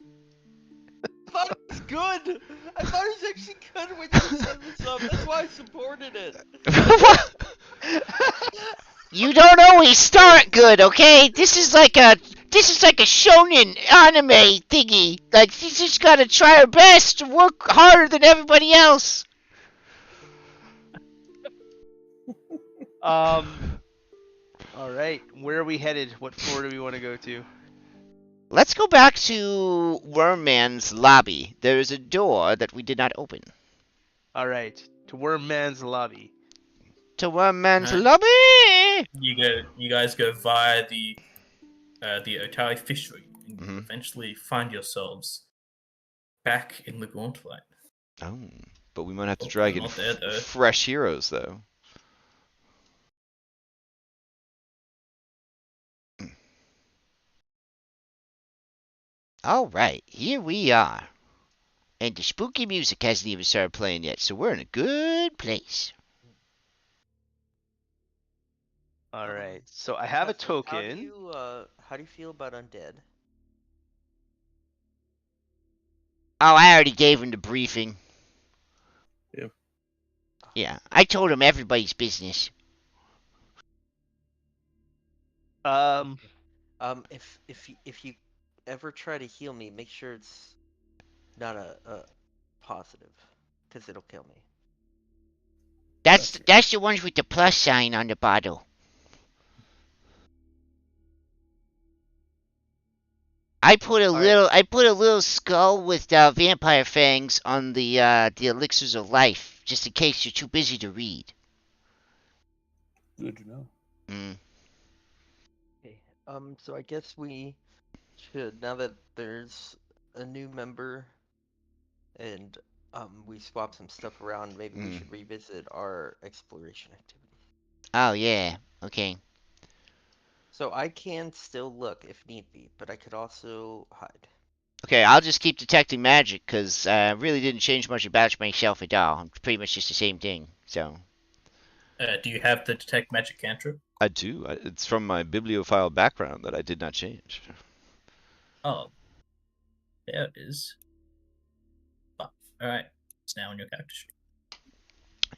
I thought it was good! I thought it was actually good when you set this up. That's why I supported it. You don't always start good, okay? This is like a shonen anime thingy. Like, she's just gotta try her best to work harder than everybody else. All right, where are we headed? What floor do we want to go to? Let's go back to Wormman's lobby. There is a door that we did not open. All right, to Wormman's lobby. To Wormman's Huh? lobby! You guys go via the Otari fishery, and you Mhm. eventually find yourselves back in the Gauntlight. Oh, but we might have to Oh, drag they're in not there, though. fresh heroes, though. Alright, here we are. And the spooky music hasn't even started playing yet, so we're in a good place. All right, so I have a Tuskless, token. How do you feel about undead? Oh, I already gave him the briefing. Yeah. Yeah, I told him everybody's business. If you ever try to heal me, make sure it's not a positive, because it'll kill me. That's the ones with the plus sign on the bottle. I put a little skull with vampire fangs on the elixirs of life, just in case you're too busy to read. Good to know. Mm. Okay. So I guess we should, now that there's a new member and we swap some stuff around, maybe we should revisit our exploration activities. Oh yeah, okay. So I can still look if need be, but I could also hide. Okay, I'll just keep detecting magic, because I really didn't change much about myself at all. It's pretty much just the same thing, so. Do you have the detect magic cantrip? I do. It's from my bibliophile background that I did not change. Oh, there it is. Oh, all right, it's now on your character sheet.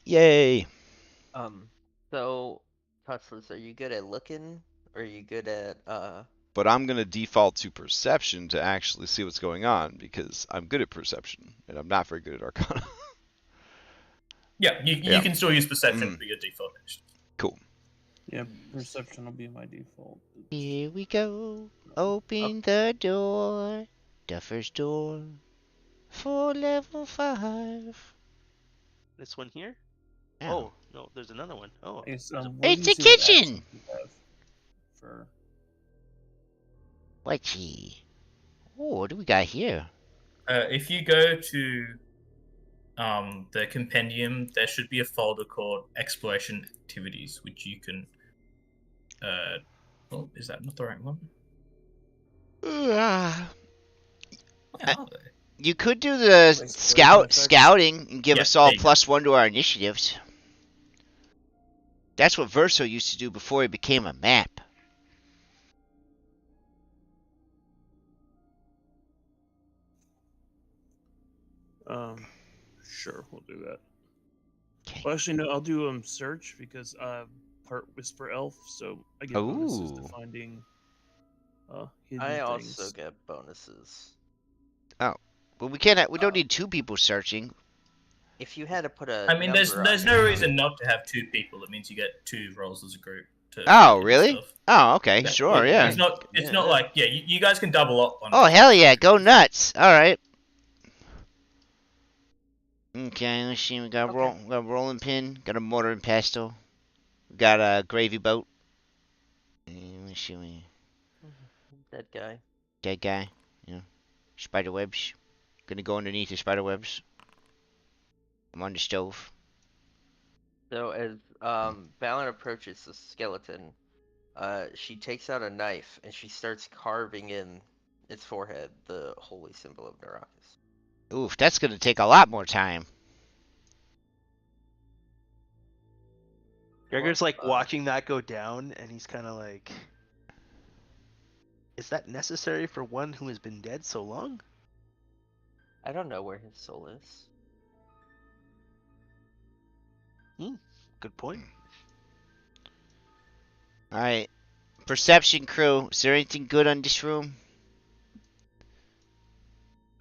Yay! So Tuskless, are you good at looking, or are you good at But I'm going to default to perception to actually see what's going on, because I'm good at perception, and I'm not very good at arcana. Yeah, you can still use perception for your default action. Cool. Yeah, perception will be my default. Here we go. Open the door. The first door. For level 5. This one here. Oh, Oh no, there's another one. Oh, It's, there's what It's do you a see what kitchen! actions you have for what's he? Oh, what do we got here? If you go to the compendium, there should be a folder called Exploration Activities, which you can. Oh, is that not the right one? Ah. Where are they? You could do the scouting and give Yeah, us all there you go. +1 to our initiatives. That's what Verso used to do before he became a map. Sure, we'll do that. Okay. Well, actually, no, I'll do search because part whisper elf, so I get bonuses to Ooh. finding hidden I things. also get bonuses. Well, we can't. We don't need 2 people searching. If you had to put a I mean, there's number on no it, reason not to have 2 people. It means you get 2 rolls as a group. To Oh, do really? stuff. Oh, okay, Yeah, sure, yeah. It's not like you guys can double up on. Oh, it. hell yeah, go nuts! All right. Okay, let's see. We got Okay. got a rolling pin. Got a mortar and pestle. We got a gravy boat. And let's see. that guy. Dead guy. Yeah. Spider webs. Gonna go underneath the spider webs. I'm on the stove. So as Valen approaches the skeleton, she takes out a knife and she starts carving in its forehead the holy symbol of Naraka. Oof, that's gonna take a lot more time. Gregor's like watching that go down, and he's kind of like, "Is that necessary for one who has been dead so long?" I don't know where his soul is. Good point. Alright. Perception crew. Is there anything good on this room?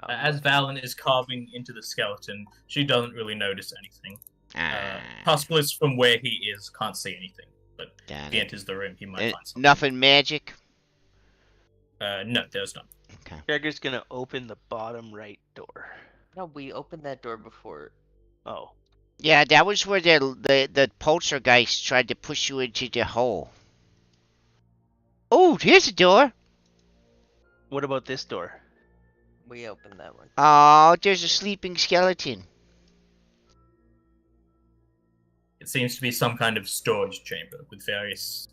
As Valen is carving into the skeleton, she doesn't really notice anything. Tuskless, from where he is, can't see anything. But if Damn he it. enters the room, he might find something. Nothing magic? No, there's none. Gregor's gonna open the bottom right door. No, we opened that door before. Oh. Yeah, that was where the poltergeist tried to push you into the hole. Oh, here's a door. What about this door? We opened that one. Oh, there's a sleeping skeleton. It seems to be some kind of storage chamber with various,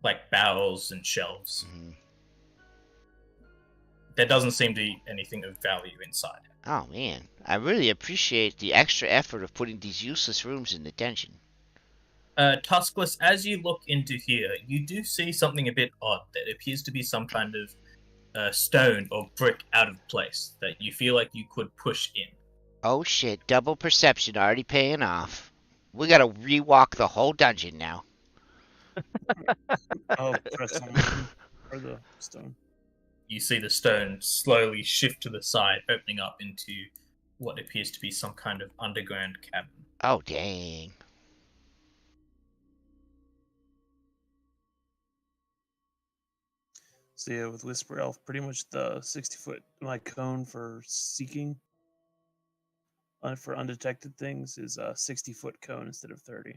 like, barrels and shelves. Mhm. There doesn't seem to be anything of value inside. Oh man, I really appreciate the extra effort of putting these useless rooms in the dungeon. Tuskless, as you look into here, you do see something a bit odd that appears to be some kind of stone or brick out of place that you feel like you could push in. Oh shit, double perception already paying off. We gotta rewalk the whole dungeon now. I'll press on one for the stone. You see the stone slowly shift to the side, opening up into what appears to be some kind of underground cabin. Oh dang. So yeah, with Whisper Elf, pretty much the 60-foot my cone for seeking for undetected things is a 60-foot cone instead of 30.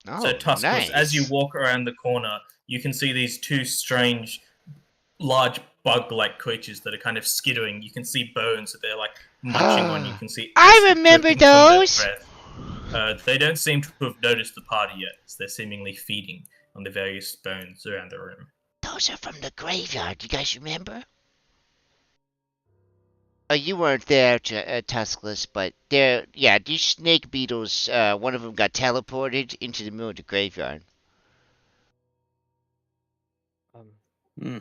Oh, So Tuskless, nice. as you walk around the corner, you can see these two strange, large bug-like creatures that are kind of skittering. You can see bones that they're like munching on. You can see. I acid remember dripping from their those! breath. They don't seem to have noticed the party yet, as they're seemingly feeding on the various bones around the room. Those are from the graveyard. You guys remember? Oh, you weren't there, Tuskless, but these snake beetles. One of them got teleported into the middle of the graveyard. Hmm.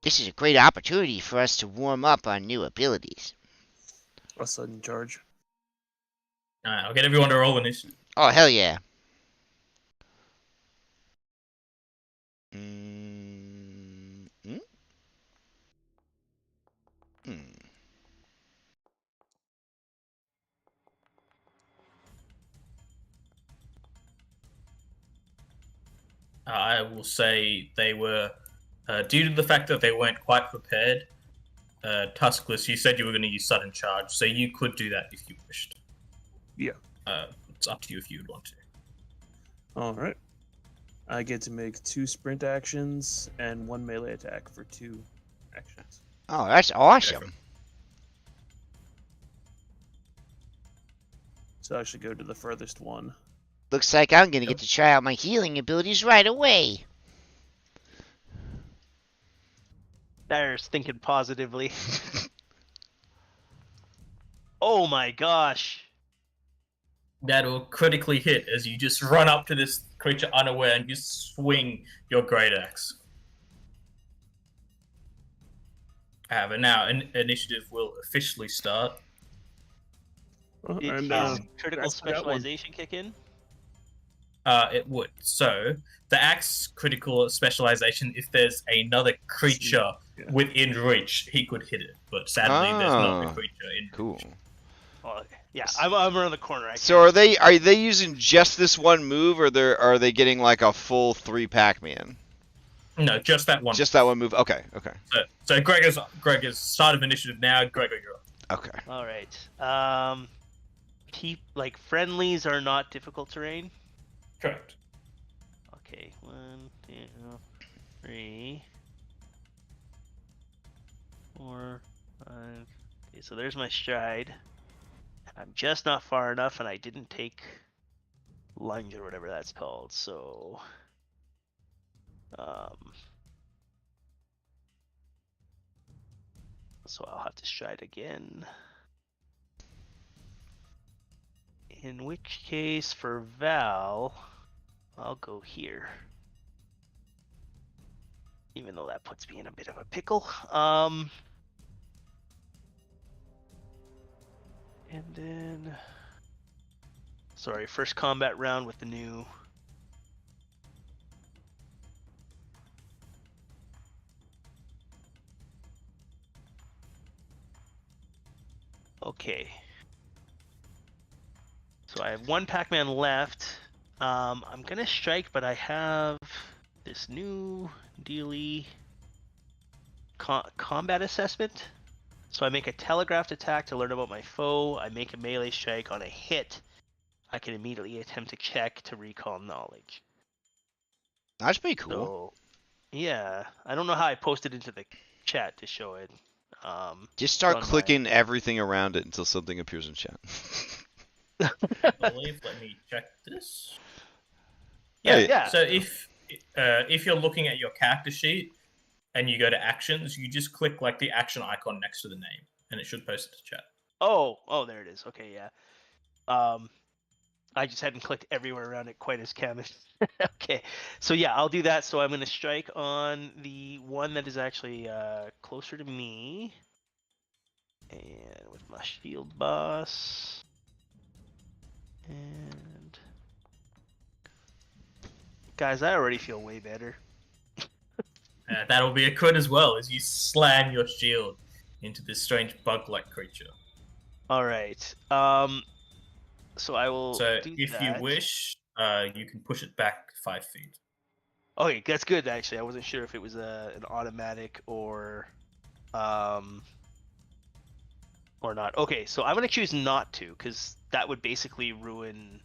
This is a great opportunity for us to warm up on new abilities. A sudden charge. Alright, I'll get everyone to roll initiative. Oh, hell yeah. Mm, mm? Hmm. I will say they were, due to the fact that they weren't quite prepared, Tuskless, you said you were going to use sudden charge, so you could do that if you wished. Yeah. It's up to you if you would want to. All right. I get to make 2 sprint actions and 1 melee attack for 2 actions. Oh, that's awesome. So I should go to the furthest one. Looks like I'm gonna get to try out my healing abilities right away. There's thinking positively. Oh my gosh. That'll critically hit as you just run up to this creature unaware and just swing your great axe. But now initiative will officially start. Did And, his critical that's that one. specialization kick in? It would. So the axe critical specialization, if there's another creature Yeah. within reach, he could hit it. But sadly, there's not a creature in Cool. Oh, okay. Yeah, I'm around the corner. So are they using just this one move, or are they getting like a full 3 Pac-Man? No, just that one. Just that one move. Okay. Okay. So Gregor's start of initiative now. Gregor, you're up. Okay. All right. Like friendlies are not difficult terrain. Correct. Okay, 1, 2, 3, 4, 5. Okay, so there's my stride. I'm just not far enough, and I didn't take lunge or whatever that's called. So, so I'll have to stride again. In which case, for Val, I'll go here. Even though that puts me in a bit of a pickle. And then... Sorry, first combat round with the new... Okay. So I have 1 Pac-Man left. I'm gonna strike, but I have this new dealie combat assessment. So I make a telegraphed attack to learn about my foe. I make a melee strike on a hit. I can immediately attempt a check to recall knowledge. That's pretty cool. So, yeah, I don't know how I posted into the chat to show it. Just start on my- clicking everything around it until something appears in chat. I believe. Let me check this. Hey. Yeah. So if you're looking at your character sheet and you go to actions, you just click like the action icon next to the name, and it should post it to chat. Oh, there it is. Okay, yeah. I just hadn't clicked everywhere around it quite as Cam. Okay, so yeah, I'll do that. So I'm going to strike on the one that is actually closer to me, and with my shield boss, and guys, I already feel way better. That'll be a crit as well, as you slam your shield into this strange bug-like creature. All right. So I will. So do if that. you wish, you can push it back 5 feet. Okay, that's good actually. I wasn't sure if it was an automatic or not. Okay, so I'm gonna choose not to, because that would basically ruin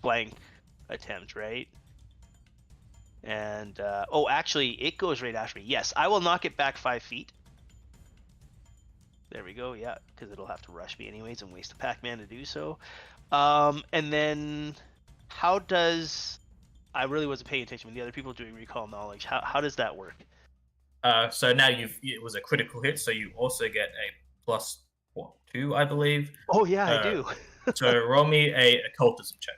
flank attempt, right? And oh, actually, it goes right after me. Yes, I will knock it back 5 feet. There we go. Yeah, because it'll have to rush me anyways and waste a Pac-Man to do so. And then how does... I really wasn't paying attention when the other people doing recall knowledge. How does that work? So now it was a critical hit, so you also get a +2, I believe. Oh yeah, I do. So roll me a occultism check.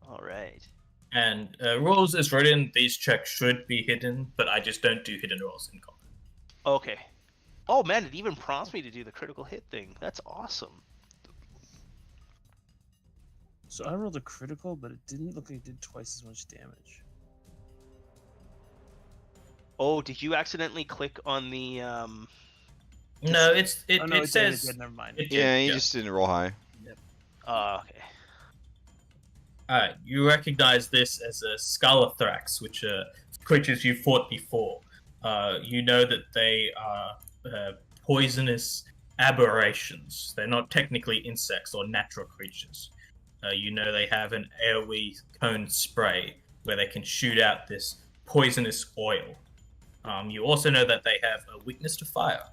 All right. And rules as written, these checks should be hidden, but I just don't do hidden rolls in combat. Okay. Oh man, it even prompts me to do the critical hit thing. That's awesome. So I rolled a critical, but it didn't look like it did twice as much damage. Oh, did you accidentally click on the No, it Oh, no, it says. did, never mind. Yeah, he just didn't roll high. okay. Alright, you recognize this as a Scalathrax, which are creatures you fought before. You know that they are poisonous aberrations. They're not technically insects or natural creatures. You know they have an AoE cone spray where they can shoot out this poisonous oil. You also know that they have a weakness to fire.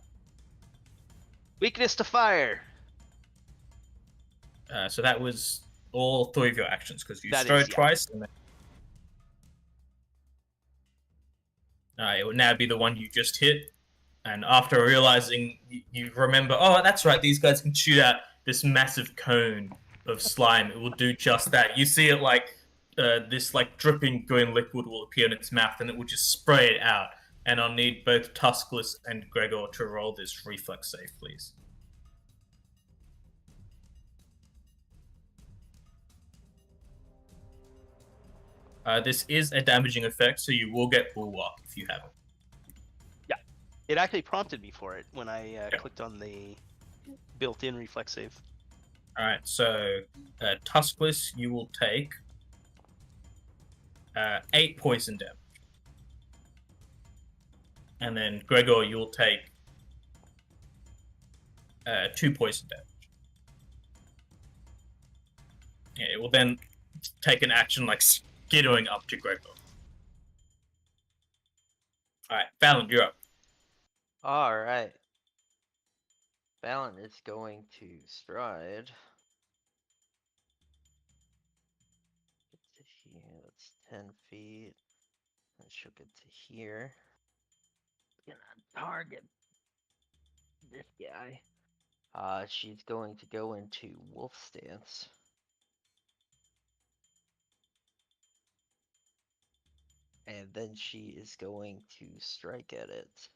Weakness to fire. So that was all 3 of your actions, because you That strode is, yeah. twice. And then... it would now be the one you just hit. And after realizing, you remember, oh, that's right, these guys can shoot out this massive cone of slime. It will do just that. You see it like this like dripping green liquid will appear in its mouth, and it will just spray it out. And I'll need both Tuskless and Gregyr to roll this reflex save, please. This is a damaging effect, so you will get Bulwark if you have it. It actually prompted me for it when I clicked on the built-in reflex save. Alright, so Tuskless, you will take 8 poison damage. And then Gregyr, you'll take 2 poison damage. Yeah, it will then take an action like skittering up to Gregyr. Alright, Velen, you're up. Alright. Velen is going to stride. Get to here, that's 10 feet. And she'll get to here. Gonna target this guy. She's going to go into wolf stance. And then she is going to strike at it.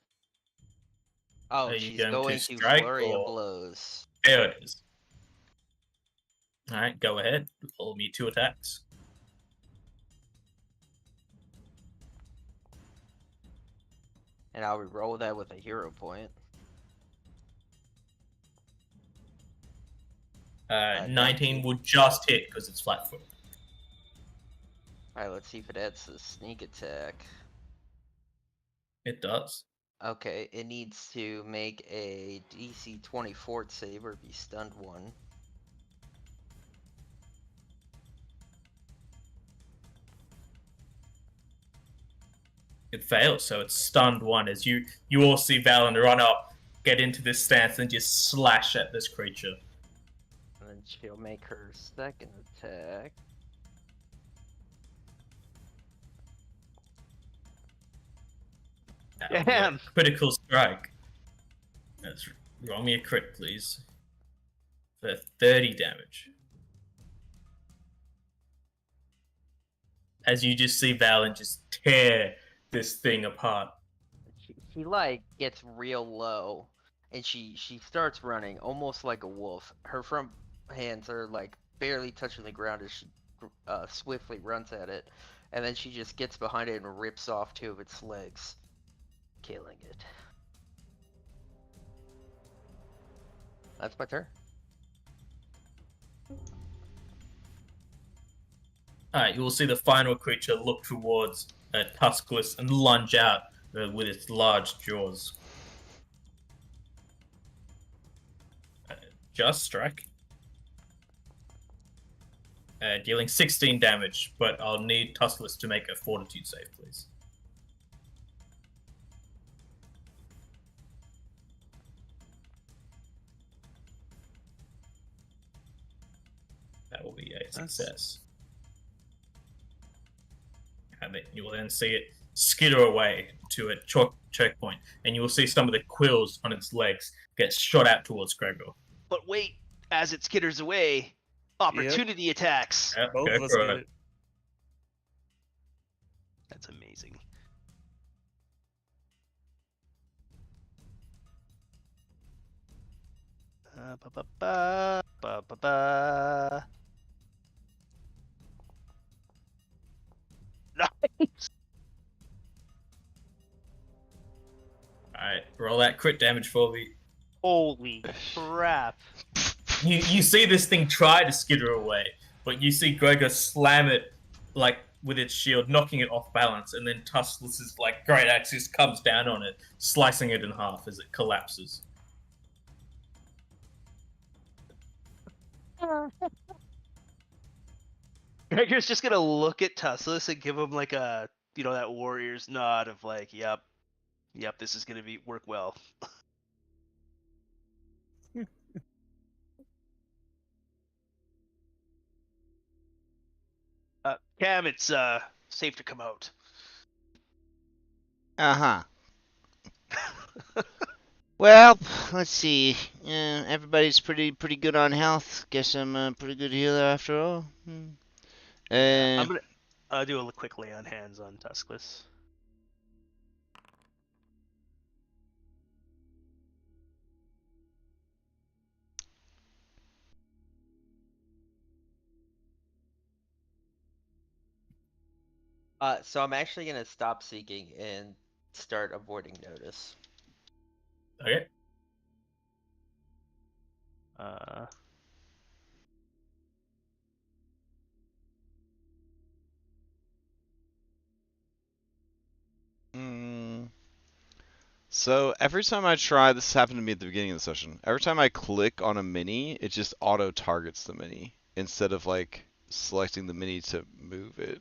Oh, Are you she's going to going to strike flurry of or- blows. There it is. Alright, go ahead. Roll me 2 attacks. And I'll re-roll that with a hero point. 19 will just hit because it's flat-footed. Alright, let's see if it adds the sneak attack. It does. Okay, it needs to make a DC 20 fort save or be stunned 1. It fails, so it's stunned 1 as you all see Velen run up, get into this stance, and just slash at this creature. And then she'll make her second attack. Damn. Critical strike. Let's roll me a crit, please. For 30 damage. As you just see Valen just tear this thing apart. She like gets real low, and she starts running almost like a wolf. Her front hands are like barely touching the ground as she swiftly runs at it, and then she just gets behind it and rips off 2 of its legs, killing it. That's my turn. Alright, you will see the final creature look towards Tuskless and lunge out with its large jaws. Just strike. Dealing 16 damage, but I'll need Tuskless to make a fortitude save, please. That will be a success. And then you will then see it skitter away to a choke point, and you will see some of the quills on its legs get shot out towards Gregyr. But wait, as it skitters away, opportunity attacks. Yep, Both go of us for get it. it. That's amazing. Ba-ba-ba. Nice. Alright, roll that crit damage for me. Holy crap. You see this thing try to skitter away, but you see Gregyr slam it like with its shield, knocking it off balance, and then Tuskless's like great axe just comes down on it, slicing it in half as it collapses. Gregor's just gonna look at Tuskless and give him like a, you know, that warrior's nod of like, yep, this is gonna work well. Cham, it's safe to come out. Uh-huh. Well, let's see. Everybody's pretty good on health. Guess I'm a pretty good healer after all. I'm gonna do a quick lay on hands on Tuskless. So I'm actually gonna stop seeking and start avoiding notice. Okay. So every time I try, this happened to me at the beginning of the session. Every time I click on a mini, it just auto targets the mini instead of like selecting the mini to move it.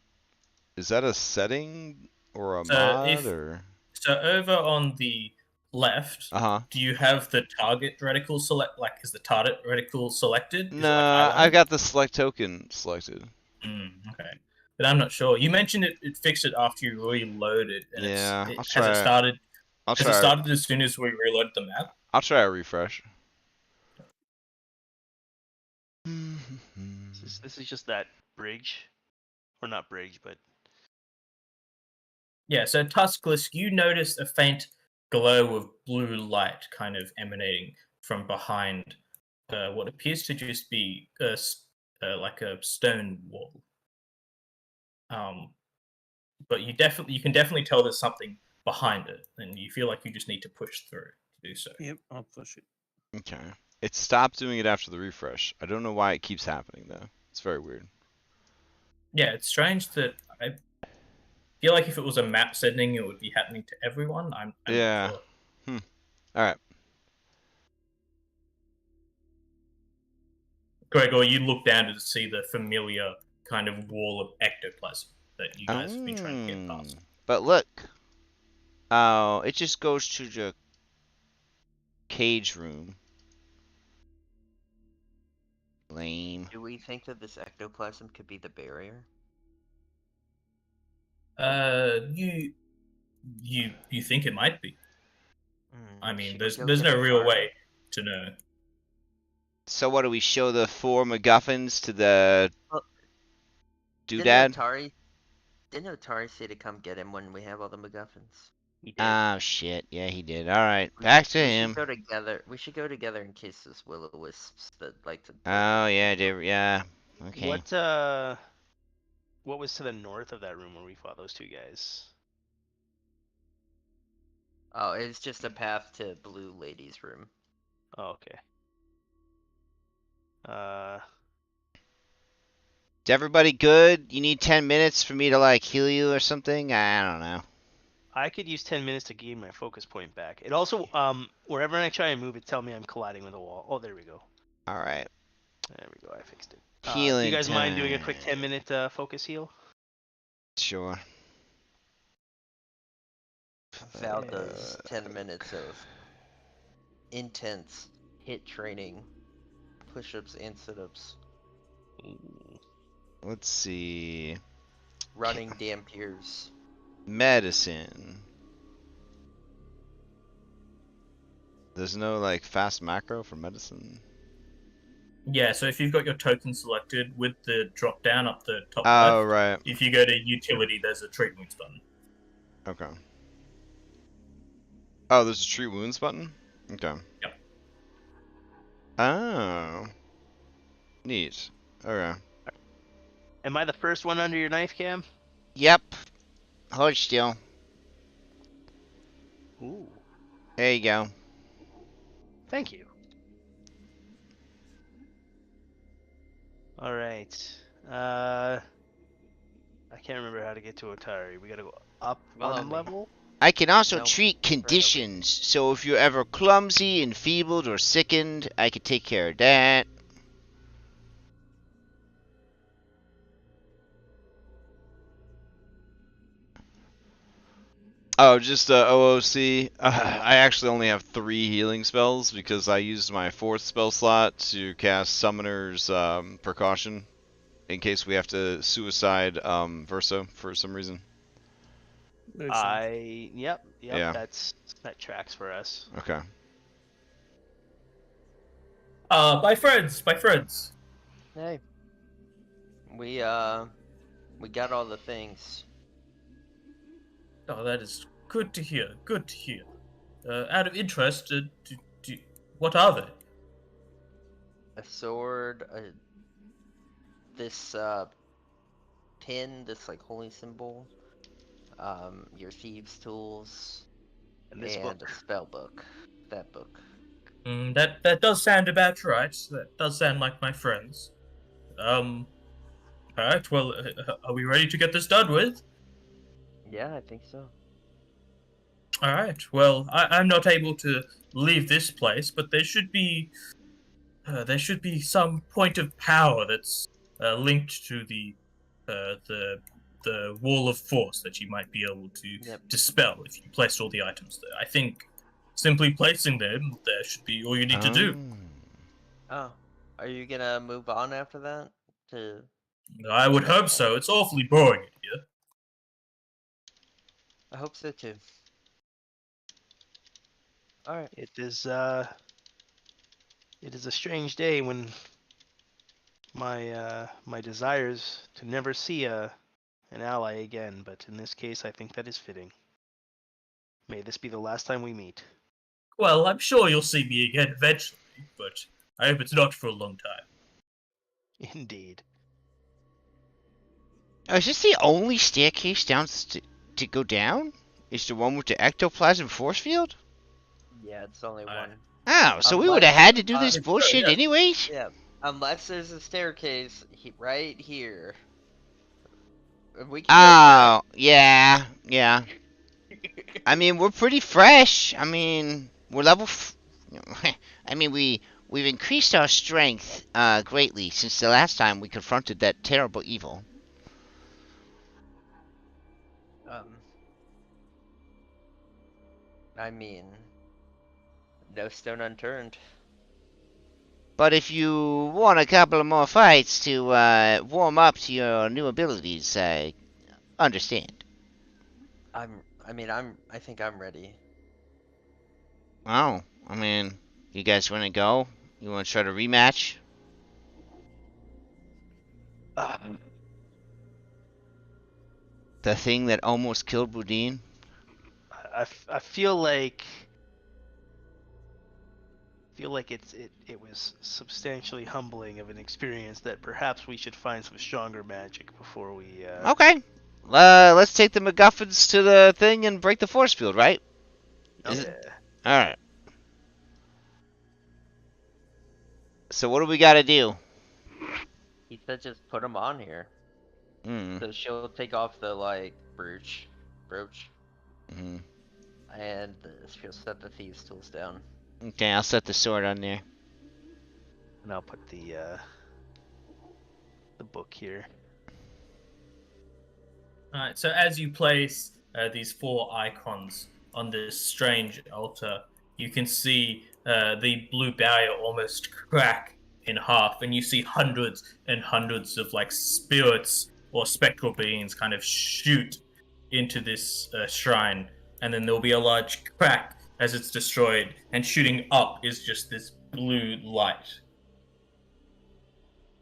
Is that a setting or a mod or? So over on the left, do you have the target reticle select? Like, is the target reticle selected? Is No, I got the select token selected. Okay, but I'm not sure. You mentioned it fixed it after you reloaded. And Yeah, I'll try. Has it started? I'll try. Has it started as soon as we reloaded the map? I'll try a refresh. This is just that bridge, or not bridge, but yeah. So Tuskless, you notice a faint glow of blue light kind of emanating from behind what appears to just be like a stone wall. But you can definitely tell there's something behind it, and you feel like you just need to push through to do so. Yep, I'll push it. Okay. It stopped doing it after the refresh. I don't know why it keeps happening though. It's very weird. Yeah, it's strange that I feel like if it was a map setting, it would be happening to everyone. I'm yeah. not sure. All right. Gregor, you look down to see the familiar kind of wall of ectoplasm that you guys have been trying to get past. But look. Oh, it just goes to the cage room. Lame. Do we think that this ectoplasm could be the barrier? You think it might be? I mean, Should we there's go no get real Otari? way to know. So what do we show the 4 McGuffins to the Well, doodad? Didn't Otari say to come get him when we have all the McGuffins? He did. Oh shit, yeah he did. Alright, back to We him. should go together. We should go together in case there's will-o-wisps that like to. Oh yeah, yeah. Okay. What was to the north of that room where we fought those two guys? Oh, it's just a path to Blue Lady's room. Oh, okay. Is everybody good? You need 10 minutes for me to like heal you or something? I don't know. I could use 10 minutes to gain my focus point back. It also, wherever I try and move, it tell me I'm colliding with a wall. Oh, there we go. Alright. There we go. I fixed it. Healing do you guys mind doing a time. quick 10-minute focus heal? Sure. Val does 10 minutes of intense hit training, push-ups and sit-ups, Let's see. running Dhampirs. Medicine. There's no like fast macro for medicine. Yeah, so if you've got your token selected with the drop down up the top Oh left, right. if you go to utility, there's a treat wounds button. Okay. Oh, there's a treat wounds button? Okay. Yep. Oh. Neat. Okay. Am I the first one under your knife, Cam? Yep. Hold still. Ooh. There you go. Thank you. All right. I can't remember how to get to Otari. We gotta go up Follow one me. level. I can also No, treat conditions, so if you're ever clumsy, enfeebled, or sickened, I can take care of that. Oh, just OOC. I actually only have 3 healing spells because I used my 4th spell slot to cast Summoner's Precaution in case we have to suicide Verso for some reason. Makes sense. Yep, Yeah. that tracks for us. Okay. My friends. Hey, we got all the things. Oh, that is good to hear. Good to hear. Out of interest, what are they? A sword, this pin, this like holy symbol, your thieves' tools, And this and book. a spell book. That book. That does sound about right. That does sound like my friends. Alright, well, are we ready to get this done with? Yeah, I think so. Alright, well, I'm not able to leave this place, but there should be some point of power that's linked to the wall of force that you might be able to Yep. dispel if you placed all the items there. I think simply placing them there should be all you need to do. Oh, are you gonna move on after that? I would hope so. It's awfully boring in here. I hope so too. All right. It is a strange day when my desires to never see an ally again, but in this case I think that is fitting. May this be the last time we meet. Well, I'm sure you'll see me again eventually, but I hope it's not for a long time. Indeed. Oh, is this the only staircase down to go down? Is the one with the ectoplasm force field? Yeah, it's only All right. one. Oh, so we would have had to do this Sure, bullshit yeah. anyways? Yeah, unless there's a staircase right here. We can Oh, yeah. I mean, we're pretty fresh. I mean, We're I mean, we've increased our strength greatly since the last time we confronted that terrible evil. I mean, no stone unturned. But if you want a couple of more fights to warm up to your new abilities, I understand. I think I'm ready. Oh, I mean, you guys want to go? You want to try to rematch? The thing that almost killed Boudin? I feel like it was substantially humbling of an experience that perhaps we should find some stronger magic before we. Okay. Let's take the McGuffins to the thing and break the force field, right? Alright. So what do we gotta do? He said just put them on here. So she'll take off the, like, brooch. And she'll set the thieves' tools down. Okay, I'll set the sword on there. And I'll put the book here. Alright, so as you place these 4 icons on this strange altar, you can see the blue barrier almost crack in half, and you see hundreds and hundreds of like spirits or spectral beings kind of shoot into this shrine, and then there'll be a large crack as it's destroyed, and shooting up is just this blue light.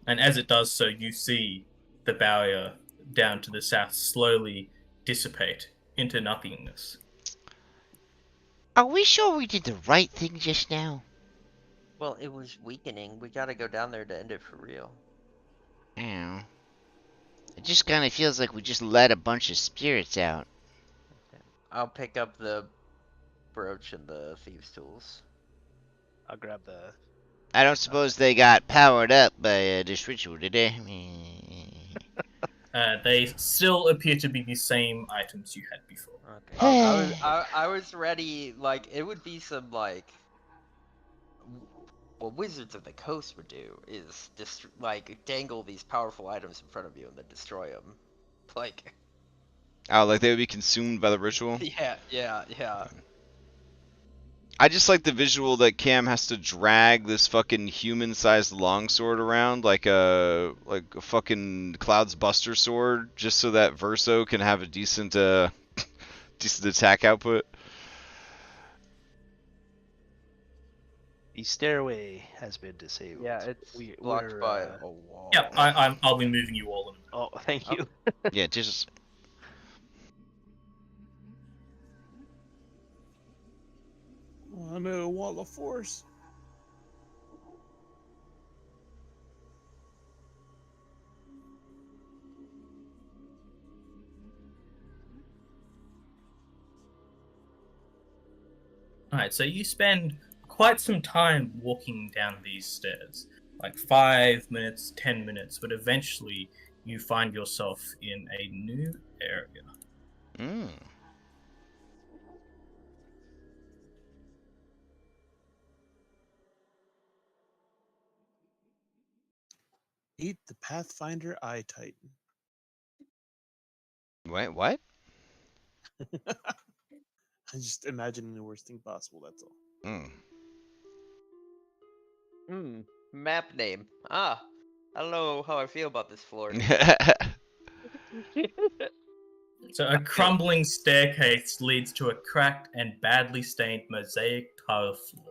And as it does so, you see the barrier down to the south slowly dissipate into nothingness. Are we sure we did the right thing just now? Well, it was weakening. We gotta go down there to end it for real. Yeah. It just kind of feels like we just let a bunch of spirits out. Okay. I'll pick up the brooch and the thieves' tools. I'll grab the. I don't suppose they got powered up by this ritual, did they? They still appear to be the same items you had before. Okay. I was ready. Like, it would be some, like, what Wizards of the Coast would do is just like dangle these powerful items in front of you and then destroy them. Like. Oh, like they would be consumed by the ritual? Yeah. I just like the visual that Cham has to drag this fucking human-sized longsword around like a fucking Cloud's Buster sword, just so that Verso can have a decent decent attack output. The stairway has been disabled. Yeah, it's blocked by a wall. Yeah, I'll be moving you all in. Oh, thank you. Yeah, just. I'm at a wall of force. Alright, so you spend quite some time walking down these stairs. Like 5 minutes, 10 minutes, but eventually you find yourself in a new area. Eat the Pathfinder eye titan. Wait, what? I'm just imagining the worst thing possible, that's all. Map name. I don't know how I feel about this floor. So a crumbling staircase leads to a cracked and badly stained mosaic tile floor.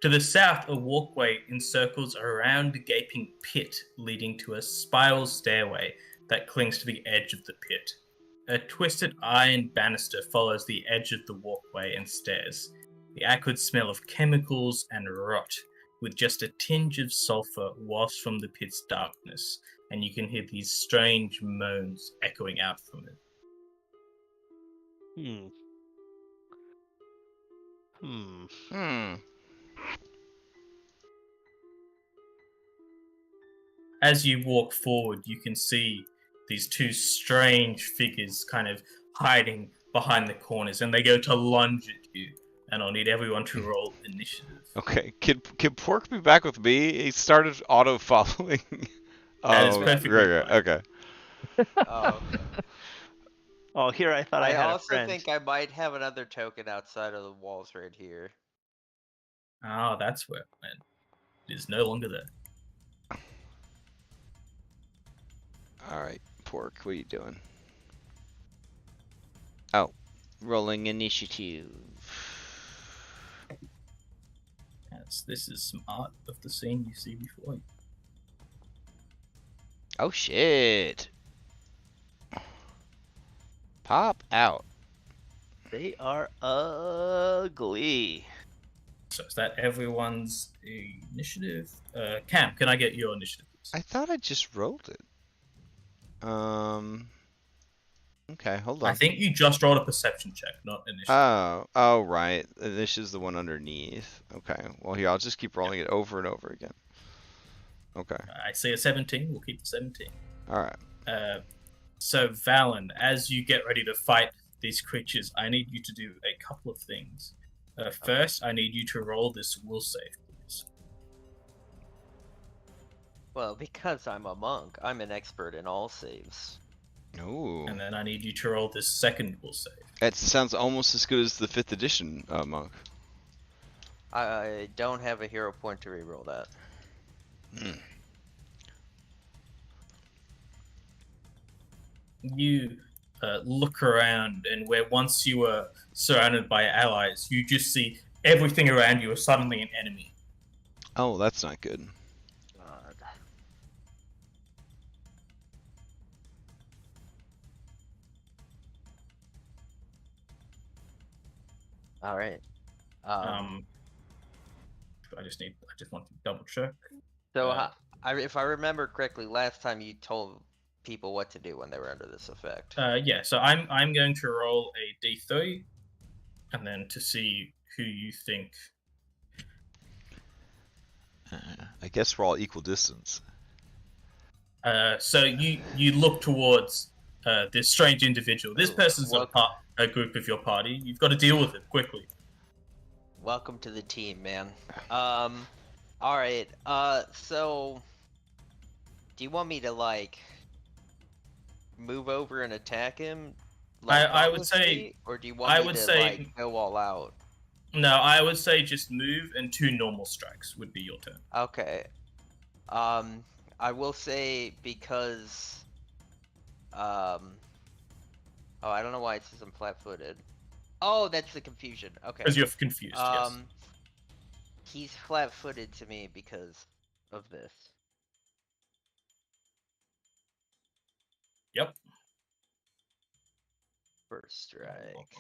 To the south, a walkway encircles a round gaping pit leading to a spiral stairway that clings to the edge of the pit. A twisted iron banister follows the edge of the walkway and stairs. The acrid smell of chemicals and rot, with just a tinge of sulfur wafts from the pit's darkness, and you can hear these strange moans echoing out from it. As you walk forward, you can see these 2 strange figures kind of hiding behind the corners, and they go to lunge at you. and I'll need everyone to roll initiative. Okay, can Pork be back with me? He started auto following. That is perfectly Gregyr. fine. Okay. Oh, Oh, here I thought I I had a also friend. think I might have another token outside of the walls right here. Ah, that's where it went. It is no longer there. All right, Pork, what are you doing? Oh, Rolling initiative. Yes, this is some art of the scene you see before you. Oh shit. Pop out. They are ugly. So is that everyone's initiative? Cam, can I get your initiative, please? I thought I just rolled it. Okay, hold on. I think you just rolled a perception check, not initiative. Oh, right. This is the one underneath. Okay. Well, here, I'll just keep rolling it over and over again. Okay. I see a 17. We'll keep the 17. All right. So Velen, as you get ready to fight these creatures, I need you to do a couple of things. First, I need you to roll this will save, please. Well, because I'm a monk, I'm an expert in all saves. Ooh. And then I need you to roll this second will save. That sounds almost as good as the 5th edition monk. I don't have a hero point to reroll that. You look around, and where once you were surrounded by allies, you just see everything around you is suddenly an enemy. Oh, that's not good. God. All right. I just want to double check. So, if I remember correctly, last time you told people what to do when they were under this effect. Yeah, so I'm going to roll a d3, and then to see who you think. I guess we're all equal distance. So you look towards this strange individual. This person's not a group of your party. You've got to deal with it quickly. Welcome to the team, man. All right. So, do you want me to like move over and attack him? Like, I would say, or do you want me to like go all out? No, I would say just move, and 2 normal strikes would be your turn. Okay. I will say because oh, I don't know why it says I'm flat-footed. Oh, that's the confusion. Okay. Because you're confused. Yes. He's flat-footed to me because of this. Yep. First strike.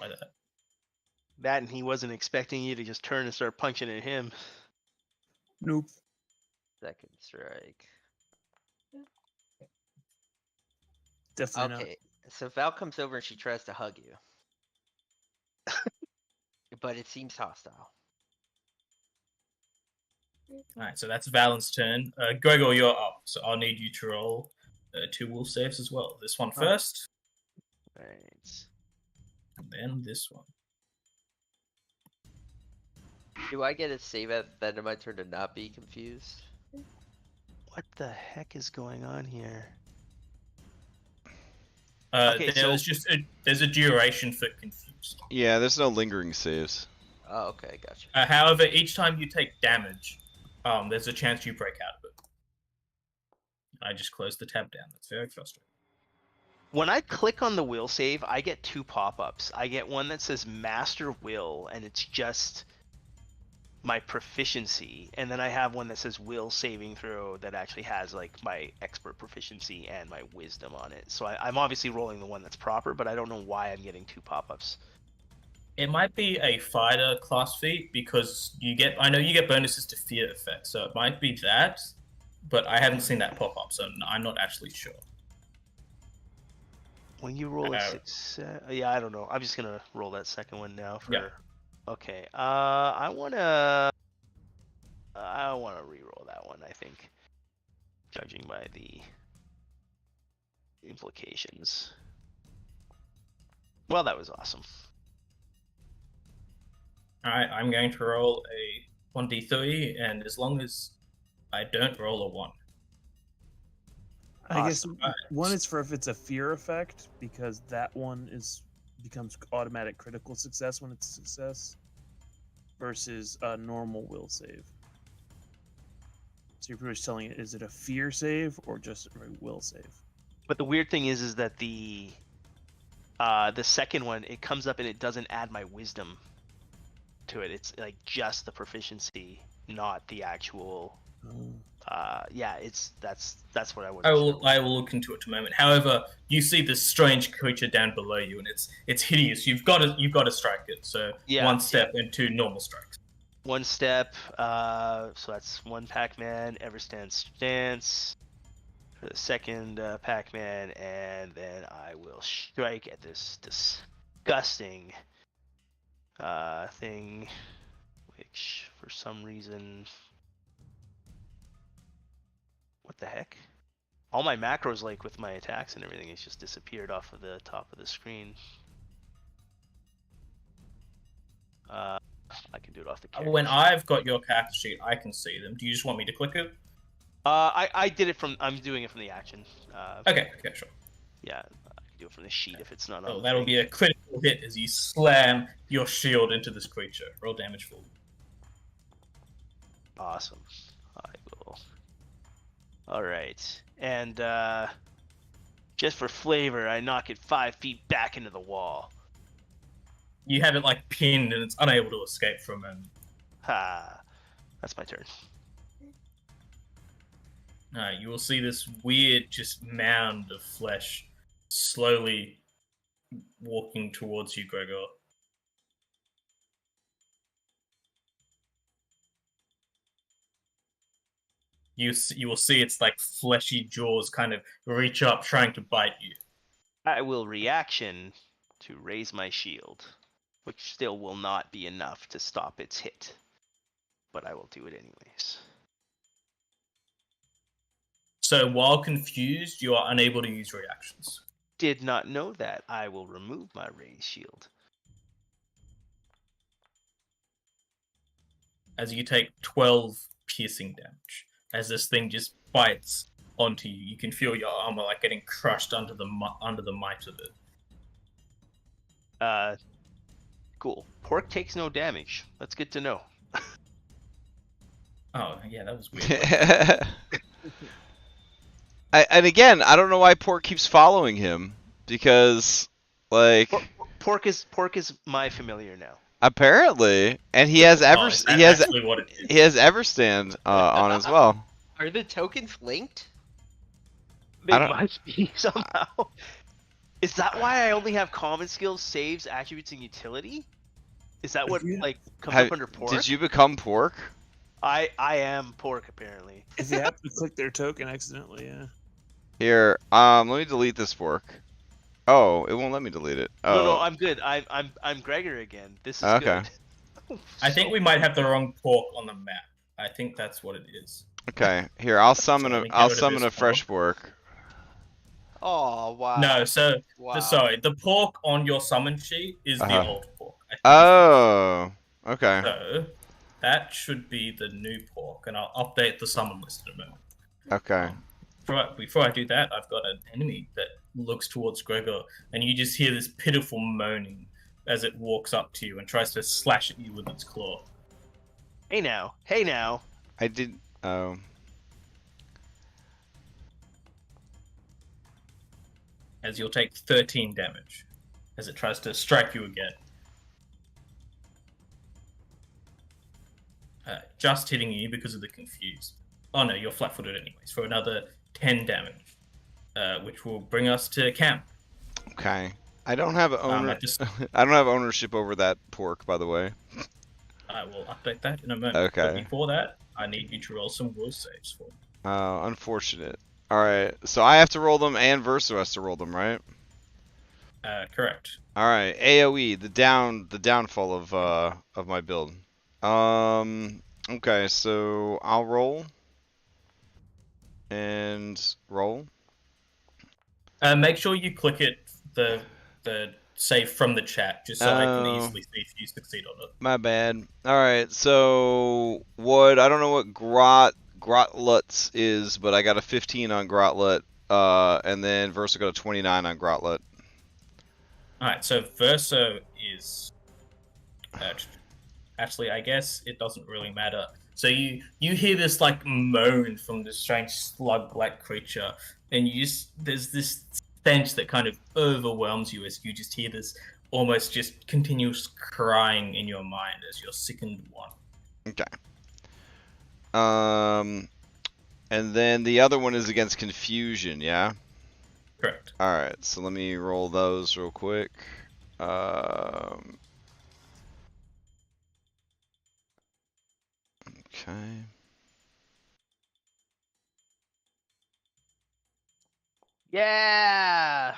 Like that. That, and he wasn't expecting you to just turn and start punching at him. Nope. Second strike. Definitely Okay, so Val comes over and she tries to hug you. But it seems hostile. Alright, so that's Valen's turn. Gregyr, you're up, so I'll need you to roll 2 wolf saves as well. This one first, Right. and then this one. Do I get a save at the end of my turn to not be confused? What the heck is going on here? Okay, there's a duration for confused. Yeah, there's no lingering saves. Oh, okay, gotcha. However, each time you take damage, there's a chance you break out of it. I just closed the tab down. That's very frustrating. When I click on the will save, I get 2 pop-ups. I get one that says Master Will, and it's just my proficiency, and then I have one that says Will Saving Throw that actually has like my expert proficiency and my wisdom on it. So I'm obviously rolling the one that's proper, but I don't know why I'm getting 2 pop-ups. It might be a fighter class feat because I know you get bonuses to fear effects, so it might be that, but I haven't seen that pop up, so I'm not actually sure. When you roll a success, yeah, I don't know. I'm just gonna roll that second one now for. Yeah. Okay. I wanna re-roll that one. I think, judging by the implications. Well, that was awesome. Alright, I'm going to roll a 1d3, and as long as I don't roll a 1. I guess Awesome. one is for if it's a fear effect, because that one becomes automatic critical success when it's a success, versus a normal will save. So you're pretty much telling it, is it a fear save or just a will save? But the weird thing is that the second one, it comes up and it doesn't add my wisdom to it. It's like just the proficiency, not the actual. Yeah, that's what I would. I will look into it in a moment. However, you see this strange creature down below you, and it's hideous. You've got to strike it. So Yeah, one step and 2 normal strikes. One step. So that's one Pac-Man. Ever stance. For the second Pac-Man, and then I will strike at this disgusting thing, which for some reason, what the heck? All my macros, like with my attacks and everything, has just disappeared off of the top of the screen. I can do it off the character. When I've got your character sheet, I can see them. Do you just want me to click it? I did it from. I'm doing it from the action. Okay, sure. Yeah, I can do it from the sheet if it's not on. Oh, that'll be a critical hit as you slam your shield into this creature. Roll damage for. Awesome. I will. All right, and just for flavor, I knock it 5 feet back into the wall. You have it like pinned, and it's unable to escape from him. Ha! That's my turn. You will see this weird, just mound of flesh slowly walking towards you, Gregyr. You will see its like fleshy jaws kind of reach up, trying to bite you. I will reaction to raise my shield, which still will not be enough to stop its hit, but I will do it anyways. So while confused, you are unable to use reactions. Did not know that. I will remove my raised shield. As you take 12 piercing damage. As this thing just bites onto you, you can feel your armor like getting crushed under the might of it. Cool. Pork takes no damage. That's good to know. Oh yeah, that was weird. And again, I don't know why Pork keeps following him, because, like, Pork is my familiar now. apparently, and he has actually what it is. he has Everstand on as well. Are the tokens linked? They must be somehow. Is that why I only have common skills, saves, attributes, and utility? Is that what comes up under Pork? Did you become Pork? I am Pork apparently. If you happen to click their token accidentally, yeah. Here, let me delete this Pork. Oh, it won't let me delete it. Oh. No, I'm good. I'm Gregyr again. This is okay. Good. I think we might have the wrong Pork on the map. I think that's what it is. Okay, here I'll summon a fresh Pork. Oh wow. No, so Wow. sorry, the Pork on your summon sheet is the old Pork. I think. Oh, okay. So that should be the new Pork, and I'll update the summon list in a moment. Okay. Before I do that, I've got an enemy that looks towards Gregyr, and you just hear this pitiful moaning as it walks up to you and tries to slash at you with its claw. Hey now. I did. Oh. As you'll take 13 damage as it tries to strike you again. Just hitting you because of the confused. Oh no, you're flat-footed anyways, for another 10 damage, which will bring us to camp. Okay. I don't have I don't have ownership over that Pork, by the way. I will update that in a moment. Okay. But before that, I need you to roll some will saves for me. Unfortunate. Alright, so I have to roll them and Verso has to roll them, right? Correct. Alright, AoE, the downfall of my build. Okay, so I'll roll. And roll. Make sure you click it, the say from the chat, just so I can Oh. easily see if you succeed or not. My bad. Alright, so I don't know what Grotlutz is, but I got a 15 on Grotlut, and then Versa got a 29 on Grotlut. Alright, so Verso is... actually, I guess it doesn't really matter. So you hear this like moan from this strange slug-like creature, and there's this stench that kind of overwhelms you as you just hear this almost just continuous crying in your mind as your sickened one. Okay. And then the other one is against confusion, yeah? Correct. Alright, so let me roll those real quick. Okay. Yeah.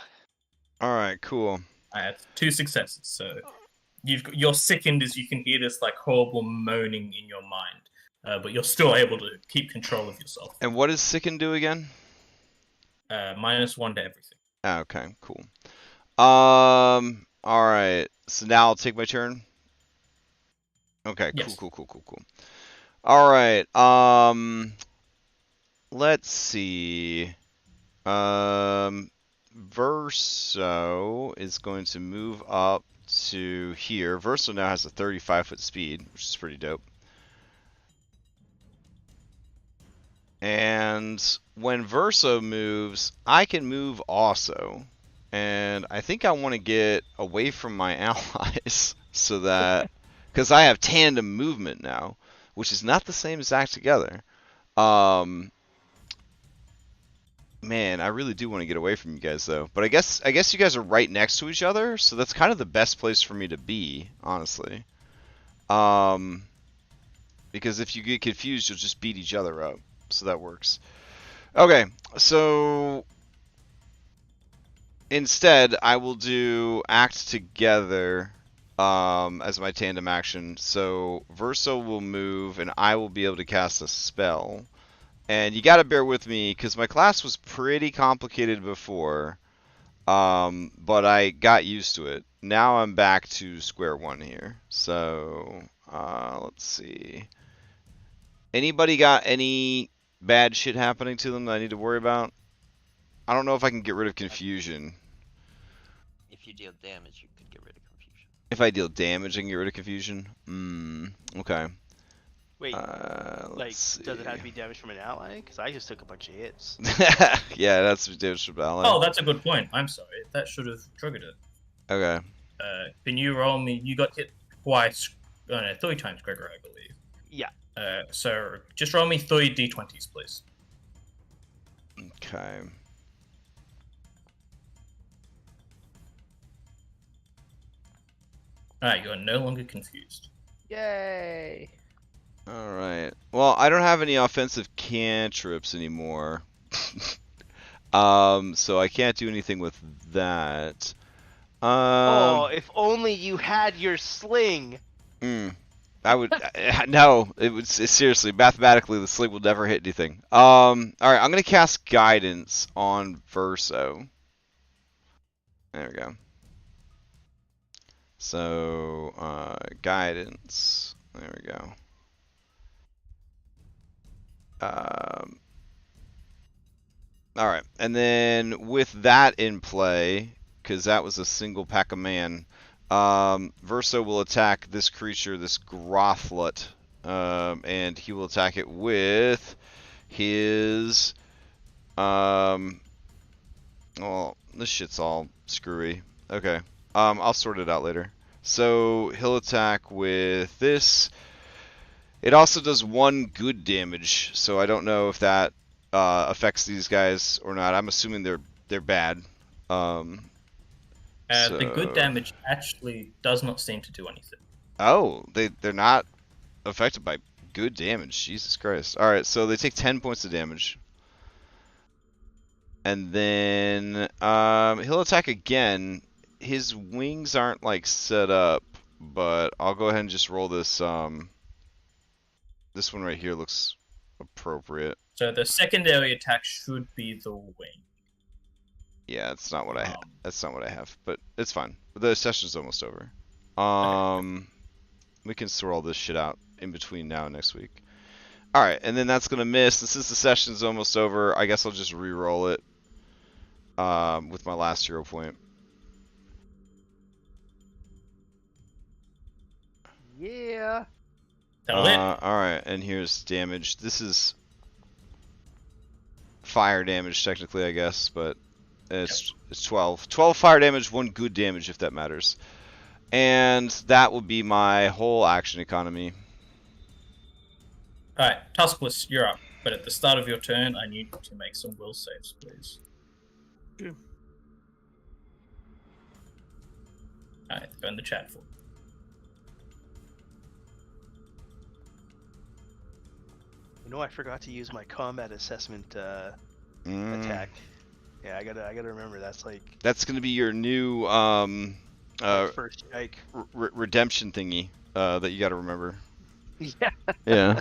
Alright, cool. I had 2 successes, so you're sickened as you can hear this like horrible moaning in your mind, but you're still able to keep control of yourself. And what does Sicken do again? -1 to everything. Ah, okay, cool. Alright, so now I'll take my turn? Okay, Yes. cool. Alright, let's see. Verso is going to move up to here. Verso now has a 35-foot speed, which is pretty dope. And when Verso moves, I can move also. And I think I want to get away from my allies so that... Because I have tandem movement now, which is not the same as act together. Man, I really do want to get away from you guys though. But I guess you guys are right next to each other, so that's kind of the best place for me to be, honestly. Because if you get confused, you'll just beat each other up. So that works. Okay, so instead I will do act together as my tandem action. So Verso will move and I will be able to cast a spell. And you gotta bear with me, because my class was pretty complicated before, but I got used to it. Now I'm back to square one here. So, let's see. Anybody got any bad shit happening to them that I need to worry about? I don't know if I can get rid of confusion. If you deal damage, you could get rid of confusion. If I deal damage, I can get rid of confusion? Okay. Wait, like, Let's does it have to see. be damage from an ally? Because I just took a bunch of hits. Yeah, that's damage from ally. Oh, that's a good point. I'm sorry. That should have triggered it. Okay. Can you roll me? You got hit twice, 3 times, Gregyr, I believe. Yeah. So just roll me 3 d20s, please. Okay. Alright, you are no longer confused. Yay! Alright. Well, I don't have any offensive cantrips anymore. So I can't do anything with that. Oh, if only you had your sling! I would... no, seriously, mathematically, the sling will never hit anything. Alright, I'm going to cast Guidance on Verso. There we go. So, Guidance. There we go. Alright, and then with that in play, because that was a single pack of man, Verso will attack this creature, this Grothlut, and he will attack it with his... well, this shit's all screwy. Okay, I'll sort it out later. So, he'll attack with this. It also does 1 good damage, so I don't know if that affects these guys or not. I'm assuming they're bad. The good damage actually does not seem to do anything. Oh, they're not affected by good damage. Jesus Christ. Alright, so they take 10 points of damage. And then he'll attack again. His wings aren't like set up, but I'll go ahead and just roll this. This one right here looks appropriate. So the secondary attack should be the wing. Yeah, it's not what I. Um, That's not what I have, but it's fine. The session's almost over. We can sort all this shit out in between now and next week. All right, and then that's gonna miss. Since the session's almost over, I guess I'll just re-roll it with my last hero point. Yeah. That'll hit. All right, and here's damage. This is fire damage technically, I guess, but it's 12. 12 fire damage, 1 good damage if that matters. And that will be my whole action economy. Alright, Tuskless, you're up. But at the start of your turn, I need you to make some will saves, please. Sure. Alright, go in the chat for me. You know, I forgot to use my combat assessment Mm. attack. Yeah, I gotta remember. That's like That's going to be your new first strike. redemption thingy that you got to remember. Yeah. Yeah.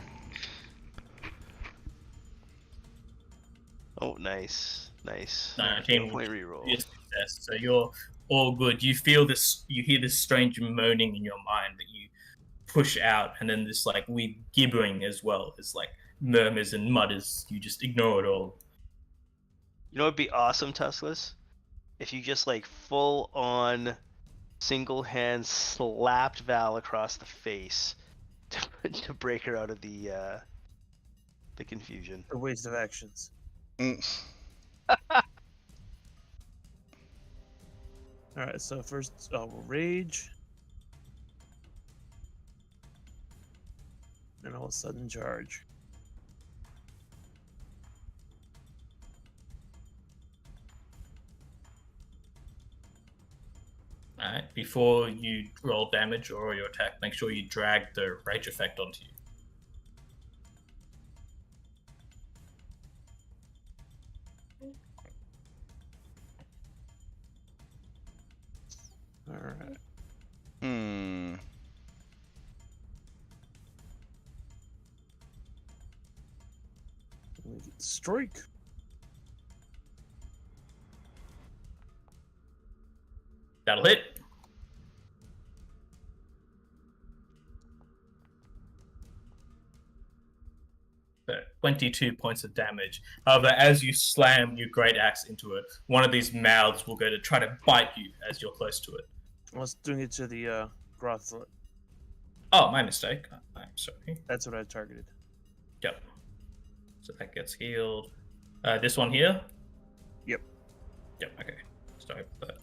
Oh, nice. 19 Point reroll. Yes, success. So you're all good. You feel this, you hear this strange moaning in your mind that you push out, and then this like weird gibbering as well. It's like murmurs and mutters. You just ignore it all. You know, it'd be awesome, Tuskless, if you just like full on single hand slapped Val across the face to break her out of the confusion. A waste of actions. Mm. Alright, so first we'll rage. And all of a sudden charge. Alright, before you roll damage or your attack, make sure you drag the rage effect onto you. Alright. Hmm. Strike. That'll hit. So 22 points of damage. However, as you slam your great axe into it, one of these mouths will go to try to bite you as you're close to it. I was doing it to the Grothlet. Oh, my mistake. I'm sorry. That's what I targeted. Yep. So that gets healed. This one here? Yep. Yep, okay. Sorry about that.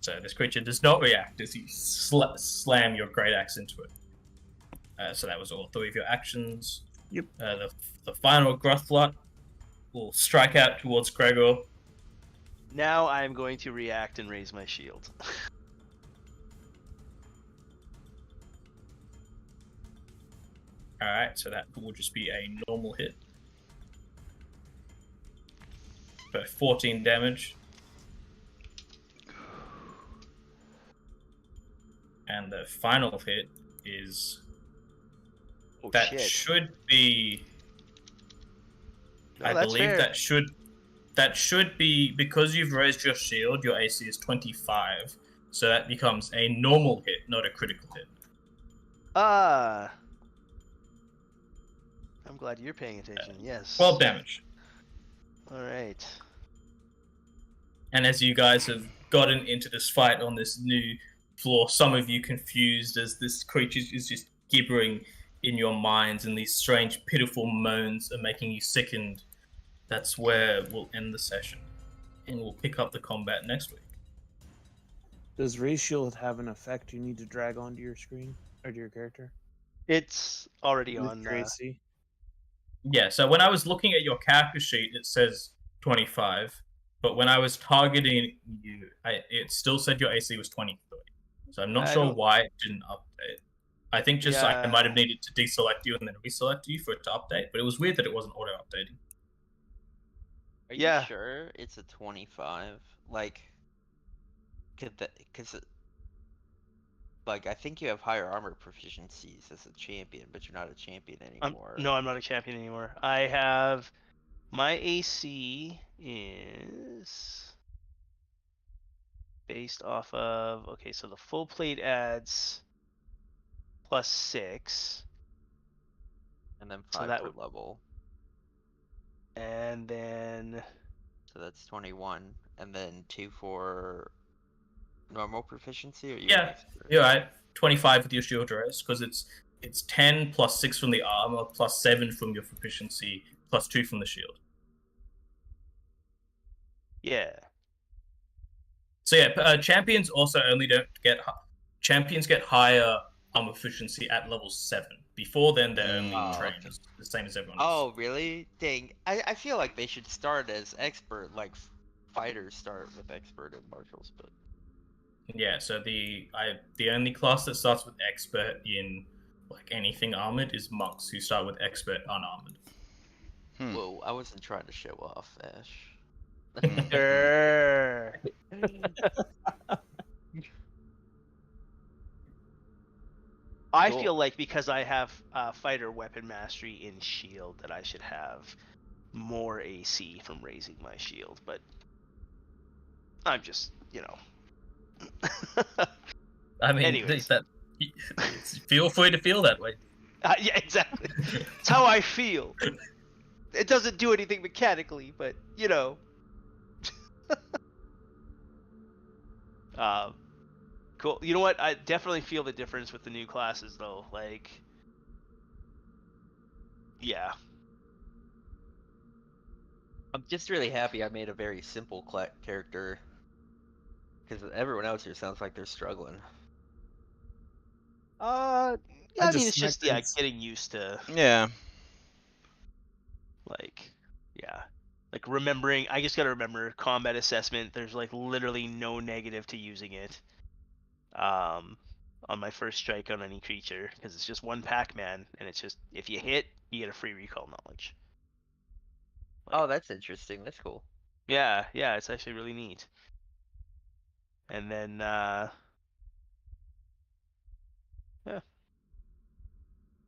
So this creature does not react as you slam your great axe into it. So that was all 3 of your actions. Yep. The final Gruthlut will strike out towards Gregyr. Now I'm going to react and raise my shield. Alright, so that will just be a normal hit. For 14 damage. And the final hit is... Oh, that shit. should be... No, I that's believe fair. that should be, because you've raised your shield, your AC is 25. So that becomes a normal hit, not a critical hit. Ah. I'm glad you're paying attention. Yes. 12 damage. All right. And as you guys have gotten into this fight on this new floor, some of you confused as this creature is just gibbering in your minds, and these strange, pitiful moans are making you sickened. That's where we'll end the session. And we'll pick up the combat next week. Does Ray Shield have an effect you need to drag onto your screen? Or to your character? It's already With on. your AC? Yeah, so when I was looking at your character sheet, it says 25. But when I was targeting you, it still said your AC was 23. So I'm not I sure don't- why it didn't update. I think just I Yeah. might have needed to deselect you and then reselect you for it to update. But it was weird that it wasn't auto-updating. Are you Yeah. sure it's a 25? Like, because like I think you have higher armor proficiencies as a champion, but you're not a champion anymore. No, I'm not a champion anymore. I have My AC is based off of, okay, so the full plate adds +6. And then So 5 that per would, level. and then So that's 21. And then 2 for normal proficiency, or you Yeah, an expert? you're right. 25 with your shield raise, because it's 10 plus 6 from the armor, plus 7 from your proficiency, plus 2 from the shield. yeah. So yeah, champions also only don't get champions get higher armor efficiency at level 7. Before then, they're only trained okay. the same as everyone else. Oh, really? Dang. I feel like they should start as expert, like fighters start with expert and marshals, but Yeah, so the only class that starts with expert in like anything armored is monks, who start with expert unarmored. whoa, I wasn't trying to show off, Ash. Grr. I Cool. feel like because I have fighter weapon mastery in shield that I should have more AC from raising my shield, but I'm just, I mean, Anyways. feel free to feel that way. Yeah, exactly. It's how I feel. It doesn't do anything mechanically, but cool. You know what? I definitely feel the difference with the new classes, though. Like, yeah. I'm just really happy I made a very simple character. Because everyone else here sounds like they're struggling. Yeah, I mean, just it's just smacked it. getting used to Yeah. like, yeah, like remembering. I just gotta remember combat assessment. There's like literally no negative to using it. On my first strike on any creature, because it's just one Pac-Man, and it's just if you hit, you get a free recall knowledge. Oh, that's interesting. That's cool. Yeah, it's actually really neat. And then, yeah.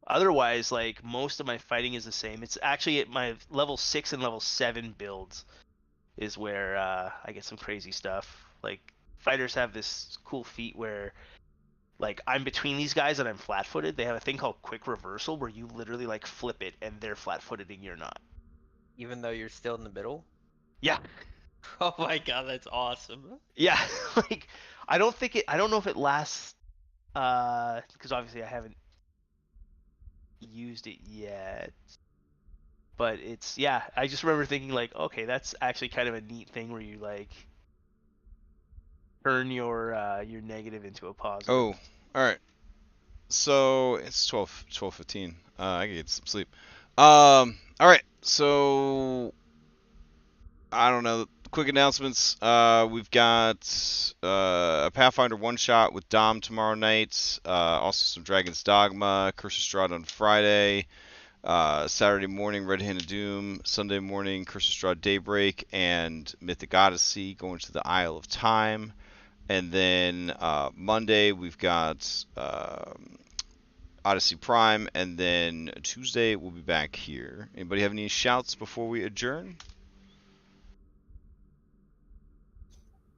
Otherwise, like, most of my fighting is the same. It's actually at my level 6 and level 7 builds is where I get some crazy stuff. Like, fighters have this cool feat where, like, I'm between these guys and I'm flat-footed. They have a thing called quick reversal where you literally, like, flip it and they're flat-footed and you're not. Even though you're still in the middle? Yeah. Oh my god, that's awesome. Yeah. Like, I don't know if it lasts, because obviously I haven't used it yet. But it's, yeah, I just remember thinking, like, okay, that's actually kind of a neat thing where you, like, turn your negative into a positive. Oh, all right. So it's 12:15. I can get some sleep. All right. So I don't know. Quick announcements. We've got a Pathfinder one shot with Dom tomorrow night. Also some Dragon's Dogma, Curse of Strahd on Friday. Saturday morning, Red Hand of Doom. Sunday morning, Curse of Strahd Daybreak and Mythic Odyssey going to the Isle of Time. And then Monday we've got Odyssey Prime, and then Tuesday we'll be back here. Anybody have any shouts before we adjourn?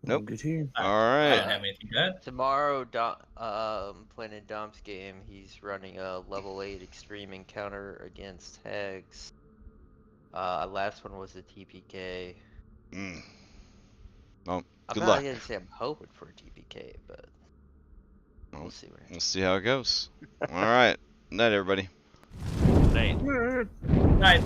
Nope. Good here. All I right. don't have anything to add. Tomorrow, playing in Dom's game, he's running a level 8 extreme encounter against Hags. Last one was a TPK. Well, I'm good not luck. gonna say I'm hoping for a TPK, but we'll see where. We'll see how it goes. All right. Night, everybody. Right. Night.